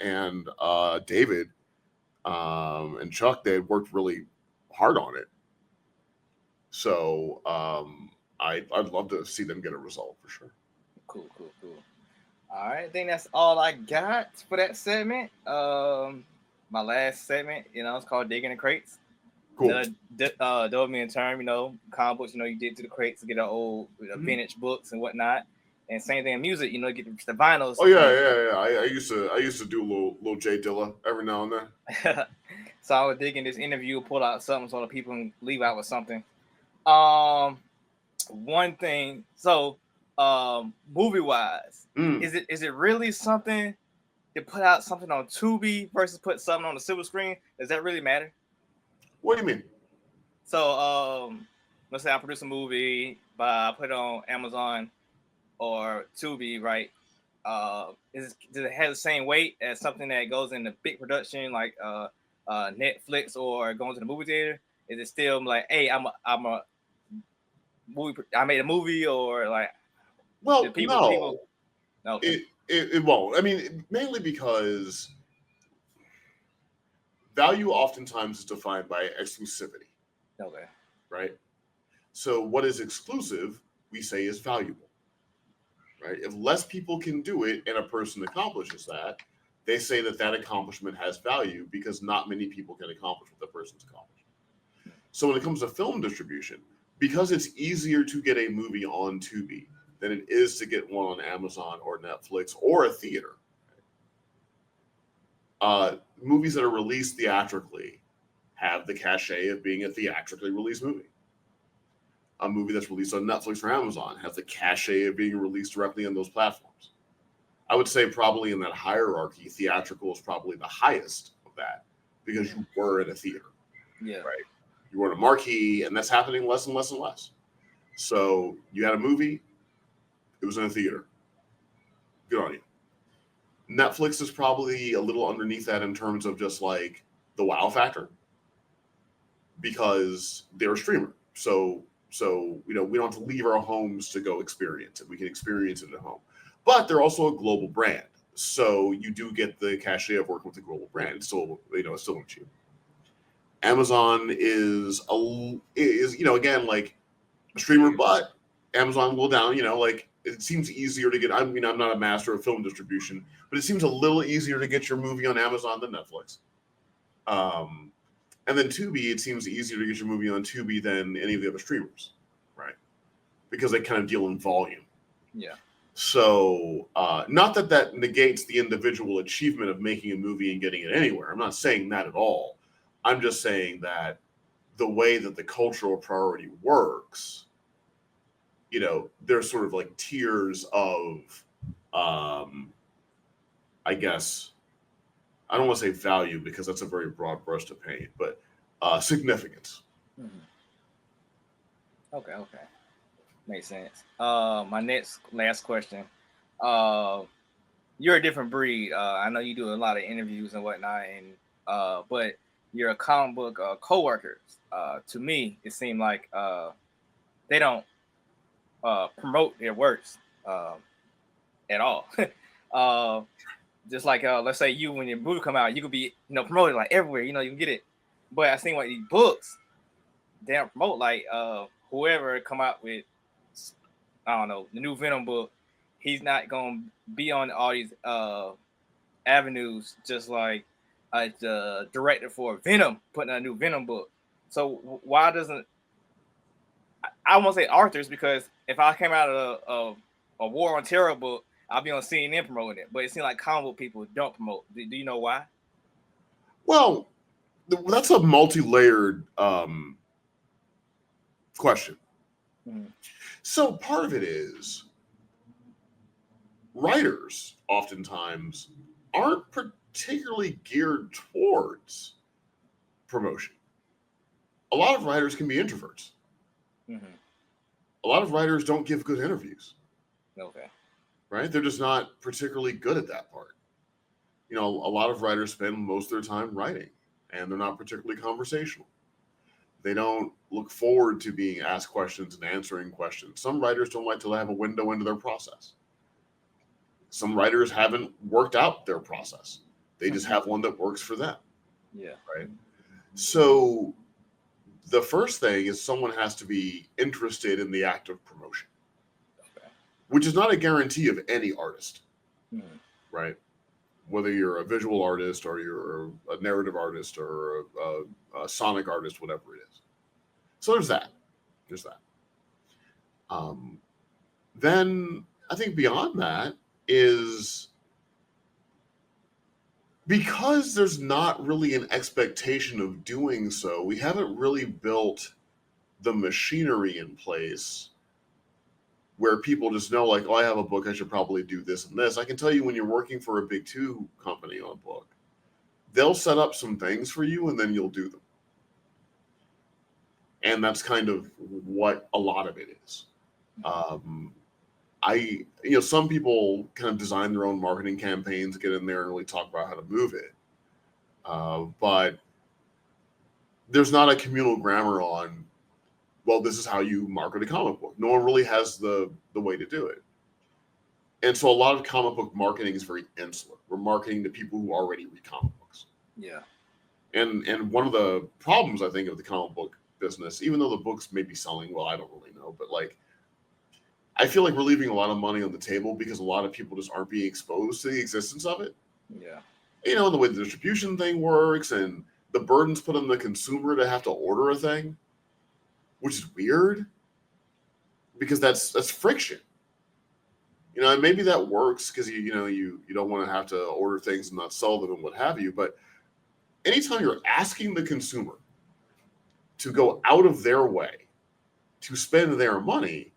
David and Chuck, they had worked really hard on it. So I'd love to see them get a result for sure. Cool. All right, I think that's all I got for that segment. My last segment, it's called Digging the Crates. Cool. Dove me in term, comic books, you dig to the crates to get our old vintage books and whatnot. And same thing in music, get the vinyls. Oh yeah. I used to do a little Jay Dilla every now and then. So I was digging this interview, pull out something so the people can leave out with something. One thing, so movie wise, is it really something to put out something on Tubi versus put something on the silver screen? Does that really matter? What do you mean? So let's say I produce a movie, but I put it on Amazon or Tubi, right? Does it have the same weight as something that goes into big production like Netflix or going to the movie theater? Is it still like, hey, I'm a movie, I made a movie, or like? Well, no. Okay. It won't. I mean, mainly because value oftentimes is defined by exclusivity. Okay. Right? So what is exclusive, we say, is valuable. Right? If less people can do it and a person accomplishes that, they say that accomplishment has value because not many people can accomplish what the person's accomplished. So when it comes to film distribution, because it's easier to get a movie on Tubi than it is to get one on Amazon or Netflix or a theater, movies that are released theatrically have the cachet of being a theatrically released movie. A movie that's released on Netflix or Amazon has the cachet of being released directly on those platforms. I would say probably in that hierarchy, theatrical is probably the highest of that because you were in a theater. Yeah. Right. You were in a marquee, and that's happening less and less and less. So you had a movie, it was in a theater. Good on you. Netflix is probably a little underneath that in terms of just like the wow factor because they're a streamer. So we don't have to leave our homes to go experience it. We can experience it at home. But they're also a global brand. So you do get the cachet of working with a global brand. It's still, it's still cheap. Amazon is again, like a streamer, but Amazon will down, like it seems easier to get. I mean, I'm not a master of film distribution, but it seems a little easier to get your movie on Amazon than Netflix. And then Tubi, it seems easier to get your movie on Tubi than any of the other streamers, right? Because they kind of deal in volume. Yeah. So, not that negates the individual achievement of making a movie and getting it anywhere. I'm not saying that at all. I'm just saying that the way that the cultural priority works, there's sort of like tiers of, I guess, I don't want to say value because that's a very broad brush to paint, but significance. Mm-hmm. Okay. Makes sense. My last question. You're a different breed. I know you do a lot of interviews and whatnot, and but you're a comic book co-worker. To me, it seemed like they don't promote their works at all. Just like let's say you, when your movie come out, you could be promoted like everywhere. You can get it. But I think like these books, they don't promote like whoever come out with, I don't know, the new Venom book. He's not gonna be on all these avenues just like the director for Venom putting out a new Venom book. So why doesn't I won't say authors, because if I came out of a War on Terror book, I'll be on CNN promoting it. But it seems like comic book people don't promote. Do you know why? Well, that's a multi-layered question. Mm-hmm. So part of it is writers oftentimes aren't particularly geared towards promotion. A lot of writers can be introverts. Mm-hmm. A lot of writers don't give good interviews. Okay. Right? They're just not particularly good at that part. A lot of writers spend most of their time writing, and they're not particularly conversational. They don't look forward to being asked questions and answering questions. Some writers don't like to have a window into their process. Some writers haven't worked out their process. They just have one that works for them. Yeah. Right. So the first thing is someone has to be interested in the act of promotion, which is not a guarantee of any artist, right? Whether you're a visual artist or you're a narrative artist or a sonic artist, whatever it is. So there's that. Then I think beyond that is because there's not really an expectation of doing so, we haven't really built the machinery in place where people just know, like, oh, I have a book, I should probably do this and this. I can tell you, when you're working for a big two company on a book, they'll set up some things for you and then you'll do them. And that's kind of what a lot of it is. Some people kind of design their own marketing campaigns, get in there and really talk about how to move it. But there's not a communal grammar on, well, this is how you market a comic book. No one really has the way to do it. And so a lot of comic book marketing is very insular. We're marketing to people who already read comic books. Yeah. And one of the problems, I think, of the comic book business, even though the books may be selling well, I don't really know, but like, I feel like we're leaving a lot of money on the table because a lot of people just aren't being exposed to the existence of it. Yeah. And the way the distribution thing works and the burdens put on the consumer to have to order a thing, which is weird because that's friction. And maybe that works because you don't want to have to order things and not sell them and what have you. But anytime you're asking the consumer to go out of their way to spend their money,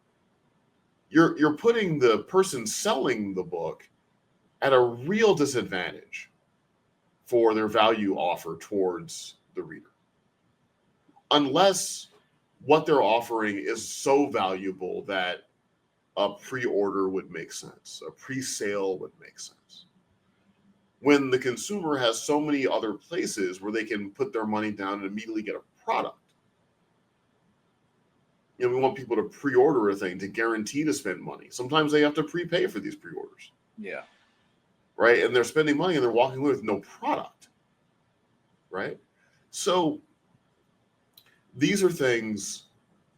you're putting the person selling the book at a real disadvantage for their value offer towards the reader. Unless what they're offering is so valuable that a pre-order would make sense, a pre-sale would make sense. When the consumer has so many other places where they can put their money down and immediately get a product. We want people to pre-order a thing to guarantee to spend money. Sometimes they have to prepay for these pre-orders. Yeah. Right? And they're spending money and they're walking away with no product. Right? So these are things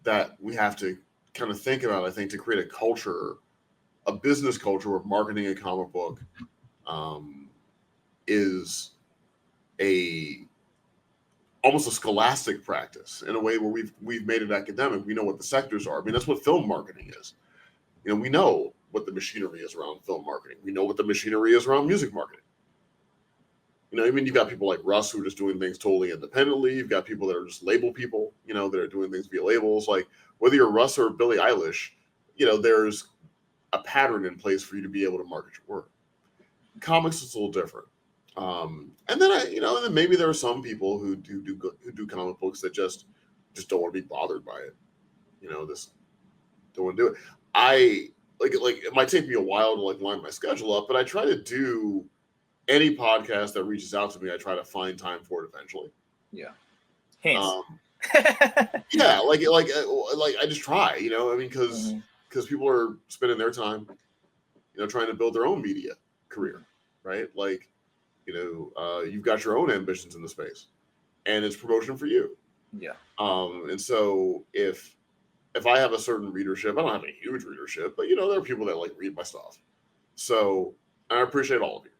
that we have to kind of think about, I think, to create a culture, a business culture where marketing a comic book is almost a scholastic practice in a way where we've made it academic. We know what the sectors are. I mean, that's what film marketing is. We know what the machinery is around film marketing. We know what the machinery is around music marketing. You've got people like Russ who are just doing things totally independently. You've got people that are just label people, that are doing things via labels. Like whether you're Russ or Billie Eilish, there's a pattern in place for you to be able to market your work. Comics is a little different. And then maybe there are some people who do comic books that just don't want to be bothered by it. This don't want to do it. I like it might take me a while to line my schedule up, but I try to do any podcast that reaches out to me. I try to find time for it eventually. Yeah. Hence. Yeah, I just try, because people are spending their time, trying to build their own media career, right? You've got your own ambitions in the space, and it's promotion for you. Yeah. And so if I have a certain readership, I don't have a huge readership, but there are people that read my stuff. So I appreciate all of you.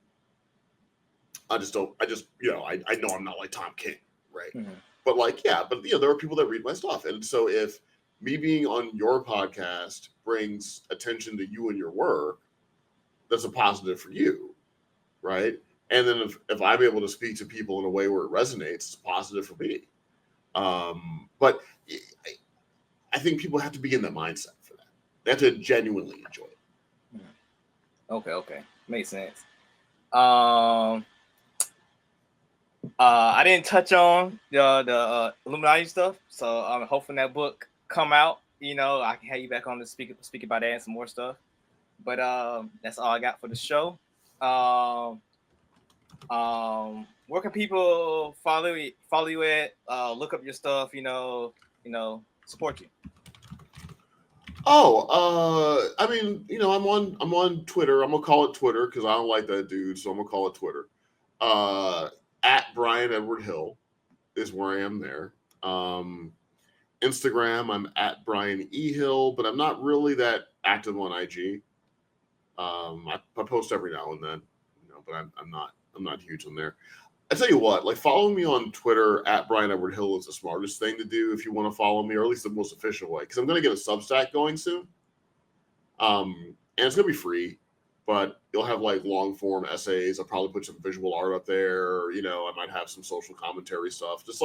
I know I'm not like Tom King, right? Mm-hmm. But there are people that read my stuff. And so if me being on your podcast brings attention to you and your work, that's a positive for you, right? And then if I'm able to speak to people in a way where it resonates, it's positive for me. But I think people have to be in the mindset for that. They have to genuinely enjoy it. Okay. Makes sense. I didn't touch on the Illuminati stuff, so I'm hoping that book come out. I can have you back on to speak about that and some more stuff. But that's all I got for the show. Where can people follow you at? Look up your stuff. Support you. Oh, I'm on Twitter. I'm gonna call it Twitter because I don't like that dude, so I'm gonna call it Twitter. At Bryan Edward Hill is where I am there. Instagram, I'm at Bryan E. Hill, but I'm not really that active on IG. I post every now and then, but I'm not huge on there. I tell you what, following me on Twitter at Bryan Edward Hill is the smartest thing to do if you want to follow me, or at least the most efficient way, because I'm going to get a Substack going soon. And it's going to be free, but you'll have long form essays. I'll probably put some visual art up there. I might have some social commentary stuff. Just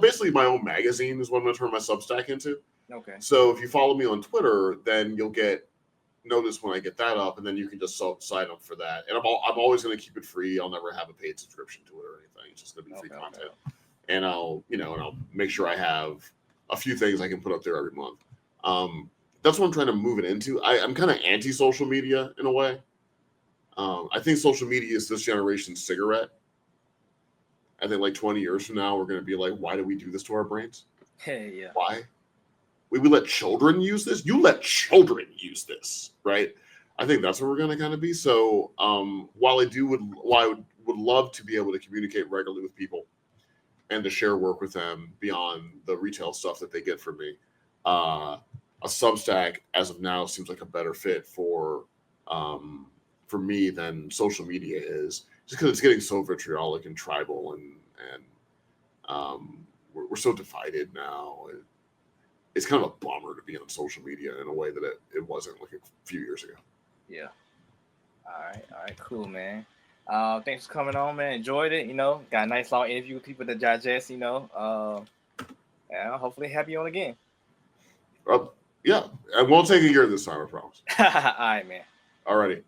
basically my own magazine is what I'm going to turn my Substack into. Okay. So if you follow me on Twitter, then you'll get notice when I get that up, and then you can just sign up for that. And I'm always going to keep it free. I'll never have a paid subscription to it or anything. It's just going to be free content. And I'll make sure I have a few things I can put up there every month. That's what I'm trying to move it into. I'm kind of anti-social media in a way. I think social media is this generation's cigarette. I think 20 years from now, we're going to be why do we do this to our brains? Hey, yeah. Why? We let children use this? You let children use this, right? I think that's where we're going to kind of be. So while I would love to be able to communicate regularly with people and to share work with them beyond the retail stuff that they get from me, a Substack as of now seems like a better fit for me than social media is, just because it's getting so vitriolic and tribal, and we're so divided now. It's kind of a bummer to be on social media in a way that it wasn't a few years ago. Yeah. All right, cool, man. Thanks for coming on, man. Enjoyed it. Got a nice long interview with people to digest. And I'll hopefully have you on again. Yeah, I won't take a year this time, I promise. All right, man. Alrighty.